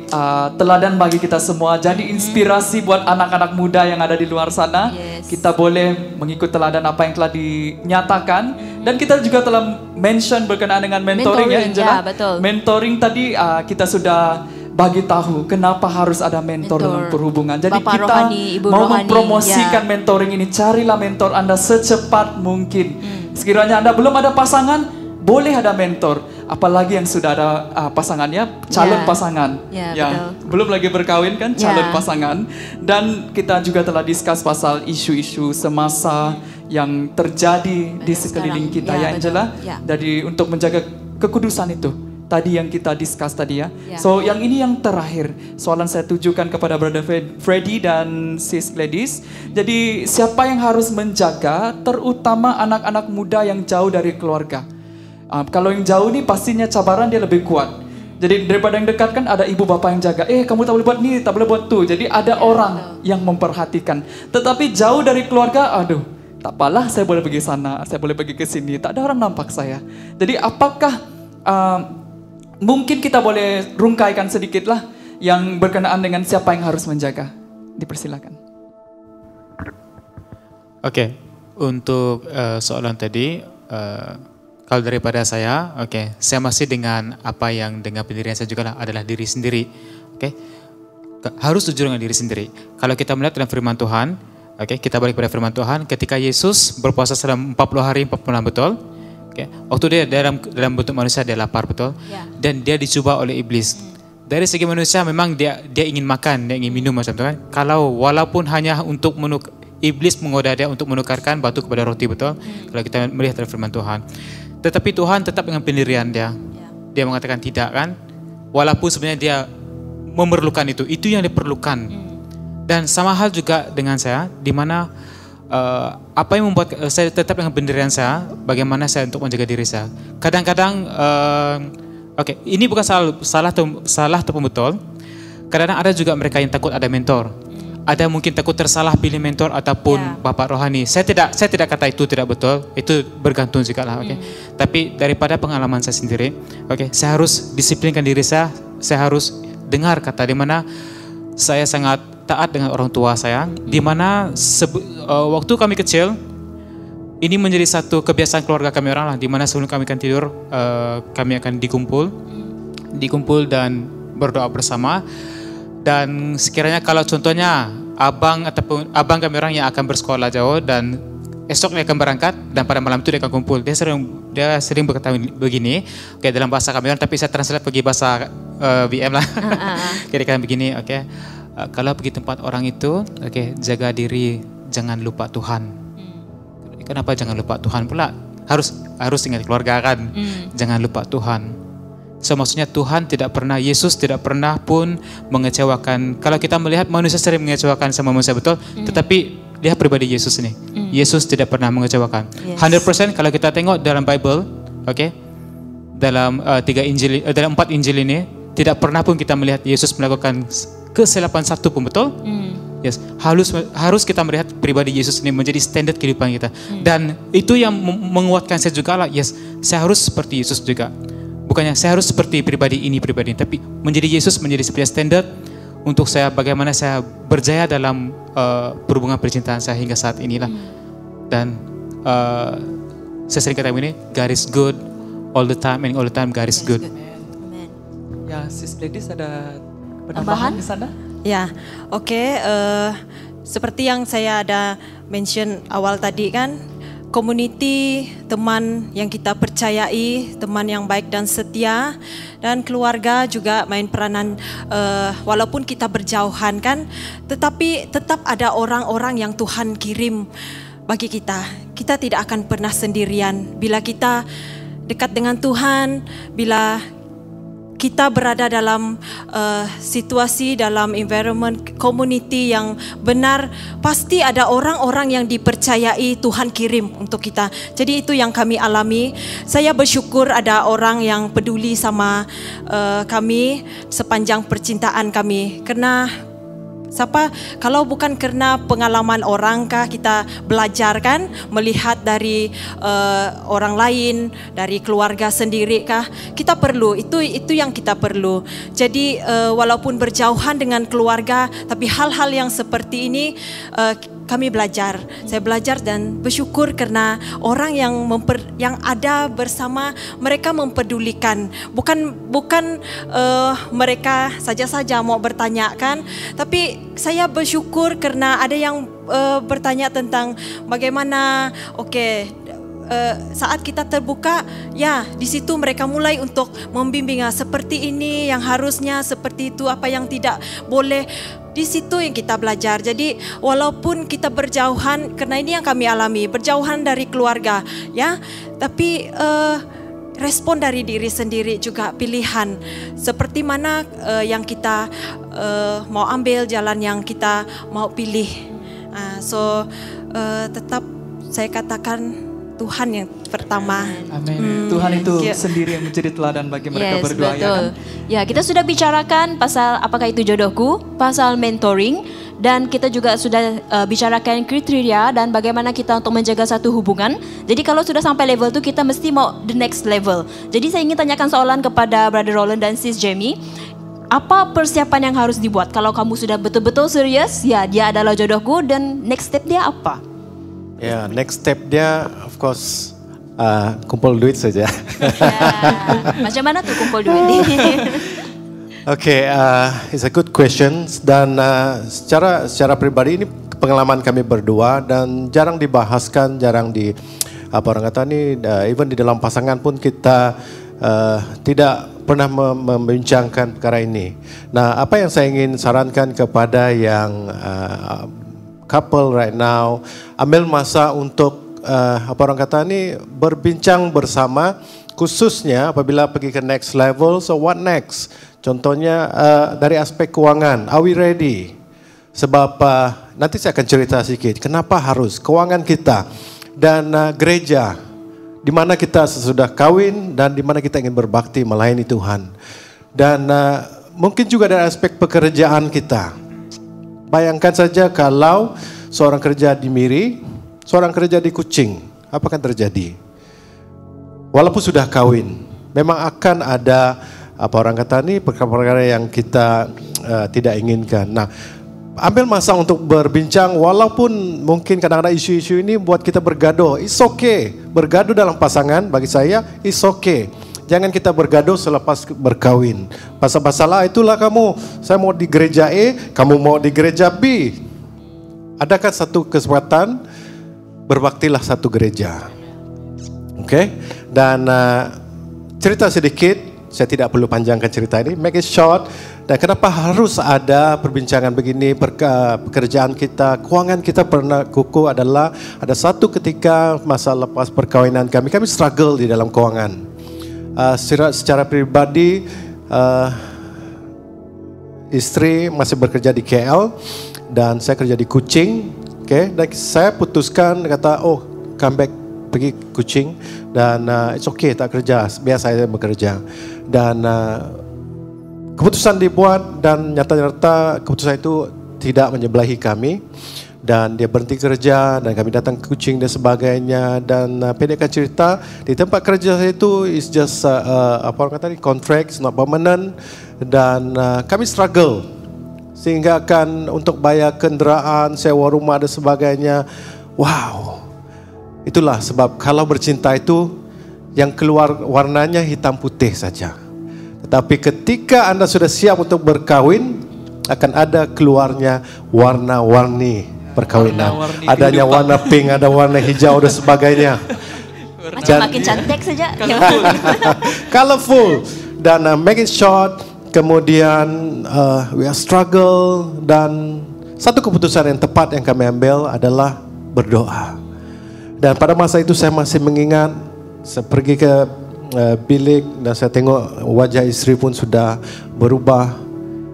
teladan bagi kita semua, jadi inspirasi buat anak-anak muda yang ada di luar sana. Kita boleh mengikut teladan apa yang telah dinyatakan dan kita juga telah mention berkenaan dengan mentoring ya Angela. Ya, betul. Mentoring tadi kita sudah bagi tahu kenapa harus ada mentor dalam perhubungan. Jadi Bapak kita rohani, Ibu mau rohani, mempromosikan ya. mentoring ini, carilah mentor Anda secepat mungkin. Sekiranya Anda belum ada pasangan, boleh ada mentor, apalagi yang sudah ada pasangannya, calon pasangan, Ya, betul. belum lagi berkawin kan, calon Ya. pasangan. Dan kita juga telah discuss pasal isu-isu semasa yang terjadi di sekeliling kita ya, Ya, Angela. betul. Ya. Jadi untuk menjaga kekudusan itu, tadi yang kita discuss tadi ya. Ya. So yang ini yang terakhir, soalan saya tujukan kepada Brother Freddy dan Sis Gladys. Jadi siapa yang harus menjaga, terutama anak-anak muda yang jauh dari keluarga? Kalau yang jauh nih pastinya cabaran dia lebih kuat. Jadi daripada yang dekat kan ada ibu bapak yang jaga. Kamu tak boleh buat ni, tak boleh buat tu. Jadi ada orang yang memperhatikan. Tetapi jauh dari keluarga, aduh, tak apalah saya boleh pergi sana, saya boleh pergi ke sini. Tak ada orang nampak saya. Jadi apakah mungkin kita boleh rungkaikan sedikit lah yang berkenaan dengan siapa yang harus menjaga? Dipersilakan. Oke, untuk soalan tadi, kalau daripada saya, saya masih dengan apa yang dengan pendirian saya juga adalah diri sendiri. Harus jujur dengan diri sendiri. Kalau kita melihat dalam firman Tuhan, kita balik pada firman Tuhan, ketika Yesus berpuasa selama 40 hari 40 malam, betul? Waktu dia dalam bentuk manusia dia lapar, betul? Dan dia dicoba oleh iblis. Dari segi manusia memang dia ingin makan, dia ingin minum macam tu kan. Kalau walaupun hanya untuk iblis menggoda dia untuk menukarkan batu kepada roti, betul? Kalau kita melihat dalam firman Tuhan. Tetapi Tuhan tetap dengan pendirian dia. Dia mengatakan tidak kan. Walaupun sebenarnya dia memerlukan itu yang diperlukan. Dan sama hal juga dengan saya, di mana apa yang membuat saya tetap dengan pendirian saya, bagaimana saya untuk menjaga diri saya. Kadang-kadang, ini bukan salah ataupun betul. Kadang-kadang ada juga mereka yang takut ada mentor. Ada mungkin takut tersalah pilih mentor ataupun bapak rohani. Saya tidak kata itu tidak betul. Itu bergantung juga lah. Tapi daripada pengalaman saya sendiri, saya harus disiplinkan diri saya. Saya harus dengar kata di mana saya sangat taat dengan orang tua saya. Di mana waktu kami kecil, ini menjadi satu kebiasaan keluarga kami orang lah. Di mana sebelum kami akan tidur, kami akan dikumpul dan berdoa bersama. Dan sekiranya kalau contohnya abang kami orang yang akan bersekolah jauh dan esok dia akan berangkat dan pada malam itu dia akan kumpul. Dia sering berkata begini, dalam bahasa kami orang, tapi saya translate pergi bahasa BM lah. Kira-kira begini, kalau pergi tempat orang itu, jaga diri, jangan lupa Tuhan. Kenapa jangan lupa Tuhan pula? Harus ingat keluarga kan. Jangan lupa Tuhan. So maksudnya Yesus tidak pernah pun mengecewakan. Kalau kita melihat manusia sering mengecewakan sama manusia, betul? Tetapi lihat pribadi Yesus ini. Yesus tidak pernah mengecewakan. 100% kalau kita tengok dalam Bible, dalam 4 Injil ini, tidak pernah pun kita melihat Yesus melakukan kesilapan satu pun, betul? Yes, harus kita melihat pribadi Yesus ini menjadi standar kehidupan kita. Dan itu yang menguatkan saya juga lah. Yes, saya harus seperti Yesus juga. Bukannya saya harus seperti pribadi ini, tapi menjadi Yesus menjadi seperti standar untuk saya bagaimana saya berjaya dalam perhubungan percintaan saya hingga saat inilah. Dan saya sering kata ini, God is good all the time and all the time God is good. Ya, Sis Gladys ada penambahan di sana? Ya, oke. Seperti yang saya ada mention awal tadi kan, community, teman yang kita percayai, teman yang baik dan setia, dan keluarga juga main peranan. Walaupun kita berjauhan kan, tetapi tetap ada orang-orang yang Tuhan kirim bagi kita. Kita tidak akan pernah sendirian bila kita dekat dengan Tuhan, bila kita berada dalam situasi, dalam environment, community yang benar, pasti ada orang-orang yang dipercayai Tuhan kirim untuk kita. Jadi itu yang kami alami. Saya bersyukur ada orang yang peduli sama kami sepanjang percintaan kami. Karena kalau bukan karena pengalaman orang kah kita belajar kan, melihat dari orang lain, dari keluarga sendiri kah, kita perlu, itu yang kita perlu. Jadi walaupun berjauhan dengan keluarga, tapi hal-hal yang seperti ini kami belajar. Saya belajar dan bersyukur karena orang yang ada bersama mereka mempedulikan. Bukan mereka saja mau bertanya kan, tapi saya bersyukur karena ada yang bertanya tentang bagaimana, saat kita terbuka, ya di situ mereka mulai untuk membimbing seperti ini yang harusnya, seperti itu apa yang tidak boleh. Di situ yang kita belajar. Jadi walaupun kita berjauhan, karena ini yang kami alami, berjauhan dari keluarga, ya, tapi respon dari diri sendiri juga pilihan. Seperti mana yang kita mau ambil, jalan yang kita mau pilih. Tetap saya katakan Tuhan yang pertama. Amin. Tuhan itu sendiri yang menjadi teladan bagi mereka berdua. Betul. Ya kan? Ya, kita sudah bicarakan pasal apakah itu jodohku, pasal mentoring, dan kita juga sudah bicarakan kriteria dan bagaimana kita untuk menjaga satu hubungan. Jadi kalau sudah sampai level itu kita mesti mau the next level. Jadi saya ingin tanyakan soalan kepada Brother Roland dan Sis Jamie. Apa persiapan yang harus dibuat kalau kamu sudah betul-betul serius, ya dia adalah jodohku, dan next step dia apa? Ya, next step dia of course kumpul duit saja. Macam mana tuh kumpul duit? It's a good question, dan secara pribadi ini pengalaman kami berdua dan jarang dibahaskan, jarang even di dalam pasangan pun kita tidak pernah membincangkan perkara ini. Nah, apa yang saya ingin sarankan kepada yang couple right now, ambil masa untuk berbincang bersama, khususnya apabila pergi ke next level. So what next? Contohnya dari aspek keuangan, are we ready? Sebab nanti saya akan cerita sedikit kenapa harus keuangan kita dan gereja, di mana kita sesudah kawin dan di mana kita ingin berbakti melayani Tuhan, dan mungkin juga dari aspek pekerjaan kita. Bayangkan saja kalau seorang kerja di Miri, seorang kerja di Kuching, apa akan terjadi? Walaupun sudah kawin, memang akan ada perkara-perkara yang kita tidak inginkan. Nah, ambil masa untuk berbincang, walaupun mungkin kadang-kadang isu-isu ini buat kita bergaduh. It's okay, bergaduh dalam pasangan bagi saya it's okay. Jangan kita bergaduh selepas berkawin. Pasal-pasal itulah kamu, saya mau di gereja A, kamu mau di gereja B. Adakah satu kesempatan, berbaktilah satu gereja. Dan cerita sedikit, saya tidak perlu panjangkan cerita ini, make it short. Dan kenapa harus ada perbincangan begini, pekerjaan kita, keuangan kita pernah kuku adalah ada satu ketika masa lepas perkawinan kami struggle di dalam keuangan. Secara pribadi, istri masih bekerja di KL dan saya kerja di Kuching. Dan saya putuskan kata, come back, pergi Kuching, dan it's okay, tak kerja, biasa saya bekerja. Dan keputusan dibuat dan nyata-nyata keputusan itu tidak menyebelahi kami. Dan dia berhenti kerja dan kami datang ke Kuching dan sebagainya. Dan pendekkan cerita, di tempat kerja saya itu is just contract, it's not permanent. Dan kami struggle sehingga kan untuk bayar kenderaan, sewa rumah dan sebagainya. Wow, itulah sebab kalau bercinta itu yang keluar warnanya hitam putih saja. Tetapi ketika Anda sudah siap untuk berkawin, akan ada keluarnya warna-warni perkawinan. Warna-warni Adanya kehidupan. warna pink, ada warna hijau dan sebagainya. Macam makin cantik saja. Colorful. Dan make it short. Kemudian we are struggle. Dan satu keputusan yang tepat yang kami ambil adalah berdoa. Dan pada masa itu saya masih mengingat, saya pergi ke bilik dan saya tengok wajah istri pun sudah berubah.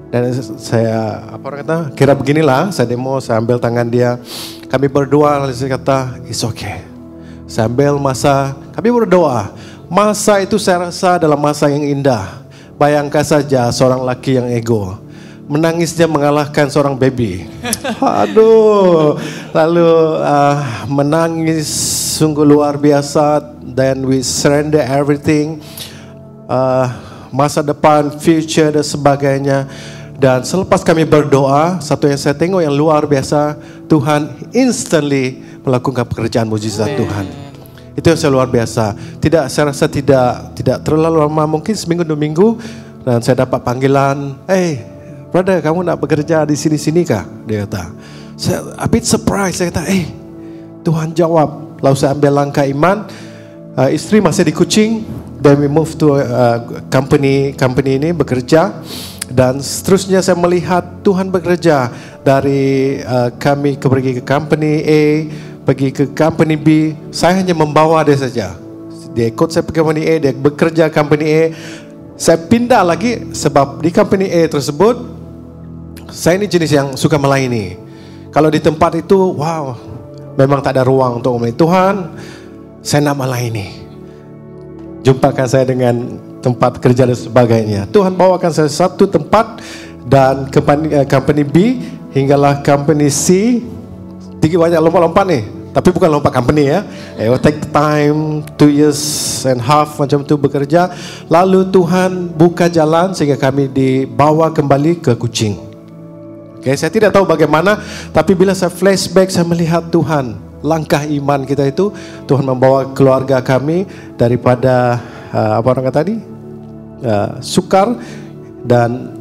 Dan saya kira beginilah, saya demo, saya ambil tangan dia, kami berdoa, lalu saya kata it's okay. Saya ambil masa, kami berdoa. Masa itu saya rasa adalah masa yang indah. Bayangkan saja seorang laki yang ego, menangisnya mengalahkan seorang baby. Aduh, lalu menangis sungguh luar biasa. Then we surrender everything, masa depan, future dan sebagainya. Dan selepas kami berdoa, satu yang saya tengok yang luar biasa, Tuhan instantly melakukan pekerjaan mujizat Tuhan. Itu yang saya luar biasa. Saya rasa tidak terlalu lama, mungkin seminggu 2 minggu, dan saya dapat panggilan, hey brother, kamu nak bekerja di sini-sini kah? Dia kata. Saya a bit surprise, saya kata, Tuhan jawab. Lalu saya ambil langkah iman. Istri masih di Kuching, then we move to company ini bekerja. Dan seterusnya saya melihat Tuhan bekerja dari kami pergi ke company A, pergi ke company B. Saya hanya membawa dia saja. Dia ikut saya ke company A, dia bekerja company A. Saya pindah lagi sebab di company A tersebut, saya ini jenis yang suka melayani. Kalau di tempat itu, wow, memang tak ada ruang untuk melayani Tuhan. Saya nak melayani. Jumpakan saya dengan tempat kerja dan sebagainya. Tuhan bawakan saya satu tempat dan company B hinggalah company C. Tinggi banyak lompat-lompat nih, tapi bukan lompat company ya. It will take time 2.5 years macam tu bekerja. Lalu Tuhan buka jalan sehingga kami dibawa kembali ke Kuching. Okay, saya tidak tahu bagaimana, tapi bila saya flashback saya melihat Tuhan, langkah iman kita itu, Tuhan membawa keluarga kami daripada apa orang kata tadi? Sukar dan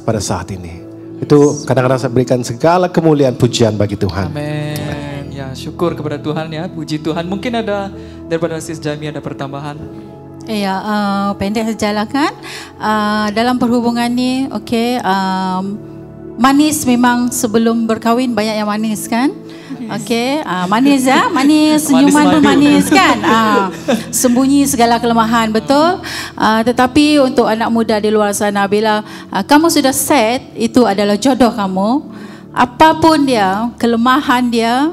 pada saat ini itu kadang-kadang saya berikan segala kemuliaan pujian bagi Tuhan. Amin. Ya, syukur kepada Tuhan ya, puji Tuhan. Mungkin ada daripada Sis Jamie ada pertambahan. Ya, pendek saja lah kan. Dalam perhubungan ni, manis memang sebelum berkahwin banyak yang manis kan. Manis ya, manis, senyuman pun manis kan. Sembunyi segala kelemahan, betul. Tetapi untuk anak muda di luar sana, bila kamu sudah set, itu adalah jodoh kamu. Apapun dia, kelemahan dia,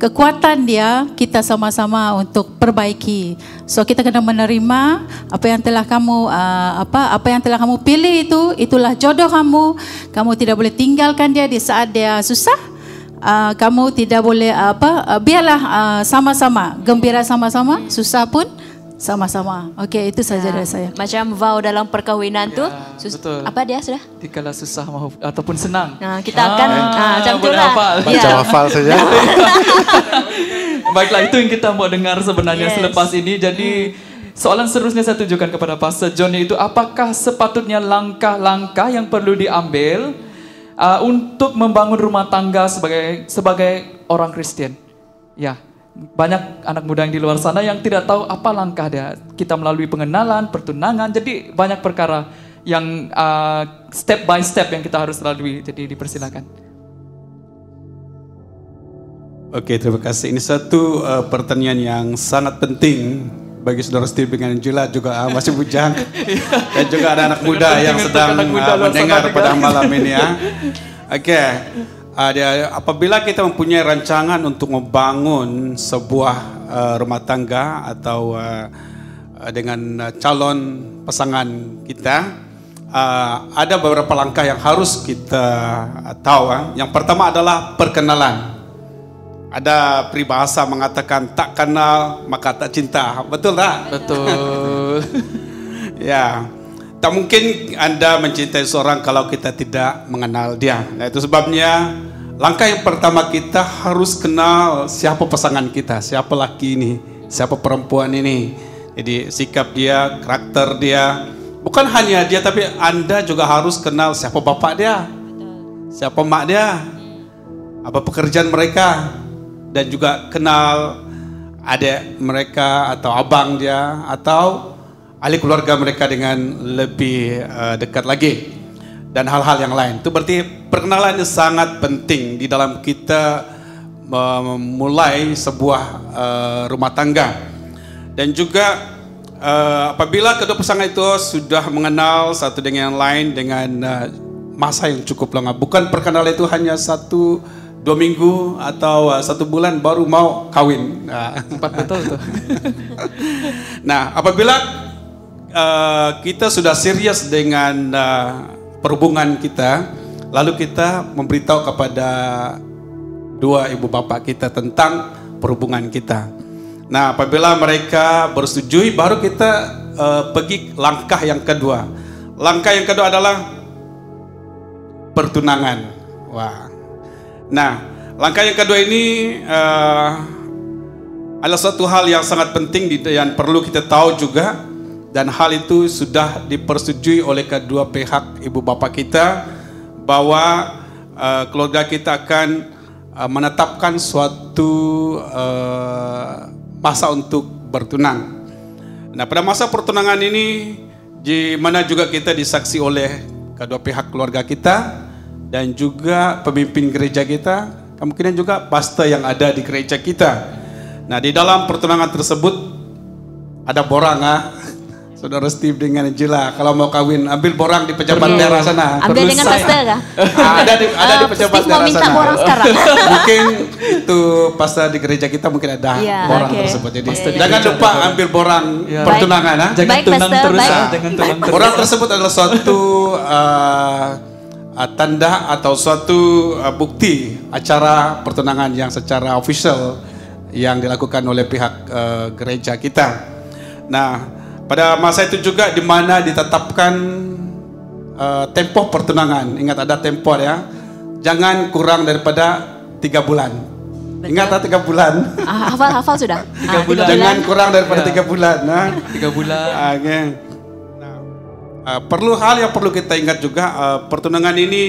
kekuatan dia, kita sama-sama untuk perbaiki. So kita kena menerima apa yang telah kamu pilih itulah jodoh kamu. Kamu tidak boleh tinggalkan dia di saat dia susah. Kamu tidak boleh biarlah sama-sama, gembira sama-sama, susah pun sama-sama. Okey, itu saja dari saya. Macam vow dalam perkahwinan tu, betul. apa dia sudah? Dikala susah ataupun senang. Kita akan macam tu lah. Baca hafal saja. Baiklah, itu yang kita mau dengar sebenarnya selepas ini. Jadi soalan seterusnya saya tunjukkan kepada Pastor John, yaitu apakah sepatutnya langkah-langkah yang perlu diambil untuk membangun rumah tangga sebagai orang Kristen. Ya, banyak anak muda yang di luar sana yang tidak tahu apa langkah dia. Kita melalui pengenalan, pertunangan, jadi banyak perkara yang step by step yang kita harus lalui. Jadi dipersilakan. Oke, terima kasih. Ini satu pertanyaan yang sangat penting bagi saudara Steve dengan Jula juga masih bujang. Dan juga ada anak muda yang sedang mendengar pada malam ini ya. Oke. Apabila kita mempunyai rancangan untuk membangun sebuah rumah tangga atau dengan calon pasangan kita, ada beberapa langkah yang harus kita tahu. Yang pertama adalah perkenalan. Ada peribahasa mengatakan tak kenal maka tak cinta. Betul tak? Betul. Ya. Tak mungkin Anda mencintai seorang kalau kita tidak mengenal dia. Nah, itu sebabnya langkah yang pertama kita harus kenal siapa pasangan kita, siapa laki ini, siapa perempuan ini. Jadi sikap dia, karakter dia, Bukan hanya dia, tapi Anda juga harus kenal siapa bapak dia, siapa mak dia, apa pekerjaan mereka, dan juga kenal adik mereka atau abang dia atau ahli keluarga mereka dengan lebih dekat lagi, dan hal-hal yang lain. Itu berarti perkenalan ini sangat penting di dalam kita memulai sebuah rumah tangga. Dan juga apabila kedua pasangan itu sudah mengenal satu dengan yang lain dengan masa yang cukup lama, bukan perkenalan itu hanya 1-2 minggu atau 1 bulan baru mau kawin. Cepat betul tuh. Nah, apabila kita sudah serius dengan perhubungan kita, lalu kita memberitahu kepada dua ibu bapak kita tentang perhubungan kita. Nah, apabila mereka bersetujui, baru kita pergi langkah yang kedua. Langkah yang kedua adalah pertunangan. Wah. Nah, langkah yang kedua ini adalah suatu hal yang sangat penting yang perlu kita tahu juga, dan hal itu sudah dipersetujui oleh kedua pihak ibu bapak kita bahwa keluarga kita akan menetapkan suatu masa untuk bertunang. Nah, pada masa pertunangan ini, di mana juga kita disaksi oleh kedua pihak keluarga kita dan juga pemimpin gereja kita, kemungkinan juga pastor yang ada di gereja kita. Nah, di dalam pertunangan tersebut ada borang, Saudara Steve dengan Angela, kalau mau kawin ambil borang di pejabat daerah sana. Ambil dengan pastor kah? Ada di pejabat Steve daerah mau minta sana. borang sekarang. Mungkin itu pastor di gereja kita mungkin ada borang tersebut. Jadi jangan lupa ambil borang pertunangan. Jangan Baik, tunang pastor, terus, baik. jangan tunang terus. Borang tersebut adalah suatu tanda atau suatu bukti acara pertunangan yang secara official yang dilakukan oleh pihak gereja kita. Nah, pada masa itu juga di mana ditetapkan tempo pertunangan. Ingat ada tempo ya. Jangan kurang daripada 3 bulan. Betul. Ingat 3 bulan. Hafal sudah. 3 bulan. Jangan kurang daripada 3 bulan. Nah, 3 bulan. Okay. Perlu hal yang perlu kita ingat juga, pertunangan ini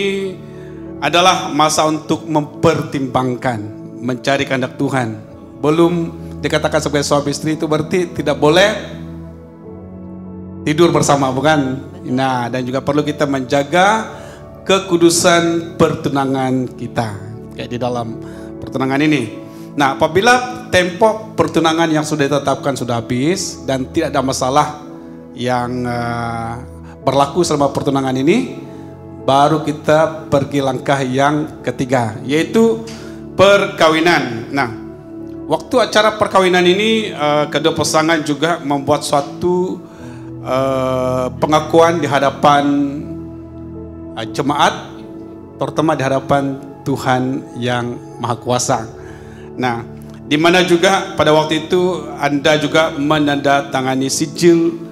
adalah masa untuk mempertimbangkan, mencari kehendak Tuhan. Belum dikatakan sebagai suami istri itu berarti tidak boleh tidur bersama, bukan? Nah, dan juga perlu kita menjaga kekudusan pertunangan kita kayak di dalam pertunangan ini. Nah, apabila tempo pertunangan yang sudah ditetapkan sudah habis dan tidak ada masalah yang berlaku selama pertunangan ini, baru kita pergi langkah yang ketiga, yaitu perkawinan. Nah, waktu acara perkawinan ini kedua pasangan juga membuat suatu pengakuan di hadapan jemaat, terutama di hadapan Tuhan yang Maha Kuasa. Nah, di mana juga pada waktu itu Anda juga menandatangani sijil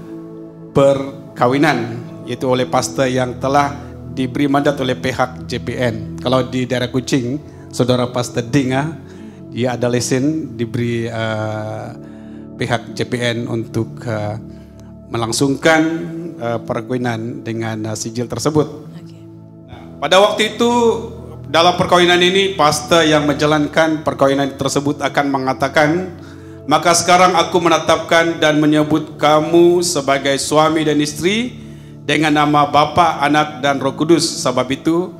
perkawinan, yaitu oleh pastor yang telah diberi mandat oleh pihak JPN. Kalau di daerah Kuching, saudara Pastor Ding, dia ada lesen diberi pihak JPN untuk melangsungkan perkawinan dengan sijil tersebut. Nah, pada waktu itu dalam perkawinan ini, pastor yang menjalankan perkawinan tersebut akan mengatakan, maka sekarang aku menetapkan dan menyebut kamu sebagai suami dan istri dengan nama Bapa, Anak, dan Roh Kudus. Sebab itu,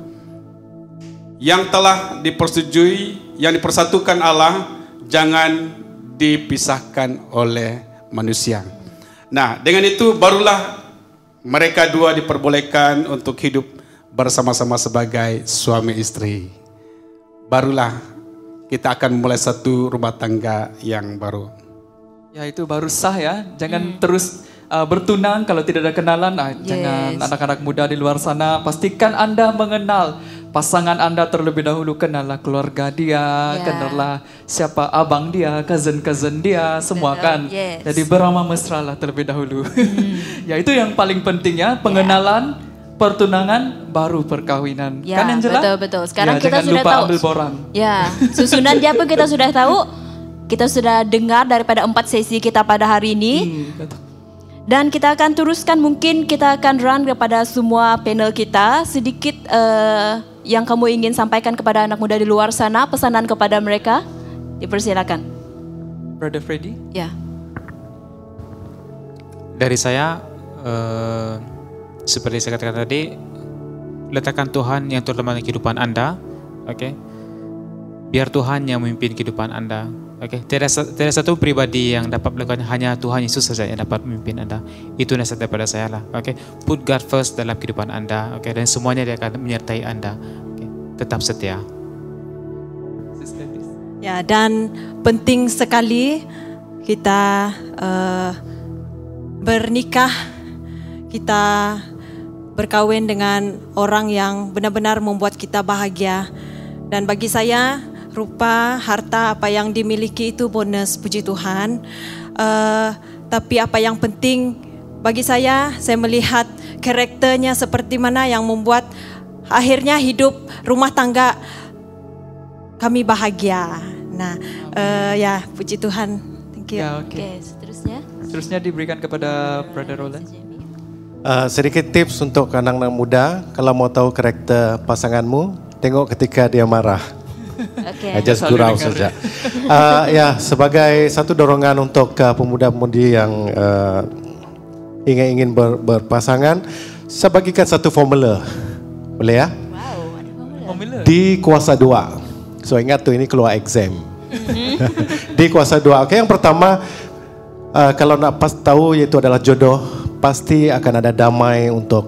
yang telah dipersetujui, yang dipersatukan Allah, jangan dipisahkan oleh manusia. Nah, dengan itu barulah mereka dua diperbolehkan untuk hidup bersama-sama sebagai suami istri. Barulah kita akan memulai satu rumah tangga yang baru. Ya, itu baru sah ya. Jangan terus bertunang kalau tidak ada kenalan. Jangan anak-anak muda di luar sana. Pastikan Anda mengenal pasangan Anda terlebih dahulu. Kenallah keluarga dia, kenallah siapa abang dia, cousin dia, semua kan. Jadi beramah mesra lah terlebih dahulu. Ya, itu yang paling penting ya, pengenalan, pertunangan, baru perkawinan. Ya, kan Angela? betul. Sekarang ya, kita jangan sudah lupa tahu. ambil borang. Ya, susunan dia pun kita sudah tahu. Kita sudah dengar daripada 4 sesi kita pada hari ini. Dan kita akan teruskan, mungkin kita akan run kepada semua panel kita. Sedikit yang kamu ingin sampaikan kepada anak muda di luar sana, pesanan kepada mereka, dipersilakan. Brother Freddy? Ya. Dari saya, seperti saya katakan tadi, letakkan Tuhan yang terutama dalam kehidupan Anda, oke? Biar Tuhan yang memimpin kehidupan Anda, oke? Tidak satu pribadi yang dapat melakukan, hanya Tuhan Yesus saja yang dapat memimpin Anda. Itu nasihat daripada saya lah, oke? Put God first dalam kehidupan Anda, oke? Dan semuanya Dia akan menyertai Anda, oke? Tetap setia. Ya, dan penting sekali kita bernikah, kita berkahwin dengan orang yang benar-benar membuat kita bahagia. Dan bagi saya, rupa, harta, apa yang dimiliki itu bonus, puji Tuhan. Tapi apa yang penting bagi saya melihat karakternya seperti mana yang membuat akhirnya hidup rumah tangga kami bahagia. Nah, ya puji Tuhan. Thank you. Ya, oke. Seterusnya. Seterusnya diberikan kepada Brother Roland. Sedikit tips untuk anak-anak muda, kalau mau tahu karakter pasanganmu, tengok ketika dia marah. Just gurau saja. Ya, sebagai satu dorongan untuk pemuda-pemudi yang ingin berpasangan, saya bagikan satu formula. Boleh ya? Formula. Di kuasa 2. So ingat tuh, ini keluar exam. Di kuasa 2. Oke, yang pertama, kalau nak tahu yaitu adalah jodoh, pasti akan ada damai untuk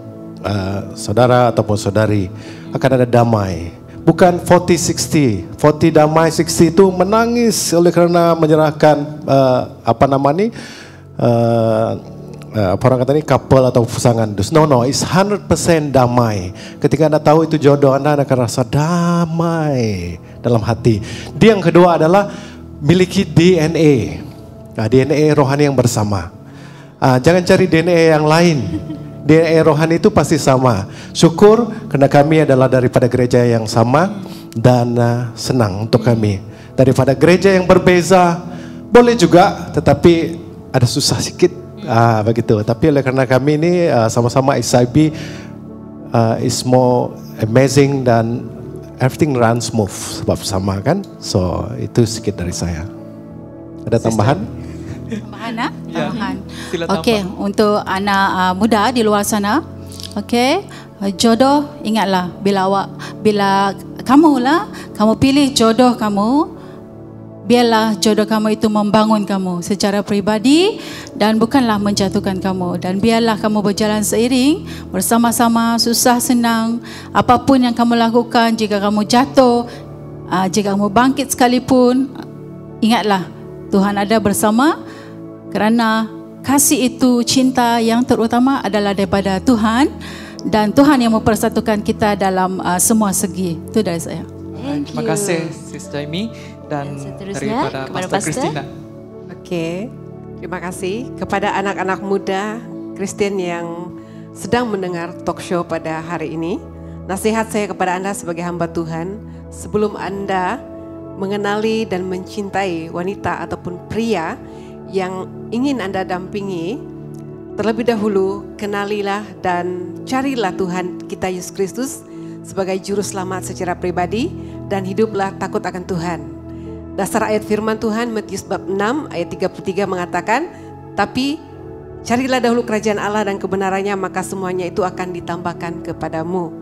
saudara ataupun saudari. Akan ada damai. Bukan 40-60. 40 damai, 60 itu menangis oleh kerana menyerahkan apa orang kata ni, couple atau pasangan. No, it's 100% damai. Ketika anda tahu itu jodoh, anda akan rasa damai dalam hati. Yang kedua adalah miliki DNA. DNA rohani yang bersama. Jangan cari DNA yang lain. DNA rohani itu pasti sama. Syukur kerana kami adalah daripada gereja yang sama dan senang untuk kami. Daripada gereja yang berbeza, boleh juga, tetapi ada susah sikit. Begitu. Tapi oleh kerana kami ini sama-sama SIB is more amazing dan everything runs smooth sebab sama kan. So itu sedikit dari saya. Ada tambahan? Tambahan, Ya. tambahan. Sila Okey, untuk anak muda di luar sana, okey, jodoh, ingatlah bila kamu pilih jodoh kamu, biarlah jodoh kamu itu membangun kamu secara pribadi dan bukanlah menjatuhkan kamu. Dan biarlah kamu berjalan seiring bersama-sama, susah senang, apapun yang kamu lakukan, jika kamu jatuh, jika kamu bangkit sekalipun, ingatlah Tuhan ada bersama, kerana kasih itu, cinta yang terutama adalah daripada Tuhan, dan Tuhan yang mempersatukan kita dalam semua segi. Itu dari saya. Terima kasih Sis Jaime dan seterusnya daripada kepada Pastor Pastor. Christina. Oke, terima kasih kepada anak-anak muda Kristen yang sedang mendengar talk show pada hari ini. Nasihat saya kepada Anda sebagai hamba Tuhan, sebelum Anda mengenali dan mencintai wanita ataupun pria yang ingin Anda dampingi, terlebih dahulu kenalilah dan carilah Tuhan kita Yesus Kristus sebagai juru selamat secara pribadi dan hiduplah takut akan Tuhan. Dasar ayat firman Tuhan Matius bab 6 ayat 33 mengatakan, tapi carilah dahulu kerajaan Allah dan kebenarannya, maka semuanya itu akan ditambahkan kepadamu.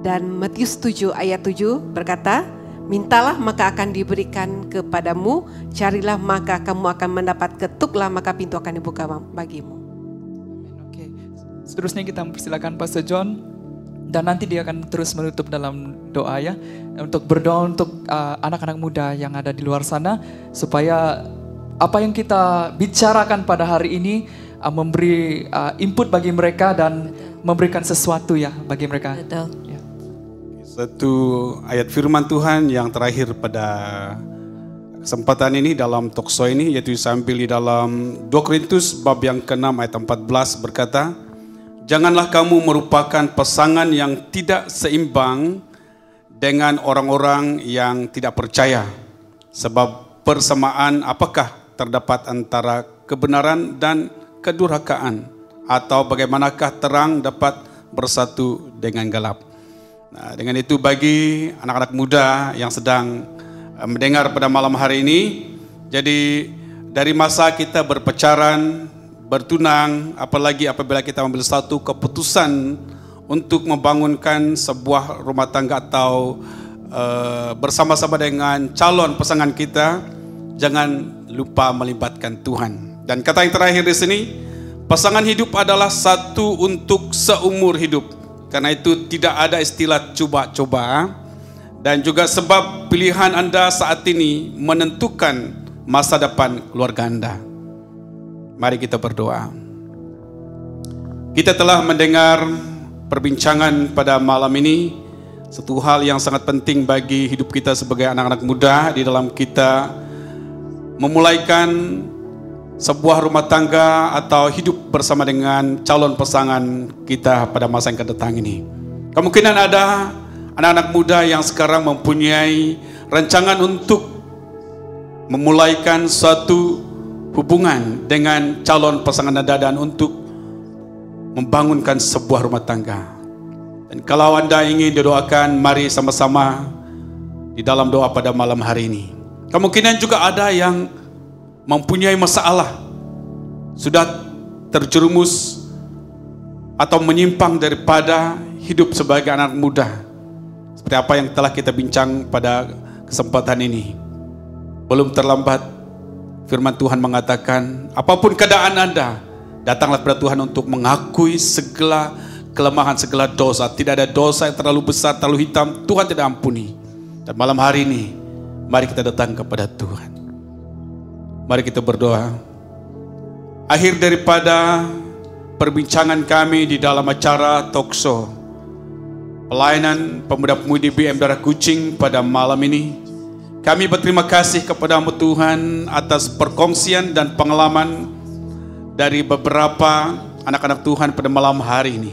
Dan Matius 7 ayat 7 berkata, mintalah maka akan diberikan kepadamu, carilah maka kamu akan mendapat, ketuklah maka pintu akan dibuka bagimu. Oke. Seterusnya kita mempersilakan Pastor John, dan nanti dia akan terus menutup dalam doa ya, untuk berdoa untuk anak-anak muda yang ada di luar sana, supaya apa yang kita bicarakan pada hari ini memberi input bagi mereka dan memberikan sesuatu ya bagi mereka. Betul. Ya. Satu ayat firman Tuhan yang terakhir pada kesempatan ini dalam talkshow ini, yaitu diambil di dalam 2 Korintus bab yang ke-6 ayat 14 berkata, janganlah kamu merupakan pasangan yang tidak seimbang dengan orang-orang yang tidak percaya. Sebab persamaan apakah terdapat antara kebenaran dan kedurhakaan, atau bagaimanakah terang dapat bersatu dengan gelap. Nah, dengan itu bagi anak-anak muda yang sedang mendengar pada malam hari ini, jadi dari masa kita berpacaran, bertunang, apalagi apabila kita ambil satu keputusan untuk membangunkan sebuah rumah tangga atau bersama-sama dengan calon pasangan kita, jangan lupa melibatkan Tuhan. Dan kata yang terakhir di sini, pasangan hidup adalah satu untuk seumur hidup. Karena itu tidak ada istilah coba-coba. Dan juga sebab pilihan Anda saat ini menentukan masa depan keluarga Anda. Mari kita berdoa. Kita telah mendengar perbincangan pada malam ini, satu hal yang sangat penting bagi hidup kita sebagai anak-anak muda di dalam kita memulaikan sebuah rumah tangga atau hidup bersama dengan calon pasangan kita pada masa yang akan datang ini. Kemungkinan ada anak-anak muda yang sekarang mempunyai rancangan untuk memulaikan suatu hubungan dengan calon pasangan Anda dan untuk membangunkan sebuah rumah tangga. Dan kalau Anda ingin didoakan, mari sama-sama di dalam doa pada malam hari ini. Kemungkinan juga ada yang mempunyai masalah, sudah terjerumus atau menyimpang daripada hidup sebagai anak muda. Seperti apa yang telah kita bincang pada kesempatan ini. Belum terlambat, firman Tuhan mengatakan, apapun keadaan Anda, datanglah kepada Tuhan untuk mengakui segala kelemahan, segala dosa. Tidak ada dosa yang terlalu besar, terlalu hitam, Tuhan tidak ampuni. Dan malam hari ini, mari kita datang kepada Tuhan. Mari kita berdoa. Akhir daripada perbincangan kami di dalam acara talkshow pelayanan pemuda-pemudi BM Darah Kucing pada malam ini, kami berterima kasih kepada-Mu Tuhan atas perkongsian dan pengalaman dari beberapa anak-anak Tuhan pada malam hari ini.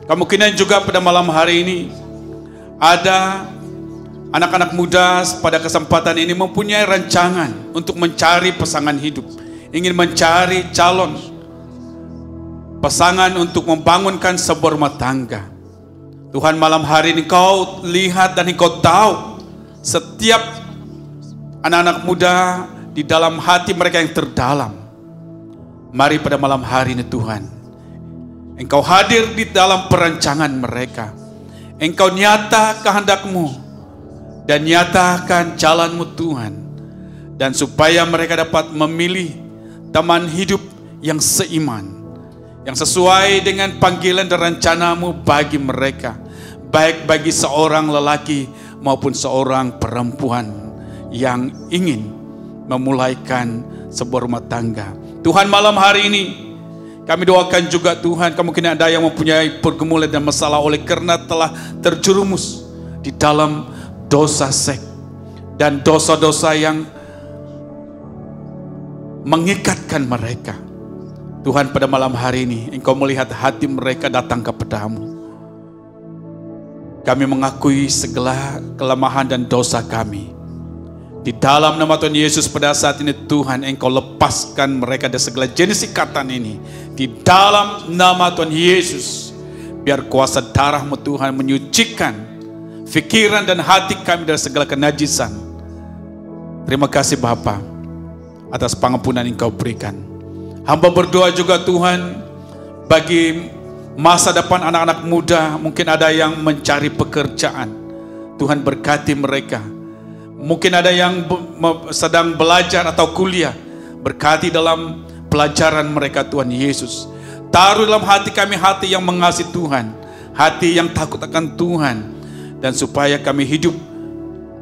Kemungkinan juga pada malam hari ini ada anak-anak muda pada kesempatan ini mempunyai rancangan untuk mencari pasangan hidup, ingin mencari calon pasangan untuk membangunkan sebuah rumah tangga. Tuhan, malam hari ini Kau lihat dan Engkau tahu setiap anak-anak muda di dalam hati mereka yang terdalam. Mari pada malam hari ini Tuhan, Engkau hadir di dalam perancangan mereka. Engkau nyata kehendak-Mu dan nyatakan jalan-Mu Tuhan. Dan supaya mereka dapat memilih teman hidup yang seiman, yang sesuai dengan panggilan dan rencana-Mu bagi mereka, baik bagi seorang lelaki maupun seorang perempuan yang ingin memulaikan sebuah rumah tangga. Tuhan, malam hari ini kami doakan juga Tuhan, kemungkinan ada yang mempunyai pergumulan dan masalah oleh karena telah terjerumus di dalam dosa seks dan dosa-dosa yang mengikatkan mereka. Tuhan, pada malam hari ini Engkau melihat hati mereka datang kepada-Mu. Kami mengakui segala kelemahan dan dosa kami. Di dalam nama Tuhan Yesus pada saat ini Tuhan, Engkau lepaskan mereka dari segala jenis ikatan ini. Di dalam nama Tuhan Yesus, biar kuasa darah-Mu Tuhan menyucikan fikiran dan hati kami dari segala kenajisan. Terima kasih Bapa atas pengampunan Engkau berikan. Hamba berdoa juga Tuhan bagi masa depan anak-anak muda. Mungkin ada yang mencari pekerjaan, Tuhan berkati mereka. Mungkin ada yang sedang belajar atau kuliah, berkati dalam pelajaran mereka Tuhan Yesus. Taruh dalam hati kami hati yang mengasihi Tuhan, hati yang takut akan Tuhan, dan supaya kami hidup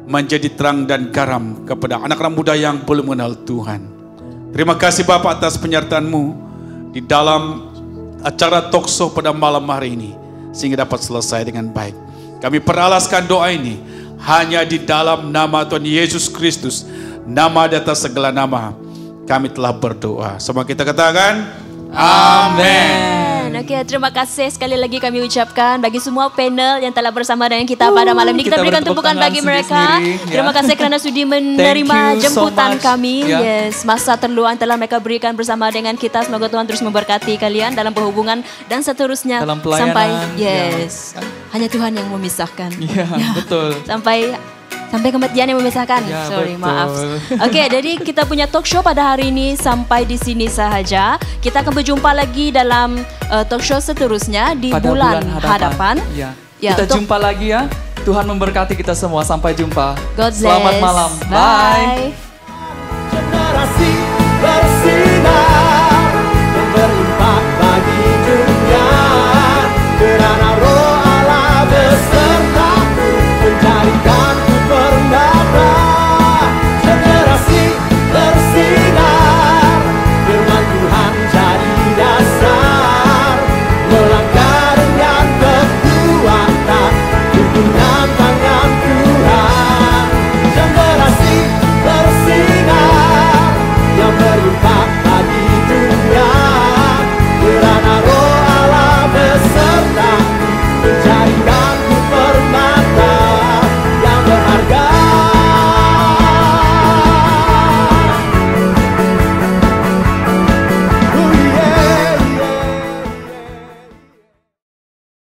menjadi terang dan garam kepada anak-anak muda yang belum mengenal Tuhan. Terima kasih Bapak atas penyertaan-Mu di dalam acara talkshow pada malam hari ini, sehingga dapat selesai dengan baik. Kami peralaskan doa ini hanya di dalam nama Tuhan Yesus Kristus, nama di atas segala nama. Kami telah berdoa. Semua kita katakan, Amin. Okey, terima kasih sekali lagi kami ucapkan bagi semua panel yang telah bersama dengan kita pada malam ini. Kita berikan tepukan bagi mereka. Terima kasih kerana sudi menerima jemputan kami. Yes, masa terluang telah mereka berikan bersama dengan kita. Semoga Tuhan terus memberkati kalian dalam berhubungan dan seterusnya dalam pelayanan. Sampai hanya Tuhan yang memisahkan. Ya, betul. Sampai kematian yang memisahkan. Ya, Sorry, betul. maaf. Okey, jadi kita punya talk show pada hari ini sampai di sini sahaja. Kita akan berjumpa lagi dalam talk show seterusnya di Pada bulan hadapan. Ya. Ya, Kita jumpa lagi ya. Tuhan memberkati kita semua. Sampai jumpa. God bless. Selamat malam. Bye.